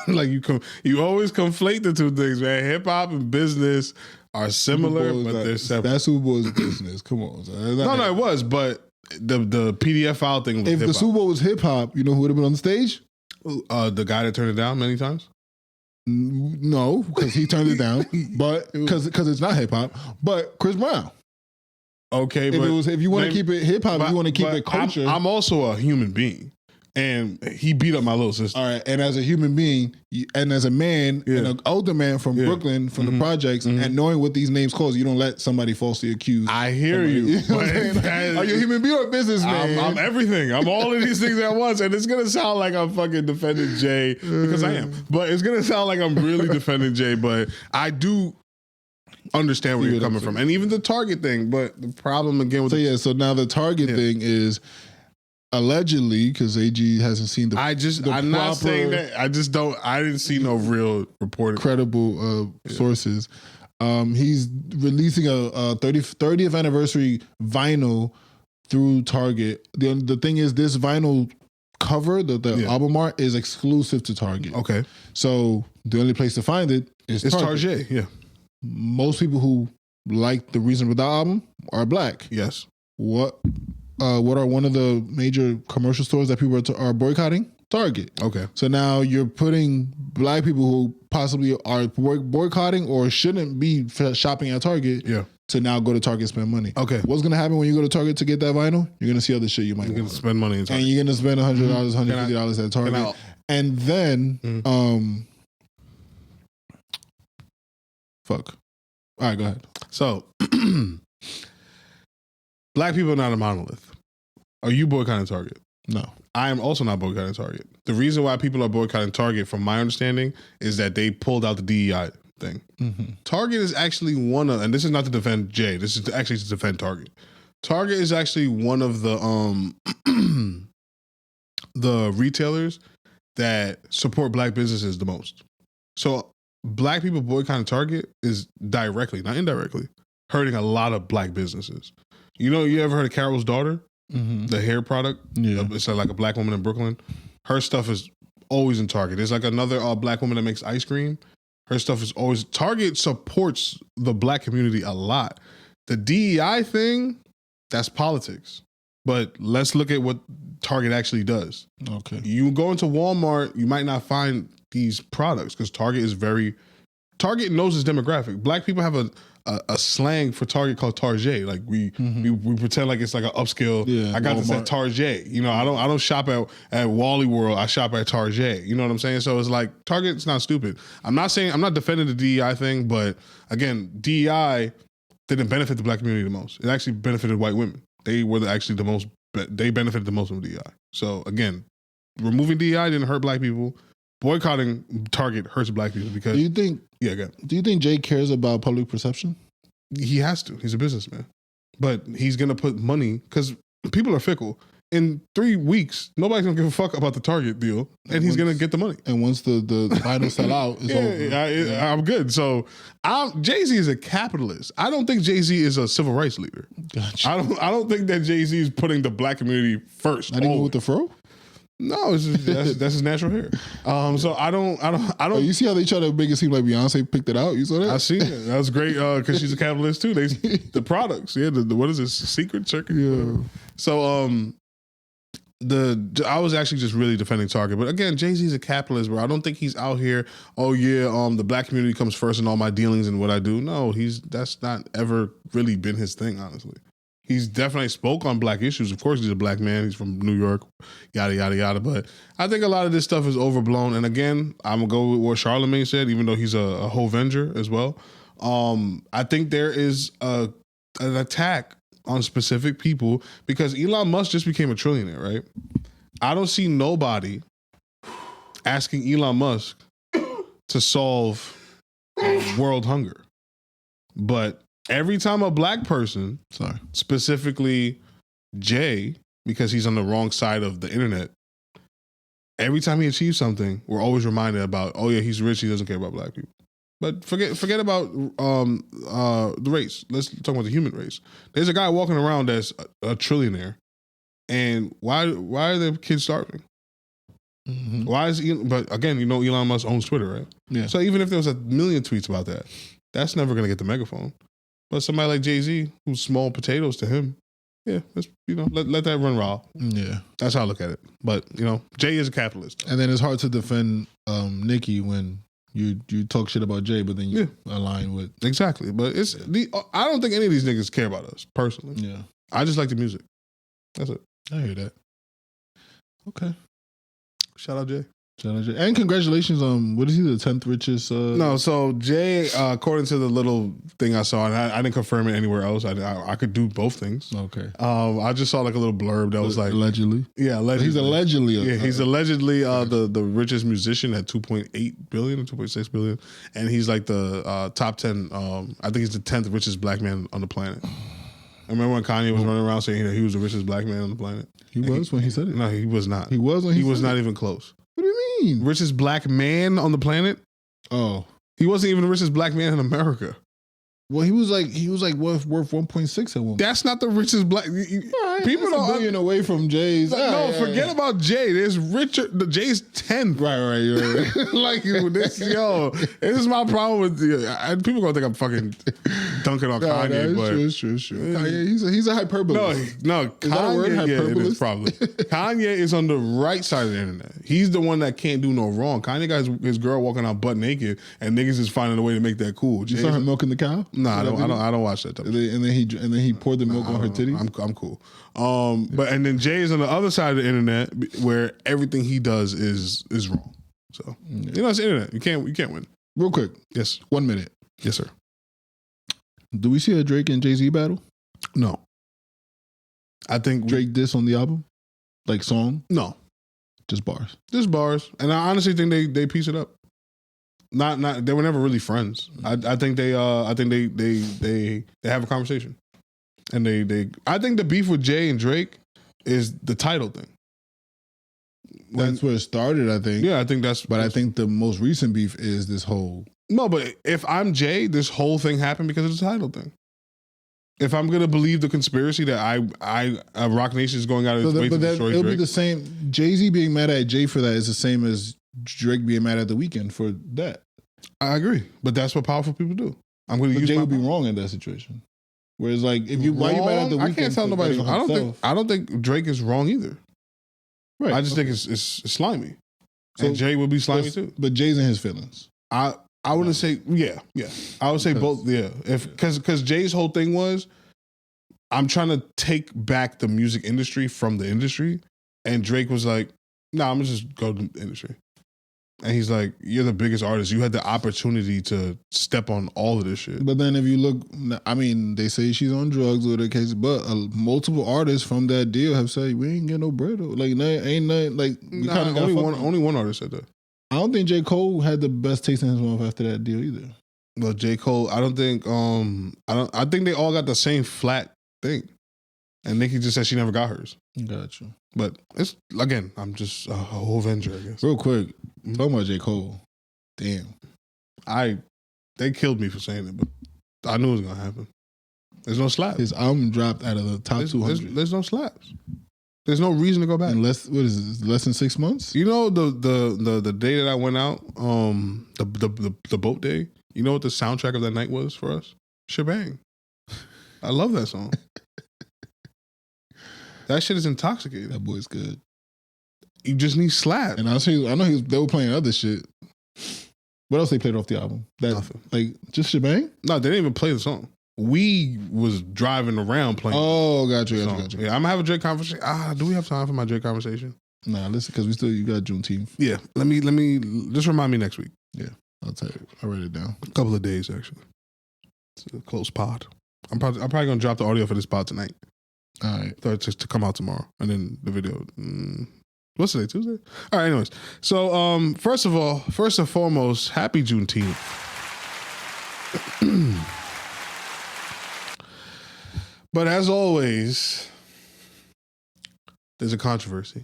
Like you always conflate the two things, man. Hip-hop and business are similar, but they're separate. That's Super Bowl's business. Come on. No, it was, but the PDF file thing was if hip-hop. the Super Bowl was hip-hop, you know who would have been on the stage? The guy that turned it down many times? No, because he turned it down, but because it's not hip-hop, but Chris Brown. Okay, but if you want to keep it hip hop, if you want to keep it culture. I'm also a human being, and he beat up my little sister. All right, and as a human being, and as a man, and an older man from Brooklyn, from the projects, and knowing what these names cause, you don't let somebody falsely accuse. I hear you. Are you a human being or a businessman? I'm everything. I'm all of these things at once, and it's gonna sound like I'm fucking defending Jay because I am, but it's gonna sound like I'm really defending Jay. But I do understand where you're coming from, and even the Target thing. But the problem again with so now the Target thing is allegedly, because AG hasn't seen I'm not saying that. I just don't. I didn't see no real reporting, credible sources. He's releasing a 30th anniversary vinyl through Target. The thing is, this vinyl cover, the album art, is exclusive to Target. Okay, so the only place to find it is Target. Yeah. Most people who like the Reasonable Doubt album are black. Yes. What are one of the major commercial stores that people are boycotting? Target. Okay. So now you're putting black people who possibly are boycotting or shouldn't be shopping at Target to now go to Target and spend money. Okay. What's going to happen when you go to Target to get that vinyl? You're going to see other shit you might want. You're going to spend money in Target. And you're going to spend $100, $150 at Target. And then, fuck. All right, go ahead. So, black people are not a monolith. Are you boycotting Target? No. I am also not boycotting Target. The reason why people are boycotting Target, from my understanding, is that they pulled out the DEI thing. Target is actually one of, and this is not to defend Jay, this is actually to defend Target. Target is actually one of the the retailers that support black businesses the most. So black people boycotting Target is directly, not indirectly, hurting a lot of black businesses. You know, you ever heard of Carol's Daughter? The hair product? Yeah. It's like a black woman in Brooklyn. Her stuff is always in Target. There's like another black woman that makes ice cream. Her stuff is always... Target supports the black community a lot. The DEI thing, that's politics. But let's look at what Target actually does. Okay. You go into Walmart, you might not find these products because Target is very... Target knows its demographic. Black people have a slang for Target called Target. Like we pretend like it's like an upscale. Yeah, I got this at Target. You know, I don't shop at Wally World. I shop at Target. You know what I'm saying? So it's like Target's not stupid. I'm not defending the DEI thing, but again, DEI didn't benefit the black community the most. It actually benefited white women. They were actually the most. They benefited the most from DEI. So again, removing DEI didn't hurt black people. boycotting Target hurts black people because Do you think go. Do you think Jay cares about public perception? He has to. He's a businessman, but he's gonna put money because people are fickle. In 3 weeks, nobody's gonna give a fuck about the Target deal, and he's gonna get the money. And once the finals sell out, it's over. I'm good. So, Jay-Z is a capitalist. I don't think Jay-Z is a civil rights leader. Gotcha. I don't think that Jay-Z is putting the black community first. Not even with the fro? No, it's just, that's his natural hair. So I don't. Oh, you see how they try to make it seem like Beyonce picked it out? You saw that? I see it. That was great because she's a capitalist too. The products, the what is this? Secret Circuit. Yeah. So I was actually just really defending Target, but again, Jay-Z's a capitalist, bro. I don't think he's out here. Oh yeah, the black community comes first in all my dealings and what I do. No, that's not ever really been his thing, honestly. He's definitely spoke on black issues. Of course, he's a black man. He's from New York, yada, yada, yada. But I think a lot of this stuff is overblown. And again, I'm going to go with what Charlamagne said, even though he's a Hovenger as well. I think there is an attack on specific people because Elon Musk just became a trillionaire, right? I don't see nobody asking Elon Musk to solve world hunger. But every time a black person, specifically Jay, because he's on the wrong side of the internet, every time he achieves something, we're always reminded about, oh yeah, he's rich, he doesn't care about black people. But forget about the race. Let's talk about the human race. There's a guy walking around that's a trillionaire, and why are the kids starving? Mm-hmm. Why is but again, Elon Musk owns Twitter, right? Yeah. So even if there was 1 million tweets about that, that's never gonna get the megaphone. But somebody like Jay-Z, who's small potatoes to him, yeah, let's, let that run raw. Yeah. That's how I look at it. But, Jay is a capitalist. And then it's hard to defend Nicki when you talk shit about Jay, but then you align with... Exactly. But I don't think any of these niggas care about us, personally. Yeah. I just like the music. That's it. I hear that. Okay. Shout out Jay. And congratulations on, what is he, the 10th richest? No, so Jay, according to the little thing I saw, and I didn't confirm it anywhere else. I could do both things. Okay. I just saw like a little blurb that was like... Allegedly? Yeah, allegedly. He's allegedly... he's allegedly the richest musician at $2.8 billion or $2.6 billion. And he's like the top 10, I think he's the 10th richest black man on the planet. I remember when Kanye was running around saying that he was the richest black man on the planet. He was when he said it? No, he was not. He was when he was not even close. What do you mean? Richest black man on the planet? Oh. He wasn't even the richest black man in America. Well, he was like worth 1.6 at one. That's not the richest black. People don't $1 billion away from Jay's. Forget about Jay. There's Richard. The Jay's 10th. Right. Like this is my problem with people gonna think I'm fucking dunking on Kanye. But it's true. Kanye, he's a hyperbolist. No, Kanye, is that a word? It is probably. Kanye is on the right side of the internet. He's the one that can't do no wrong. Kanye got his girl walking out butt naked, and niggas is finding a way to make that cool. You saw her milking the cow? No, I don't watch that type. And then he poured the milk on her titties. I'm cool. But and then Jay is on the other side of the internet where everything he does is wrong. So it's the internet. You can't win. Real quick. Yes. 1 minute. Yes, sir. Do we see a Drake and Jay-Z battle? No. I think Drake diss on the album, like song. No. Just bars. Just bars, and I honestly think they piece it up. Not they were never really friends. I think they have a conversation. And I think the beef with Jay and Drake is the title thing. That's where it started, I think. Yeah, I think But I think the most recent beef is this whole... No, but if I'm Jay, this whole thing happened because of the title thing. If I'm gonna believe the conspiracy that Rock Nation is going out of its way to destroy Drake, it'll be the same. Jay-Z being mad at Jay for that is the same as Drake being mad at The Weeknd for that. I agree, but that's what powerful people do. I'm going to use. Jay would be wrong in that situation. Whereas, like, if you why you mad at The Weeknd? I can't tell nobody. I don't think Drake is wrong either. Right. I just think it's slimy. So and Jay would be slimy too. But Jay's in his feelings. I wouldn't say yeah. I would say both. Yeah, because Jay's whole thing was, I'm trying to take back the music industry from the industry, and Drake was like, "Nah, I'm gonna just go to the industry." And he's like, "You're the biggest artist. You had the opportunity to step on all of this shit." But then if you look, I mean, they say she's on drugs or the case, but multiple artists from that deal have said we ain't get no bread. Like ain't nothing. Like only one artist said that. I don't think J. Cole had the best taste in his mouth after that deal either. Well, J. Cole, I don't think I think they all got the same flat thing. And Nicki just said she never got hers. Got you. But it's again, I'm just a whole Avenger, I guess. Real quick, talking about J. Cole. Damn. They killed me for saying it, but I knew it was gonna happen. There's no slaps. His album dropped out of the top 200. There's no slaps. There's no reason to go back. In less than 6 months? You know the day that I went out, the boat day. You know what the soundtrack of that night was for us? Shebang. I love that song. That shit is intoxicating. That boy's good. You just need slaps. And I know they were playing other shit. What else they played off the album? Nothing. Like just Shebang? No, they didn't even play the song. We was driving around playing. Oh, got you. Yeah, I'm gonna have a Drake conversation. Do we have time for my Drake conversation? Nah, listen, because you got Juneteenth. Yeah, let me just remind me next week. Yeah, I'll tell you. I'll write it down. A couple of days actually. It's a close pod. I'm probably gonna drop the audio for this pod tonight. All right, to come out tomorrow, and then the video. What's today? Tuesday. All right. Anyways, so first and foremost, happy Juneteenth. But as always, there's a controversy.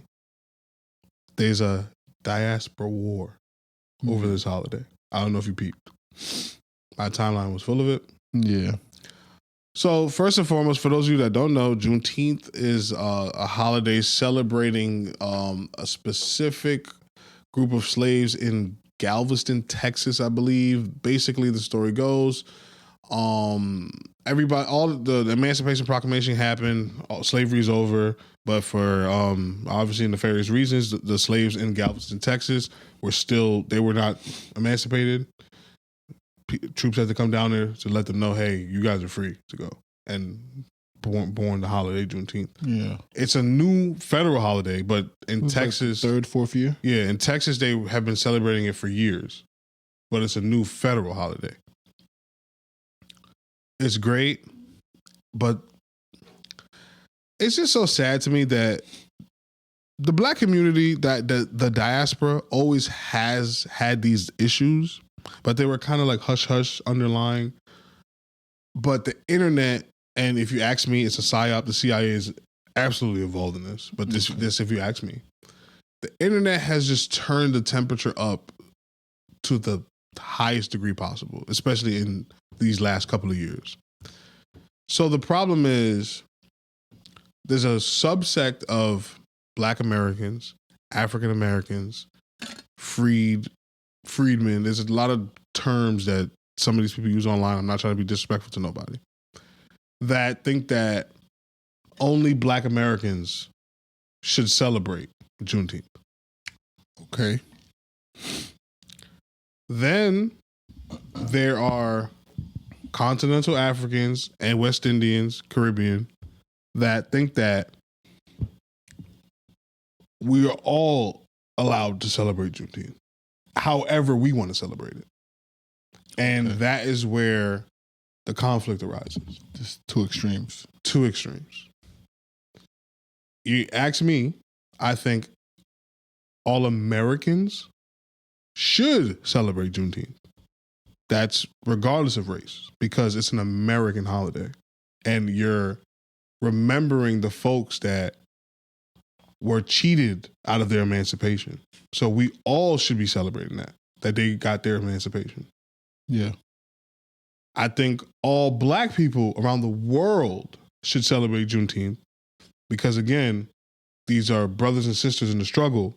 There's a diaspora war over this holiday. I don't know if you peeped. My timeline was full of it. Yeah. So first and foremost, for those of you that don't know, Juneteenth is a holiday celebrating a specific group of slaves in Galveston, Texas, I believe. Basically, the story goes, all the Emancipation Proclamation happened, slavery is over, but for obviously nefarious reasons, the slaves in Galveston, Texas they were not emancipated. Troops had to come down there to let them know, hey, you guys are free to go. And born the holiday, Juneteenth. Yeah. It's a new federal holiday, but in Texas... Like 3rd, 4th year? Yeah, in Texas, they have been celebrating it for years. But it's a new federal holiday. It's great, but it's just so sad to me that the black community, that the diaspora always has had these issues, but they were kind of like hush-hush underlying. But the internet, and if you ask me, it's a psyop. The CIA is absolutely involved in this. But this, if you ask me, the internet has just turned the temperature up to the highest degree possible, especially in these last couple of years. So the problem is there's a subsect of Black Americans, African Americans, freedmen. There's a lot of terms that some of these people use online. I'm not trying to be disrespectful to nobody. That think that only Black Americans should celebrate Juneteenth. Okay. Then there are continental Africans and West Indians, Caribbean, that think that we are all allowed to celebrate Juneteenth however we want to celebrate it. And that is where the conflict arises. Just two extremes. Two extremes. You ask me, I think all Americans should celebrate Juneteenth. That's regardless of race, because it's an American holiday. And you're remembering the folks that were cheated out of their emancipation. So we all should be celebrating that they got their emancipation. Yeah. I think all Black people around the world should celebrate Juneteenth because, again, these are brothers and sisters in the struggle.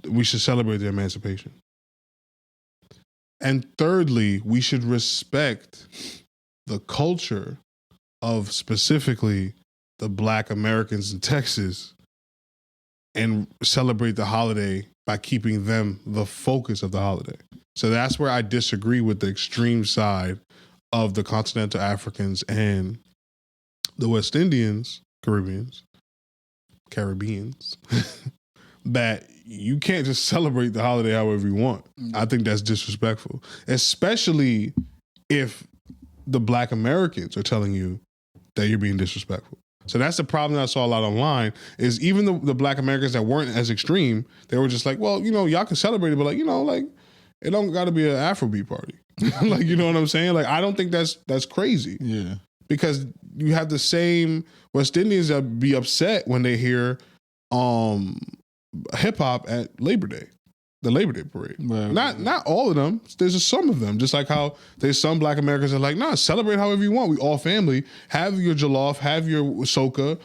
We should celebrate their emancipation. And thirdly, we should respect the culture of specifically the Black Americans in Texas and celebrate the holiday by keeping them the focus of the holiday. So that's where I disagree with the extreme side of the continental Africans and the West Indians, Caribbeans, that you can't just celebrate the holiday however you want. I think that's disrespectful, especially if the Black Americans are telling you that you're being disrespectful. So that's the problem that I saw a lot online is even the black Americans that weren't as extreme, they were just like, well, y'all can celebrate it, but like, like it don't got to be an Afrobeat party. Like, you know what I'm saying? Like, I don't think that's crazy. Yeah. Because you have the same West Indians that be upset when they hear hip hop at Labor Day, the Labor Day parade. Right. Not all of them. There's just some of them. Just like how there's some black Americans that are like, nah, celebrate however you want. We all family. Have your jollof, have your soca.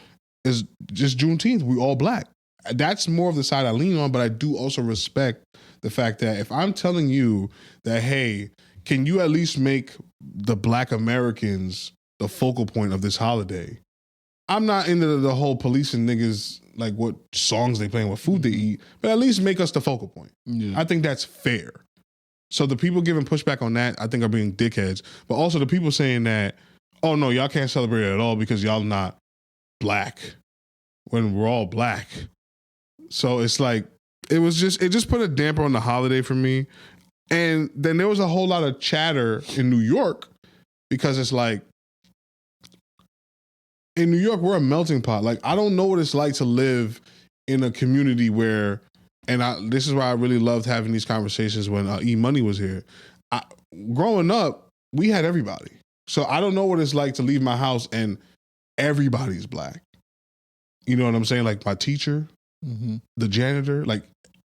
It's just Juneteenth. We all black. That's more of the side I lean on, but I do also respect the fact that if I'm telling you that, hey, can you at least make the black Americans the focal point of this holiday? I'm not into the whole policing niggas, like what songs they play and what food they eat, but at least make us the focal point. Yeah. I think that's fair. So the people giving pushback on that, I think are being dickheads. But also the people saying that, oh no, y'all can't celebrate it at all because y'all not black when we're all black. So it's like, it just put a damper on the holiday for me. And then there was a whole lot of chatter in New York because it's like, in New York, we're a melting pot. Like, I don't know what it's like to live in a community where, this is why I really loved having these conversations when E-Money was here. Growing up, we had everybody. So I don't know what it's like to leave my house and everybody's black. You know what I'm saying? Like my teacher, the janitor, like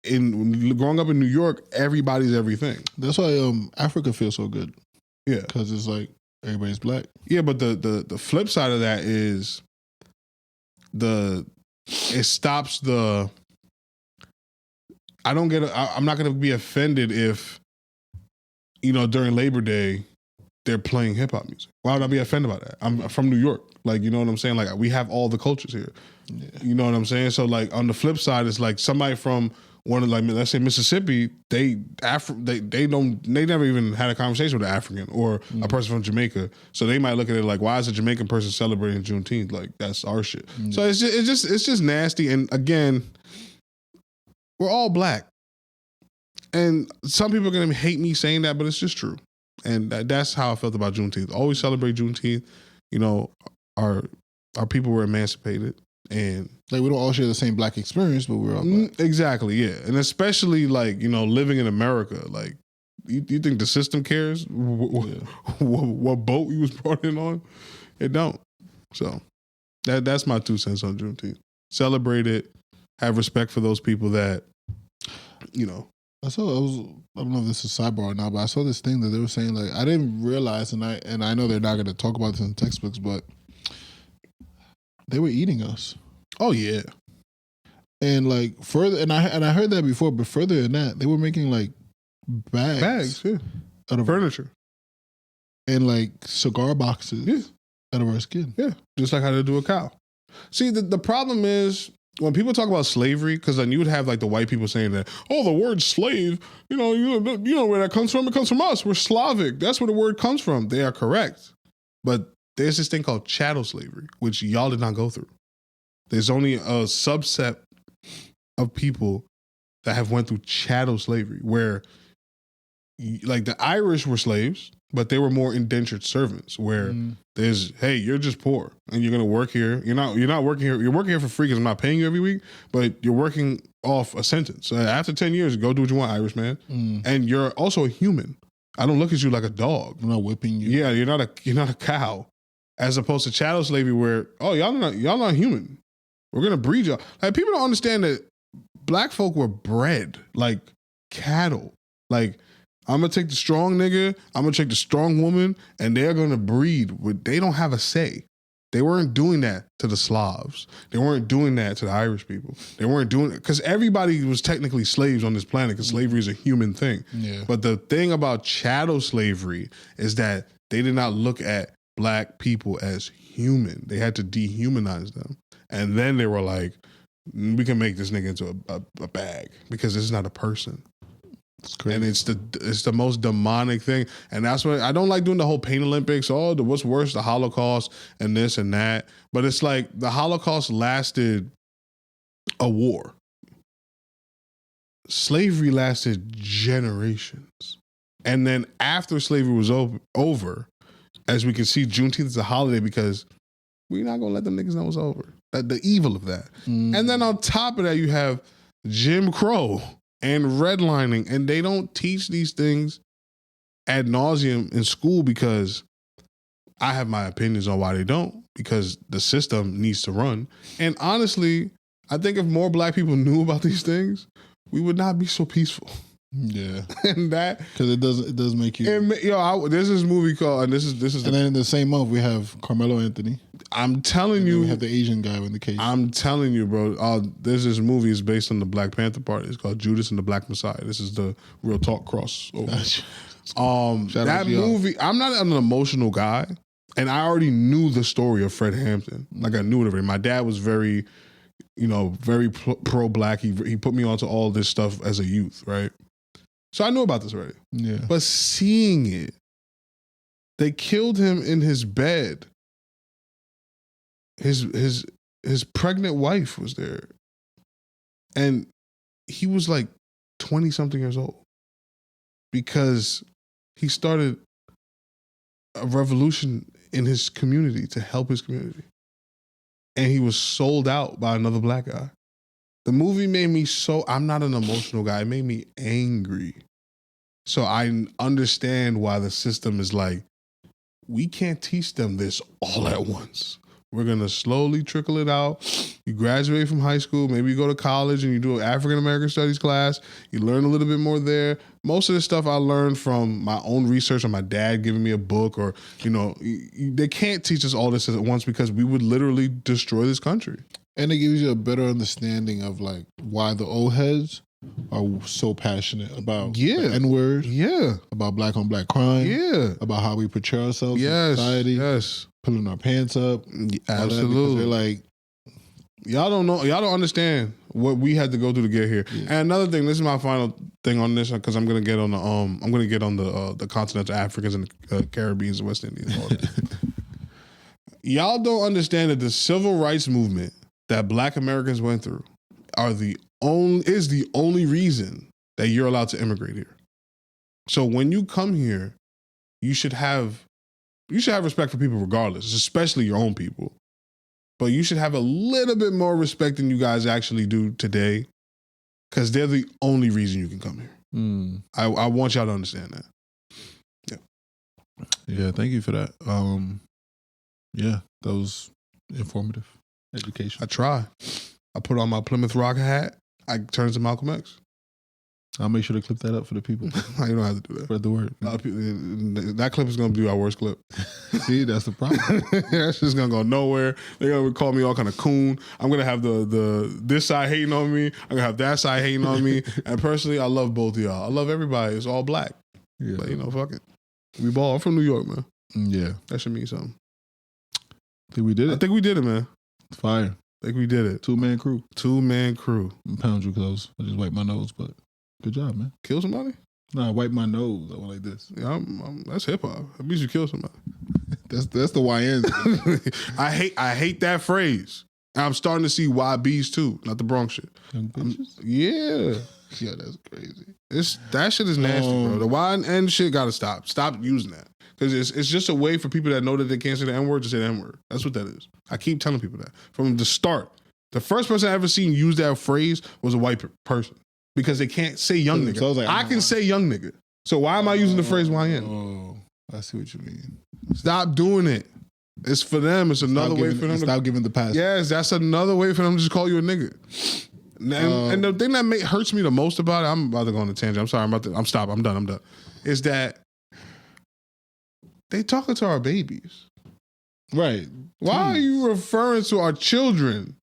growing up in New York, everybody's everything. That's why Africa feels so good. Yeah. Because it's like, everybody's black. Yeah, but the flip side of that is it stops the. I'm not going to be offended if, during Labor Day, they're playing hip hop music. Why would I be offended by that? I'm from New York. Like, you know what I'm saying? Like, we have all the cultures here. Yeah. You know what I'm saying? So, like, on the flip side, it's like somebody from one of, like, let's say Mississippi, they never even had a conversation with an African or a person from Jamaica. So they might look at it like, why is a Jamaican person celebrating Juneteenth? Like, that's our shit. So it's just nasty. And again, we're all black. And some people are going to hate me saying that, but it's just true. And that's how I felt about Juneteenth. Always celebrate Juneteenth. Our people were emancipated. And like, we don't all share the same black experience, but we're all black. Exactly, yeah. And especially, like, living in America, like, you think the system cares what boat you was brought in on? It don't. So that's my 2 cents on Juneteenth. Celebrate it. Have respect for those people that, I don't know if this is sidebar or not, but I saw this thing that they were saying, like, I didn't realize, and I know they're not going to talk about this in textbooks, but they were eating us. Oh yeah. And like further, and I heard that before, but further than that, they were making like bags yeah, out of furniture and like cigar boxes out of our skin. Yeah, just like how they do a cow. See, the problem is when people talk about slavery, because then you would have like the white people saying that, oh, the word slave, you know where that comes from? It comes from us. We're Slavic. That's where the word comes from. They are correct. But there's this thing called chattel slavery, which y'all did not go through. There's only a subset of people that have went through chattel slavery, where like the Irish were slaves, but they were more indentured servants, where there's, hey, you're just poor and you're going to work here. You're not working here. You're working here for free because I'm not paying you every week, but you're working off a sentence. So after 10 years, go do what you want, Irish man. And you're also a human. I don't look at you like a dog. I'm not whipping you. Yeah, you're not a cow. As opposed to chattel slavery, where, oh, y'all not human. We're gonna breed y'all. Like, people don't understand that black folk were bred like cattle. Like, I'm gonna take the strong nigga, I'm gonna take the strong woman, and they're gonna breed. They don't have a say. They weren't doing that to the Slavs. They weren't doing that to the Irish people. They weren't doing it because everybody was technically slaves on this planet because slavery is a human thing. Yeah. But the thing about chattel slavery is that they did not look at black people as human. They had to dehumanize them. And then they were like, we can make this nigga into a bag because this is not a person. It's crazy. And it's the most demonic thing. And that's what I don't like doing the whole Pain Olympics. Oh, what's worse, the Holocaust and this and that. But it's like the Holocaust lasted a war. Slavery lasted generations. And then after slavery was over, as we can see, Juneteenth is a holiday because We're not gonna let them niggas know it's over. The evil of that. And then on top of that, you have Jim Crow and redlining, and they don't teach these things ad nauseum in school because I have my opinions on why they don't, because the system needs to run. And honestly, I think if more black people knew about these things, we would not be so peaceful. Yeah, And that because it does make you. There's this movie called, and this is. And then in the same month we have Carmelo Anthony. I'm telling you, we have the Asian guy in the case. I'm telling you, bro. There's this movie. It's based on the Black Panther Party. It's called Judas and the Black Messiah. This is the Real Talk crossover. That movie. I'm not an emotional guy, and I already knew the story of Fred Hampton. Like I knew it already. My dad was very, very pro black. He put me onto all this stuff as a youth, right? So I knew about this already. Yeah. But seeing it, they killed him in his bed. His pregnant wife was there. And he was like 20-something years old. Because he started a revolution in his community to help his community. And he was sold out by another black guy. The movie made me I'm not an emotional guy. It made me angry. So I understand why the system is like, we can't teach them this all at once. We're going to slowly trickle it out. You graduate from high school, maybe you go to college and you do an African-American studies class. You learn a little bit more there. Most of the stuff I learned from my own research or my dad giving me a book or, they can't teach us all this at once because we would literally destroy this country. And it gives you a better understanding of like why the old heads are so passionate about the N-word, about black on black crime, about how we portray ourselves in society, pulling our pants up. Absolutely. They're like, y'all don't understand what we had to go through to get here. Yeah. And another thing, this is my final thing on this because I'm gonna get on the continental Africans and the Caribbeans and West Indies. Y'all don't understand that the civil rights movement that black Americans went through is the only reason that you're allowed to immigrate here. So when you come here, you should have respect for people regardless, especially your own people. But you should have a little bit more respect than you guys actually do today because they're the only reason you can come here. I want y'all to understand that. Yeah. Yeah, thank you for that. That was informative. Education. I try. I put on my Plymouth Rock hat. I turn into Malcolm X. I'll make sure to clip that up for the people. You don't have to do that. Spread the word. That clip is going to be our worst clip. See, that's the problem. That's just going to go nowhere. They're going to call me all kind of coon. I'm going to have this side hating on me. I'm going to have that side hating on me. And personally, I love both of y'all. I love everybody. It's all black. Yeah. But, fuck it. We ball. I'm from New York, man. Yeah. That should mean something. I think we did it, man. Fire. I think we did it. 2-man crew. 2-man crew. I'm pound you close. I just wiped my nose, but good job, man. Kill somebody? No, I wiped my nose. I went like this. Yeah, that's hip hop. At least you kill somebody. that's the YNs. I hate that phrase. And I'm starting to see YBs too, not the Bronx shit. Young bitches? Yeah, that's crazy. That shit is nasty, bro. The YN shit gotta stop. Stop using that. Because it's just a way for people that know that they can't say the N-word to say the N-word. That's what that is. I keep telling people that. From the start. The first person I ever seen use that phrase was a white person. Because they can't say young nigga. So I can say young nigga. So why am I using the phrase YN? Oh, I see what you mean. Stop doing it. It's for them. It's another way for them to... Stop giving the pass. Yes, that's another way for them to just call you a nigga. And the thing that hurts me the most about it, I'm about to go on a tangent. I'm sorry. I'm done. Is that they talking to our babies. Right. Why are you referring to our children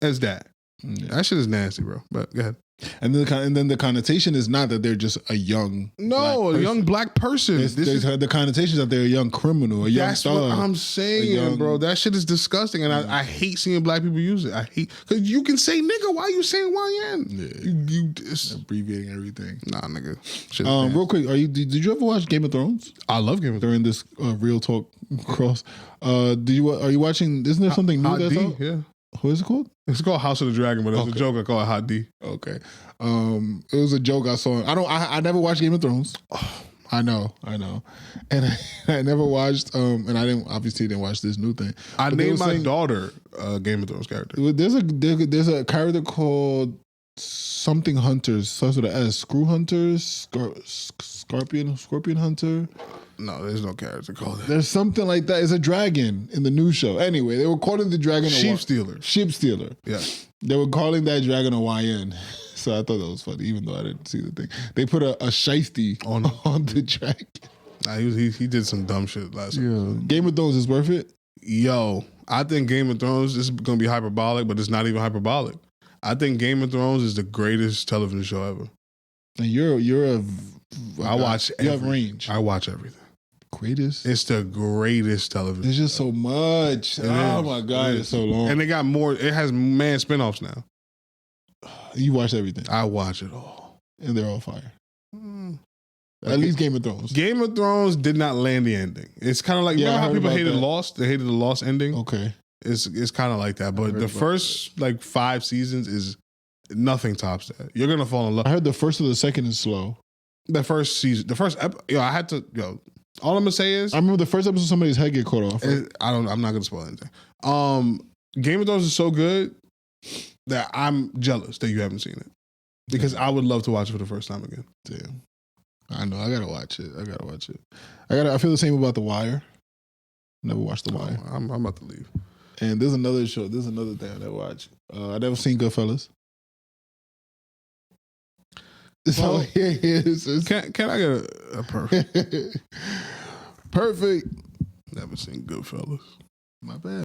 as that? Yeah. That shit is nasty, bro. But go ahead. And then the connotation is not that they're just a young young black person. The connotation is that they're a young criminal, a young star. That's what I'm saying, bro. That shit is disgusting, and I hate seeing black people use it. I hate because you can say nigga. Why are you saying YN? Yeah, you abbreviating everything. Nah, nigga. Real quick, did you ever watch Game of Thrones? I love Game of Thrones. During this Real Talk cross, are you watching? Isn't there something new that's out? Yeah. What is it called? It's called House of the Dragon, but it's a joke. I call it Hot D. Okay. It was a joke I saw. I never watched Game of Thrones. Oh I know, and I never watched. And I didn't watch this new thing. I But they named were my saying- daughter a Game of Thrones character. There's a character called something Hunters, starts with an S. Screw Hunters, Scorpion Hunter. No, there's no character called that. There's something like that. It's a dragon in the new show. Anyway, they were calling the dragon Sheep stealer. Sheep stealer. Yeah. They were calling that dragon a YN. So I thought that was funny, even though I didn't see the thing. They put a shiesty on the dragon. Nah, he did some dumb shit last time. Yeah. Game of Thrones is worth it. Yo, I think Game of Thrones, this is going to be hyperbolic, but it's not even hyperbolic. I think Game of Thrones is the greatest television show ever. And you're a I watch you have range. I watch everything. Greatest. It's the greatest television. There's just so much. It Oh is. my God, It it's so long. And they got more. It has man spinoffs now. You watch everything, I watch it all. and they're all fire. At least Game of Thrones. Game of Thrones did not land the ending. It's kind of like, Yeah, you know I how heard people about hated that. Lost? They hated the Lost ending. Okay. It's kind of like that. But heard the about first like 5 seasons is nothing tops that. You're gonna fall in love. I heard the first or the second is slow. The first season, I had to. All I'm gonna say is, I remember the first episode, somebody's head get cut off. Right? I'm not gonna spoil anything. Game of Thrones is so good that I'm jealous that you haven't seen it, because I would love to watch it for the first time again. Damn. I know. I gotta watch it. I feel the same about The Wire. Never watched The Wire. I'm about to leave. And there's another show. There's another thing I never watched. I never seen Goodfellas. So Well, here it is. Can I get a perfect? Perfect. Never seen Goodfellas. My bad.